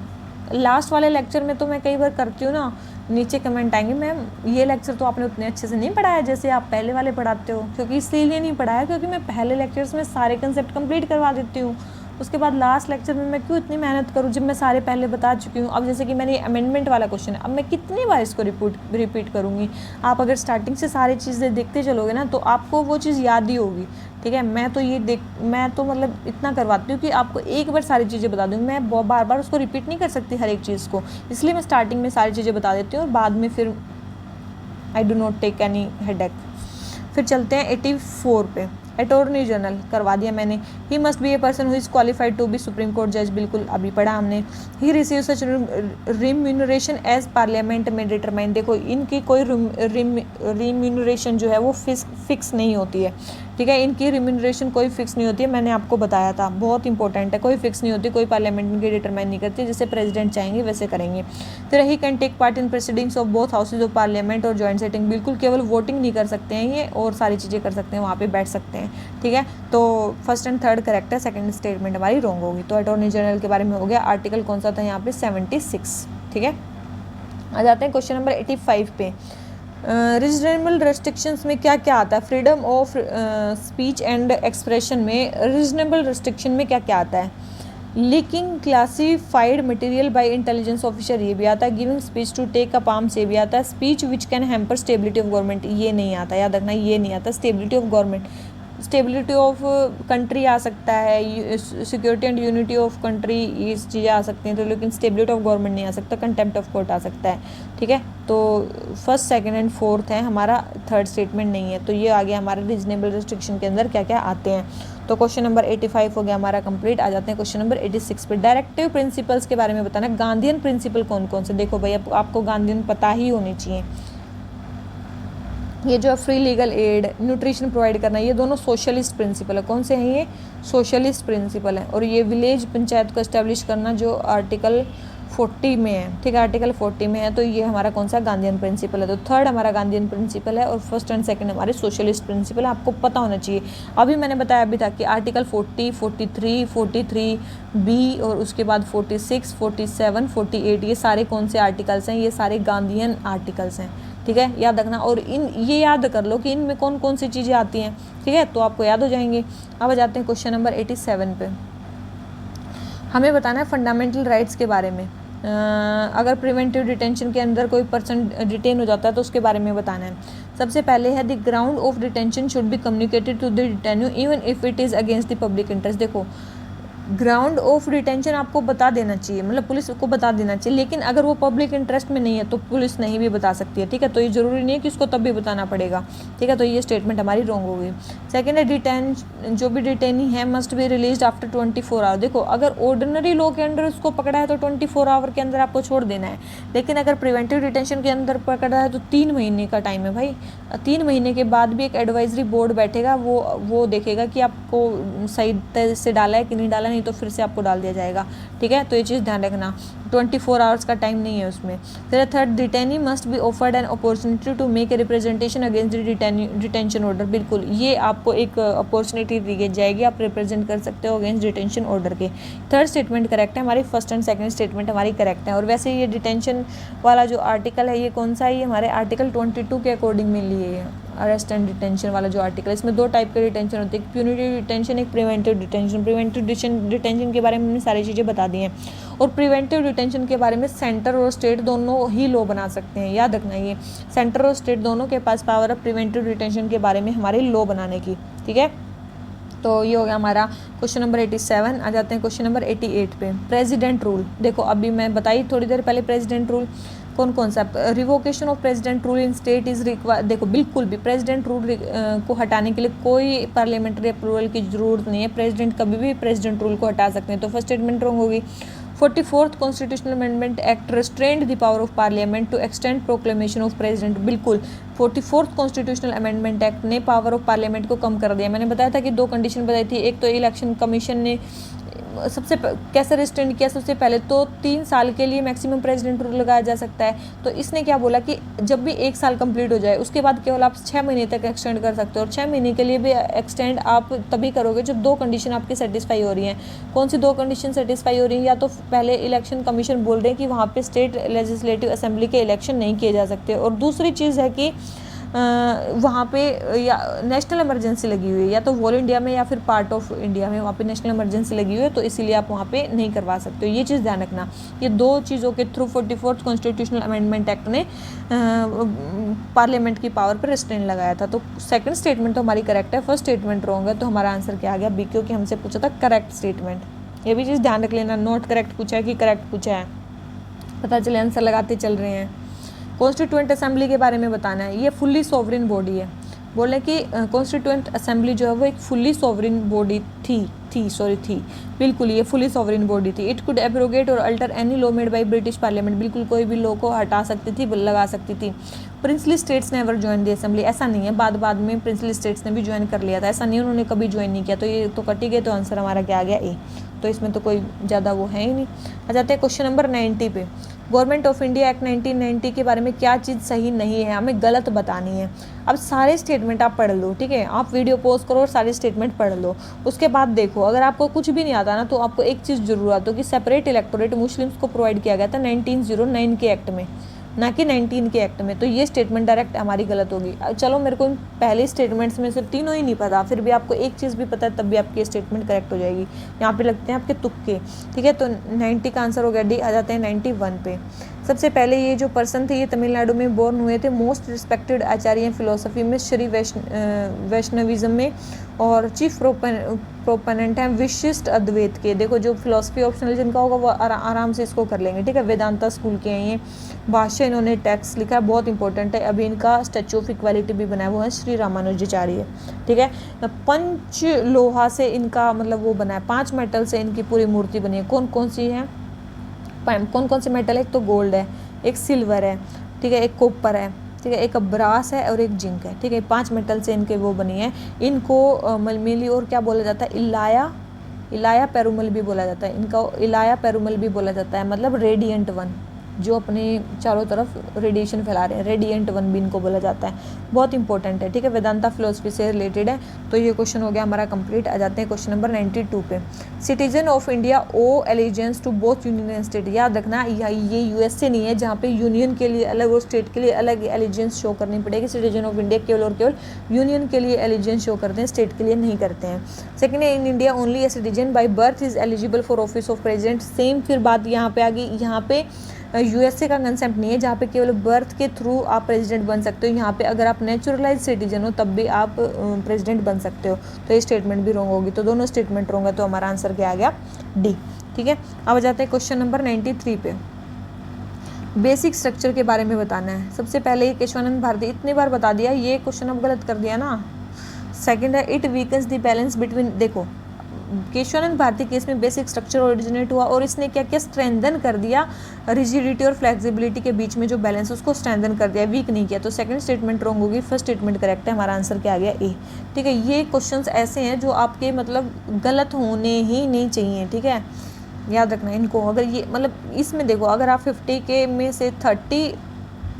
लास्ट वाले लेक्चर में तो मैं कई बार करती हूँ ना, नीचे कमेंट आएंगे, मैम ये लेक्चर तो आपने उतने अच्छे से नहीं पढ़ाया जैसे आप पहले वाले पढ़ाते हो। क्योंकि इसलिए नहीं पढ़ाया क्योंकि मैं पहले लेक्चर्स में सारे कंसेप्ट कंप्लीट करवा देती हूँ, उसके बाद लास्ट लेक्चर में मैं क्यों इतनी मेहनत करूँ जब मैं सारे पहले बता चुकी हूँ। अब जैसे कि मैंने अमेंडमेंट वाला क्वेश्चन है, अब मैं कितनी बार इसको रिपीट करूँगी। आप अगर स्टार्टिंग से सारी चीज़ें देखते चलोगे ना तो आपको वो चीज़ याद ही होगी। ठीक है, मैं तो मतलब इतना करवाती हूँ कि आपको एक बार सारी चीज़ें बता दूँगी, मैं बार बार उसको रिपीट नहीं कर सकती हर एक चीज़ को, इसलिए मैं स्टार्टिंग में सारी चीज़ें बता देती हूँ और बाद में फिर I do not take any headache. फिर चलते हैं 84 पे। अटॉर्नी जनरल करवा दिया मैंने। He must be a person who is qualified to be supreme court जज, बिल्कुल अभी पढ़ा हमने। He receive such remuneration as parliament में डिटरमाइन। देखो इनकी कोई रिम्यूनरेशन जो है वो फिक्स नहीं होती है। ठीक है, इनकी रिम्यूनरेशन कोई फिक्स नहीं होती है, मैंने आपको बताया था, बहुत इंपॉर्टेंट है, कोई फिक्स नहीं होती, कोई पार्लियामेंट इनकी डिटरमाइन नहीं करती, जैसे प्रेसिडेंट चाहेंगे वैसे करेंगे। फिर he can take part in proceedings of both houses of parliament और जॉइंट सेटिंग, बिल्कुल केवल वोटिंग नहीं कर सकते हैं ये, और सारी चीज़ें कर सकते हैं, वहाँ पे बैठ सकते हैं। ठीक है, तो फर्स्ट एंड थर्ड करेक्ट है, सेकंड स्टेटमेंट हमारी रॉन्ग होगी। तो अटॉर्नी जनरल के बारे में हो गया। आर्टिकल कौन सा था यहाँ पे? 76। ठीक है, आ जाते हैं क्वेश्चन नंबर 85 पे। रीजनेबल रेस्ट्रिक्शंस में क्या क्या आता है? Freedom of speech and expression में रीजनेबल रेस्ट्रिक्शन में क्या क्या आता है? Leaking classified material by intelligence officer, ये भी आता है। Giving speech to take up arms, ये भी आता है। Speech which can hamper stability of government, ये नहीं आता, याद रखना ये नहीं आता। Stability of government, stability of country आ सकता है, security and unity of country, ये चीज़ें आ सकती हैं, तो लेकिन स्टेबिलिटी ऑफ गवर्नमेंट नहीं आ सकता। कंटेम्प्ट ऑफ कोर्ट आ सकता है। ठीक है, तो फर्स्ट सेकंड एंड फोर्थ है हमारा, थर्ड स्टेटमेंट नहीं है। तो ये आ गया हमारे रीजनेबल रिस्ट्रिक्शन के अंदर क्या क्या आते हैं। तो क्वेश्चन नंबर 85 हो गया हमारा कंप्लीट। आ जाते हैं क्वेश्चन नंबर 86 पे। डायरेक्टिव प्रिंसिपल्स के बारे में बताना। गांधीयन प्रिंसिपल कौन कौन से? देखो भाई आपको गांधीयन पता ही होनी चाहिए। ये जो free legal aid, nutrition provide करना, ये दोनों सोशलिस्ट प्रिंसिपल है। कौन से हैं ये? सोशलिस्ट प्रिंसिपल है। और ये विलेज पंचायत को एस्टेब्लिश करना जो आर्टिकल 40 में है। ठीक है, आर्टिकल 40 में है, तो ये हमारा कौन सा? गांधीयन प्रिंसिपल है। तो थर्ड हमारा गांधीयन प्रिंसिपल है और फर्स्ट एंड सेकंड हमारे सोशलिस्ट प्रिंसिपल है। आपको पता होना चाहिए। अभी मैंने बताया अभी था कि आर्टिकल 40, 43, 43 बी और उसके बाद 46, 47, 48, ये सारे कौन से आर्टिकल्स हैं? ये सारे गांधीयन आर्टिकल्स हैं। ठीक है, याद रखना। और ये याद कर लो कि इनमें कौन कौन सी चीज़ें आती हैं। ठीक है, तो आपको याद हो जाएंगे। अब आ जाते हैं क्वेश्चन नंबर 87 पे। हमें बताना है फंडामेंटल राइट्स के बारे में। अगर प्रिवेंटिव डिटेंशन के अंदर कोई पर्सन डिटेन हो जाता है तो उसके बारे में बताना है। सबसे पहले है the ground of detention should be communicated to the detenu even if it is against the public interest. देखो ग्राउंड ऑफ डिटेंशन आपको बता देना चाहिए, मतलब पुलिस को बता देना चाहिए, लेकिन अगर वो पब्लिक इंटरेस्ट में नहीं है तो पुलिस नहीं भी बता सकती है। ठीक है, तो ये जरूरी नहीं है कि उसको तब भी बताना पड़ेगा। ठीक है, तो ये स्टेटमेंट हमारी रॉन्ग हो गई। सेकेंड है जो भी डिटेनी है must be release after 24 hour. देखो अगर ऑर्डिनरी लॉ के अंदर उसको पकड़ा है तो 24 आवर के अंदर आपको छोड़ देना है, लेकिन अगर प्रिवेंटिव डिटेंशन के अंदर पकड़ा है तो 3 महीने का टाइम है भाई। 3 महीने के बाद भी एक एडवाइजरी बोर्ड बैठेगा, वो देखेगा कि आपको सही तरह से डाला है कि नहीं डाला, नहीं तो फिर से आपको डाल दिया जाएगा। ठीक है, तो ये चीज़ ध्यान रखना। 24 आवर्स का टाइम नहीं है उसमें। फिर third, detainee must be offered an opportunity to make a representation against detention order. बिल्कुल, ये आपको एक अपॉर्चुनिटी दी जाएगी, आप रिप्रेजेंट कर सकते हो अगेंस्ट डिटेंशन ऑर्डर के। थर्ड स्टेटमेंट करेक्ट है हमारी, फर्स्ट एंड सेकंड स्टेटमेंट हमारी करेक्ट है। और वैसे ये डिटेंशन वाला जो आर्टिकल है ये कौन सा है? ये हमारे आर्टिकल 22 के अकॉर्डिंग में लिए है। अरेस्ट एंड डिटेंशन वाला जो आर्टिकल है, इसमें 2 टाइप के डिटेंशन होते हैं, एक प्यूनिटिव डिटेंशन, एक प्रिवेंटिव डिटेंशन। प्रिवेंटिव डिटेंशन के बारे में हमने सारी चीज़ें बता दी हैं, और प्रिवेंटिव डिटेंशन के बारे में सेंटर और स्टेट दोनों ही लॉ बना सकते हैं। याद रखना, ये सेंटर और स्टेट दोनों के पास पावर है प्रिवेंटिव डिटेंशन के बारे में हमारे लॉ बनाने की। ठीक है, तो ये हो गया हमारा क्वेश्चन नंबर 87। आ जाते हैं क्वेश्चन नंबर 88 पे। President rule. देखो अभी मैं बताई थोड़ी देर पहले प्रेसिडेंट रूल कौन कौन सा। Revocation of president rule in state is required. देखो बिल्कुल भी प्रेसिडेंट रूल को हटाने के लिए कोई पार्लियामेंट्री अप्रूवल की जरूरत नहीं है। प्रेसिडेंट कभी भी प्रेसिडेंट रूल को हटा सकते हैं, तो फर्स्ट स्टेटमेंट रॉन्ग होगी। 44th constitutional amendment act restrained the power of parliament to extend proclamation of president. बिल्कुल 44th कॉन्स्टिट्यूशनल अमेंडमेंट एक्ट ने पावर ऑफ पार्लियामेंट को कम कर दिया। मैंने बताया था कि दो कंडीशन बताई थी, एक तो इलेक्शन कमीशन ने सबसे कैसे रिस्ट्रेंड किया, सबसे पहले तो 3 साल के लिए मैक्सिमम प्रेसिडेंट रूल लगाया जा सकता है। तो इसने क्या बोला कि जब भी 1 साल कंप्लीट हो जाए उसके बाद केवल आप 6 महीने तक एक्सटेंड कर सकते हो, और 6 महीने के लिए भी एक्सटेंड आप तभी करोगे जब 2 कंडीशन आपकी सेटिस्फाई हो रही हैं। कौन सी 2 कंडीशन सेटिस्फाई हो रही हैं? या तो पहले इलेक्शन कमीशन बोल रहे हैं कि वहाँ पे स्टेट लेजिस्लेटिव असेंबली के इलेक्शन नहीं किए जा सकते, और दूसरी चीज़ है कि वहाँ पे या नेशनल इमरजेंसी लगी हुई है, या तो वॉल इंडिया में या फिर पार्ट ऑफ इंडिया में वहाँ पे नेशनल इमरजेंसी लगी हुई है, तो इसीलिए आप वहाँ पे नहीं करवा सकते हो। ये चीज़ ध्यान रखना। ये 2 चीज़ों के through 44th constitutional amendment act ने पार्लियामेंट की पावर पर रिस्ट्रेंट लगाया था। तो सेकंड स्टेटमेंट तो हमारी करेक्ट है, फर्स्ट स्टेटमेंट रॉन्ग है, तो हमारा आंसर क्या आ गया? बी, क्योंकि हमसे पूछा था करेक्ट स्टेटमेंट। ये भी चीज़ ध्यान रख लेना, नॉट करेक्ट पूछा है कि करेक्ट पूछा है, पता चले आंसर लगाते चल रहे हैं। कॉन्स्टिट्यूएंट असेंबली के बारे में बताना है। ये फुल्ली सॉवरिन बॉडी है। बोले कि कॉन्स्टिट्यूएंट असेंबली जो है वो एक फुल्ली सॉवरिन बॉडी थी बिल्कुल, ये फुल्ली सॉवरिन बॉडी थी। इट कुड एब्रोगेट और alter any law made by British parliament. बिल्कुल कोई भी लॉ को हटा सकती थी, लगा सकती थी। प्रिंसली स्टेट्स ने एवर ज्वाइन दी असेंबली, ऐसा नहीं है, बाद में प्रिंसली स्टेट्स ने भी ज्वाइन कर लिया था, ऐसा नहीं उन्होंने कभी ज्वाइन नहीं किया। तो ये तो कटी गए, तो आंसर हमारा क्या आ गया? ए। तो इसमें तो कोई ज़्यादा वो है ही नहीं। आ जाते हैं क्वेश्चन नंबर 90 पे। गवर्नमेंट ऑफ इंडिया एक्ट 1990 के बारे में क्या चीज़ सही नहीं है, हमें गलत बतानी है। अब सारे स्टेटमेंट आप पढ़ लो, ठीक है, आप वीडियो पॉज करो और सारे स्टेटमेंट पढ़ लो। उसके बाद देखो, अगर आपको कुछ भी नहीं आता ना, तो आपको एक चीज़ जरूर आता हो कि सेपरेट इलेक्टोरेट मुस्लिम्स को प्रोवाइड किया गया था 1909 के एक्ट में, ना कि 19 के एक्ट में। तो ये स्टेटमेंट डायरेक्ट हमारी गलत होगी। चलो मेरे को पहले स्टेटमेंट्स में से तीनों ही नहीं पता, फिर भी आपको एक चीज़ भी पता है, तब भी आपकी स्टेटमेंट करेक्ट हो जाएगी। यहाँ पे लगते हैं आपके तुक्के, ठीक है। तो 90 का आंसर हो गया डी। आ जाते हैं 91 पे। सबसे पहले ये जो पर्सन थे ये तमिलनाडु में बोर्न हुए थे। मोस्ट रिस्पेक्टेड आचार्य फिलोसफी में श्री वैष्णविज्म में, और चीफ प्रोपोनेंट हैं विशिष्ट अद्वैत के। देखो जो फिलोसफी ऑप्शनल जिनका होगा वो आराम से इसको कर लेंगे, ठीक है। वेदांता स्कूल के हैं ये। भाष्य इन्होंने टेक्स्ट लिखा है, बहुत इंपॉर्टेंट है। अभी इनका स्टैचू ऑफ इक्वालिटी भी बना है, वो है श्री रामानुजाचार्य, ठीक है। पंच लोहा से इनका मतलब वो बना है, 5 मेटल से इनकी पूरी मूर्ति बनी है। कौन कौन सी है? कौन कौन से मेटल है? एक तो गोल्ड है, एक सिल्वर है, ठीक है, एक कॉपर है, ठीक है, एक ब्रास है और एक जिंक है, ठीक है। 5 मेटल से इनके वो बनी है। इनको मलमेली और क्या बोला जाता है? इलाया पेरुमल भी बोला जाता है। इनका इलाया पेरुमल भी बोला जाता है, मतलब रेडिएंट वन, जो अपने चारों तरफ रेडिएशन फैला रहे हैं, रेडिएंट वन भी इनको बोला जाता है। बहुत इंपॉर्टेंट है, ठीक है, वेदांता फिलोसफी से रिलेटेड है। तो ये क्वेश्चन हो गया हमारा कंप्लीट। आ जाते हैं क्वेश्चन नंबर 92 पे। Citizen of India owe allegiance to both union and state. याद रखना ये यूएसए नहीं है जहाँ पे यूनियन के लिए अलग और स्टेट के लिए अलग एलिजेंस शो करनी पड़ेगी। सिटीजन ऑफ इंडिया केवल और केवल यूनियन के लिए एलिजेंस शो करते हैं, स्टेट के लिए नहीं करते हैं। सेकेंड है, in India only a citizen by birth is eligible for office of president. Same फिर बात यहाँ पे आ गई, यहाँ पे यूएसए का कंसेप्ट नहीं है जहाँ पे केवल बर्थ के थ्रू आप प्रेसिडेंट बन सकते हो। यहाँ पे अगर आप नेचुरलाइज सिटीजन हो तब भी आप प्रेसिडेंट बन सकते हो। तो ये स्टेटमेंट भी रॉन्ग होगी। तो दोनों स्टेटमेंट रॉन्ग है, तो हमारा आंसर क्या आ गया? डी, ठीक है। अब आ जाते हैं क्वेश्चन नंबर 93 पे। बेसिक स्ट्रक्चर के बारे में बताना है। सबसे पहले ये केशवानंद भारती, इतनी बार बता दिया, ये क्वेश्चन अब गलत कर दिया ना। सेकेंड है, it weakens the balance between. देखो केशवानंद भारती केस में बेसिक स्ट्रक्चर ओरिजिनेट हुआ और इसने क्या क्या स्ट्रेंथन कर दिया, रिजिडिटी और फ्लेक्सिबिलिटी के बीच में जो बैलेंस उसको स्ट्रेंथन कर दिया, वीक नहीं किया। तो सेकंड स्टेटमेंट रॉन्ग होगी, फर्स्ट स्टेटमेंट करेक्ट है। हमारा आंसर क्या आ गया? ए, ठीक है। ये क्वेश्चंस ऐसे हैं जो आपके मतलब गलत होने ही नहीं चाहिए, ठीक है, याद रखना इनको। अगर ये मतलब इसमें देखो, अगर आप 50 के में से 30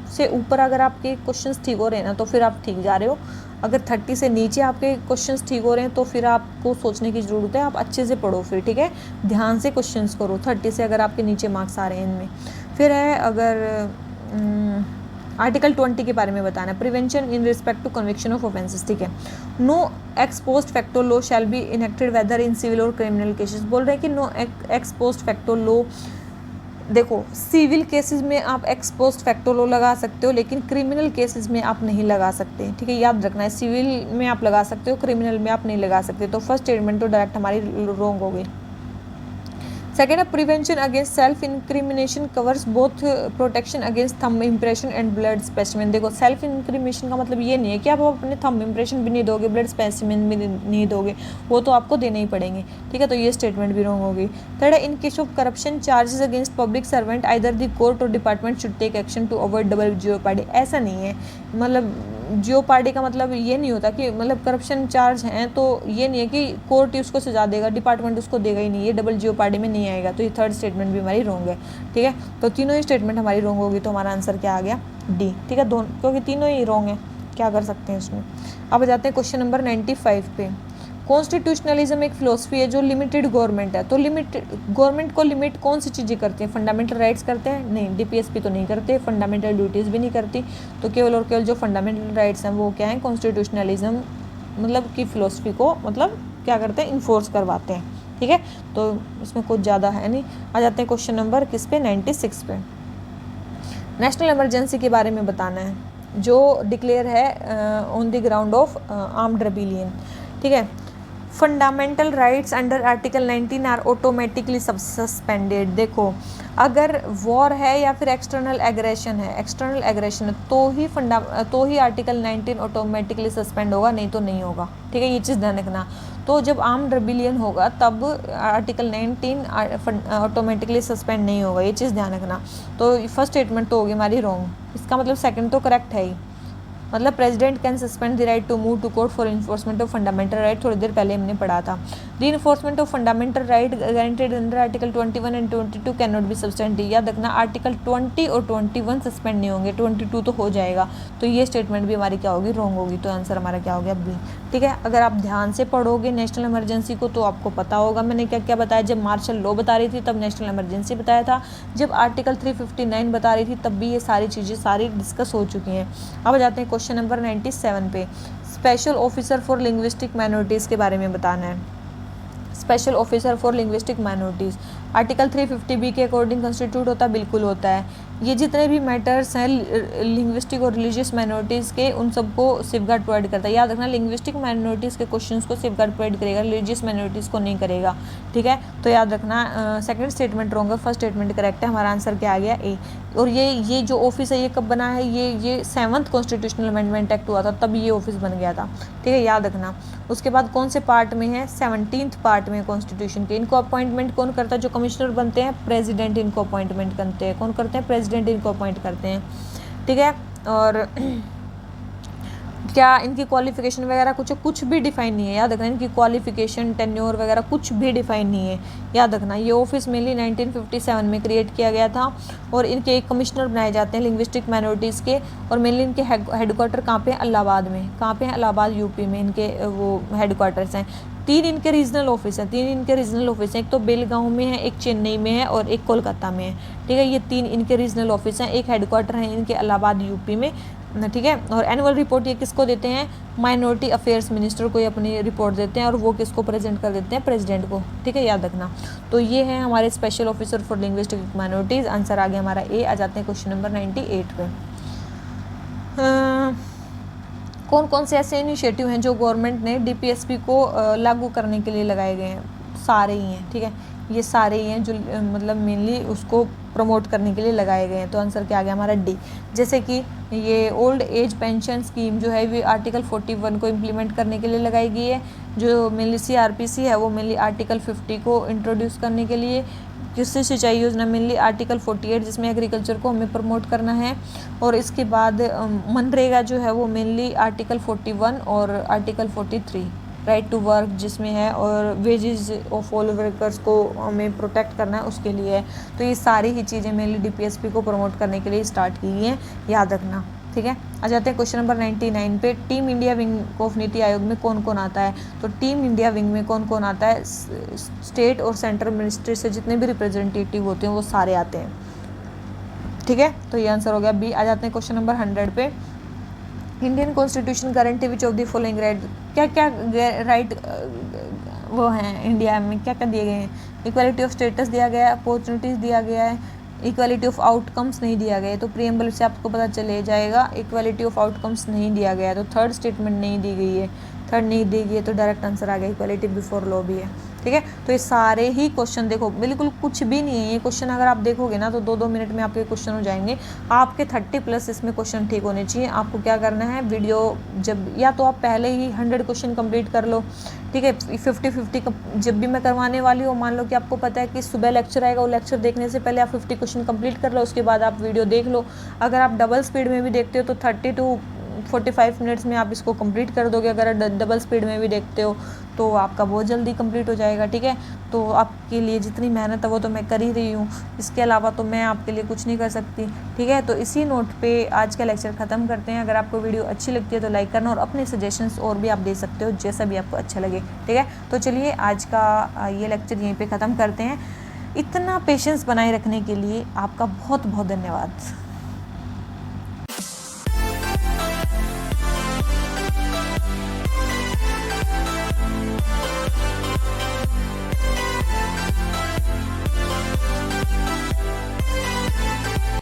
से ऊपर अगर आपके क्वेश्चंस ठीक हो रहे हैं ना, तो फिर आप ठीक जा रहे हो। अगर 30 से नीचे आपके क्वेश्चंस ठीक हो रहे हैं तो फिर आपको सोचने की ज़रूरत है, आप अच्छे से पढ़ो फिर, ठीक है, ध्यान से क्वेश्चंस करो। 30 से अगर आपके नीचे मार्क्स आ रहे हैं इनमें। फिर है अगर आर्टिकल 20 के बारे में बताना है, prevention in respect to conviction of offences, ठीक है। No ex post facto law shall be enacted whether in civil और क्रिमिनल केसेस। बोल रहे हैं कि no ex post facto law. देखो सिविल केसेस में आप एक्स पोस्ट फैक्टो लॉ लगा सकते हो, लेकिन क्रिमिनल केसेस में आप नहीं लगा सकते, ठीक है, याद रखना है। सिविल में आप लगा सकते हो, क्रिमिनल में आप नहीं लगा सकते। तो फर्स्ट स्टेटमेंट तो डायरेक्ट हमारी रॉन्ग हो गई। सेकेंड है prevention against self incrimination covers both protection against thumb impression and blood specimen. देखो सेल्फ इंक्रिमिनेशन का मतलब ये नहीं है कि आप अपने थंब इम्प्रेशन भी नहीं दोगे, ब्लड स्पेसिमेन भी नहीं दोगे, वो तो आपको देने ही पड़ेंगे, ठीक है। तो ये स्टेटमेंट भी रॉन्ग होगी। थर्ड है in case of corruption charges against public servant either the court और department should take action to avoid double jeopardy. ऐसा नहीं है, मतलब जियोपार्डी का मतलब ये नहीं होता कि मतलब करप्शन चार्ज हैं तो ये नहीं है कि कोर्ट ही उसको सजा देगा, डिपार्टमेंट उसको देगा ही नहीं, ये डबल जियोपार्डी में नहीं आएगा। तो ये थर्ड स्टेटमेंट भी हमारी रॉन्ग है, ठीक है। तो तीनों ही स्टेटमेंट हमारी रॉन्ग होगी, तो हमारा आंसर क्या आ गया, डी, ठीक है। दोनों, क्योंकि तीनों ही रॉन्ग है, क्या कर सकते हैं इसमें। अब आ जाते हैं क्वेश्चन नंबर 95 पे। कॉन्स्टिट्यूशनलिज्म एक फिलोसफी है जो लिमिटेड गवर्नमेंट है। तो गवर्नमेंट को लिमिट कौन सी चीज़ें करते हैं, फंडामेंटल राइट्स करते हैं, नहीं, डीपीएसपी तो नहीं करते, फंडामेंटल ड्यूटीज़ भी नहीं करती। तो केवल और केवल जो फंडामेंटल राइट्स हैं वो क्या है, कॉन्स्टिट्यूशनलिज्म मतलब की फिलोसफी को मतलब क्या करते हैं, इन्फोर्स करवाते हैं, ठीक है। तो इसमें कुछ ज़्यादा है नहीं। आ जाते हैं क्वेश्चन नंबर किस पे, 96 पे। नेशनल इमरजेंसी के बारे में बताना है जो डिक्लेयर है on the ground of armed rebellion, ठीक है। Fundamental rights under article 19 are automatically suspended. देखो अगर वॉर है या फिर एक्सटर्नल एग्रेशन है, एक्सटर्नल एग्रेशन है तो ही आर्टिकल 19 ऑटोमेटिकली सस्पेंड होगा, नहीं तो नहीं होगा, ठीक है। ये चीज़ ध्यान रखना। तो जब आर्म्ड रेबिलियन होगा तब आर्टिकल 19 ऑटोमेटिकली सस्पेंड नहीं होगा, ये चीज़ ध्यान रखना। तो फर्स्ट स्टेटमेंट तो होगी हमारी रॉन्ग, इसका मतलब सेकंड तो करेक्ट है ही, मतलब president can suspend the right to move to court for enforcement of fundamental right, थोड़ी देर पहले हमने पढ़ा था। The enforcement of fundamental right guaranteed under article 21 and 22 can not be suspend. याद रखना आर्टिकल 20 और 21 सस्पेंड नहीं होंगे, 22 तो हो जाएगा। तो ये स्टेटमेंट भी हमारी क्या होगी, रॉन्ग होगी। तो आंसर हमारा क्या हो गया, बी, ठीक है। अगर आप ध्यान से पढ़ोगे नेशनल इमरजेंसी को तो आपको पता होगा मैंने क्या क्या बताया। जब मार्शल लॉ बता रही थी तब नेशनल इमरजेंसी बताया था, जब आर्टिकल 359 बता रही थी तब भी ये सारी चीज़ें सारी डिस्कस हो चुकी हैं। अब जाते हैं क्वेश्चन नंबर 97 पे। Special officer for linguistic minorities के बारे में बताना है। Special officer for linguistic minorities article 350 के अकॉर्डिंग कंस्टिट्यूट होता है, बिल्कुल होता है। ये जितने भी मैटर्स हैं लिंग्विस्टिक और रिलीजियस माइनॉरिटीज़ के, उन सबको सेफगार्ड प्रोवाइड करता है। याद रखना लिंग्विस्टिक माइनॉरिटीज़ के क्वेश्चंस को सेफगार्ड प्रोवाइड करेगा, रिलीजियस माइनॉरिटीज़ को नहीं करेगा, ठीक है। तो याद रखना सेकंड स्टेटमेंट रॉन्ग है, फर्स्ट स्टेटमेंट करेक्ट है। हमारा आंसर क्या आ गया, ए। और ये जो ऑफिस है ये कब बना है, ये 7th कॉन्स्टिट्यूशनल अमेंडमेंट एक्ट हुआ था तब ये ऑफिस बन गया था, ठीक है, याद रखना। उसके बाद कौन से पार्ट में है, 17th पार्ट में कॉन्स्टिट्यूशन के। इनको अपॉइंटमेंट कौन करता है, जो कमिश्नर बनते हैं प्रेसिडेंट इनको अपॉइंटमेंट करते हैं, कौन करते हैं, प्रेसिडेंट इनको अपॉइंट करते हैं, ठीक है। और क्या इनकी क्वालिफिकेशन वगैरह कुछ भी डिफाइन नहीं है, याद रखना। इनकी क्वालिफिकेशन टेन्योर वगैरह कुछ भी डिफाइन नहीं है, याद रखना। ये ऑफिस मेनली 1957 में क्रिएट किया गया था और इनके एक कमिश्नर बनाए जाते हैं लिंग्विस्टिक माइनॉरिटीज़ के। और मेनली इनके हेडक्वार्टर कहाँ पे हैं, इलाहाबाद में। कहाँ पे हैं, इलाहाबाद यूपी में इनके वो हेडक्वार्टर्स हैं। 3 इनके रीजनल ऑफिस हैं, 3 इनके रीजनल ऑफिस हैं। एक तो बेलगांव में है, एक चेन्नई में है और एक कोलकाता में है, ठीक है। ये 3 इनके रीजनल ऑफिस हैं। एक हेडक्वार्टर है इनके इलाहाबाद यूपी में, ठीक है। और एनुअल रिपोर्ट ये किसको देते हैं, माइनॉरिटी अफेयर्स मिनिस्टर को ये अपनी रिपोर्ट देते हैं और वो किसको प्रेजेंट कर देते हैं, प्रेसिडेंट को, ठीक है, याद रखना। तो ये है हमारे special officer for linguistic minorities. Answer आ गया हमारा ए। आ जाते हैं क्वेश्चन नंबर 98 पे। कौन कौन से ऐसे इनिशिएटिव हैं जो गवर्नमेंट ने डीपीएसपी को लागू करने के लिए लगाए गए हैं, सारे ही हैं, ठीक है। ये सारे ही हैं जो मतलब मेनली उसको प्रमोट करने के लिए लगाए गए हैं। तो आंसर क्या आ गया हमारा डी। जैसे कि ये ओल्ड एज पेंशन स्कीम जो है वो आर्टिकल 41 को इम्प्लीमेंट करने के लिए लगाई गई है। जो मेनली सीआरपीसी है वो मेनली आर्टिकल 50 को इंट्रोड्यूस करने के लिए। कृषि सिंचाई योजना मेनली आर्टिकल 48 जिसमें एग्रीकल्चर को हमें प्रमोट करना है। और इसके बाद मनरेगा जो है वो मेनली आर्टिकल 41 और आर्टिकल 43 राइट टू वर्क जिसमें है, और वेजेस ऑफ ऑल वर्कर्स को हमें प्रोटेक्ट करना है उसके लिए है। तो ये सारी ही चीज़ें मेनली डीपीएसपी को प्रमोट करने के लिए स्टार्ट की गई हैं, याद रखना, ठीक है। आ जाते हैं क्वेश्चन नंबर 99 पे। Team India wing of NITI Aayog में कौन कौन आता है। तो टीम इंडिया विंग में कौन कौन आता है, स्टेट और सेंट्रल मिनिस्ट्री से जितने भी रिप्रेजेंटेटिव होते हैं वो सारे आते हैं, ठीक है। तो ये आंसर हो गया बी। आ जाते हैं क्वेश्चन नंबर 100 पे। Indian constitution guarantee which of the following right, क्या क्या राइट वो हैं इंडिया में, क्या क्या दिए गए हैं। इक्वालिटी ऑफ स्टेटस दिया गया है, अपॉर्चुनिटीज़ दिया गया है, इक्वालिटी ऑफ आउटकम्स नहीं दिया गया है। तो प्रीएम्बल से आपको पता चले जाएगा इक्वालिटी ऑफ आउटकम्स नहीं दिया गया है। तो थर्ड स्टेटमेंट नहीं दी गई है, थर्ड नहीं दी गई है, तो डायरेक्ट आंसर आ गया इक्वालिटी बिफोर लॉ भी है, ठीक है। तो ये सारे ही क्वेश्चन देखो बिल्कुल कुछ भी नहीं है, ये क्वेश्चन अगर आप देखोगे ना तो 2-2 मिनट में आपके क्वेश्चन हो जाएंगे। आपके 30+ इसमें क्वेश्चन ठीक होने चाहिए। आपको क्या करना है, वीडियो जब या तो आप पहले ही 100 क्वेश्चन कंप्लीट कर लो, ठीक है। 50-50 जब भी मैं करवाने वाली हूँ, मान लो कि आपको पता है कि सुबह लेक्चर आएगा, वो लेक्चर देखने से पहले आप 50 क्वेश्चन कंप्लीट कर लो, उसके बाद आप वीडियो देख लो। अगर आप डबल स्पीड में भी देखते हो तो 30 to 45 मिनट्स में आप इसको कंप्लीट कर दोगे। अगर डबल स्पीड में भी देखते हो तो आपका बहुत जल्दी कंप्लीट हो जाएगा, ठीक है। तो आपके लिए जितनी मेहनत है वो तो मैं कर ही रही हूँ, इसके अलावा तो मैं आपके लिए कुछ नहीं कर सकती, ठीक है। तो इसी नोट पे आज का लेक्चर ख़त्म करते हैं। अगर आपको वीडियो अच्छी लगती है तो लाइक करना और अपने सजेशंस और भी आप दे सकते हो, जैसा भी आपको अच्छा लगे, ठीक है। तो चलिए आज का ये लेक्चर यहीं पर ख़त्म करते हैं। इतना पेशेंस बनाए रखने के लिए आपका बहुत बहुत धन्यवाद।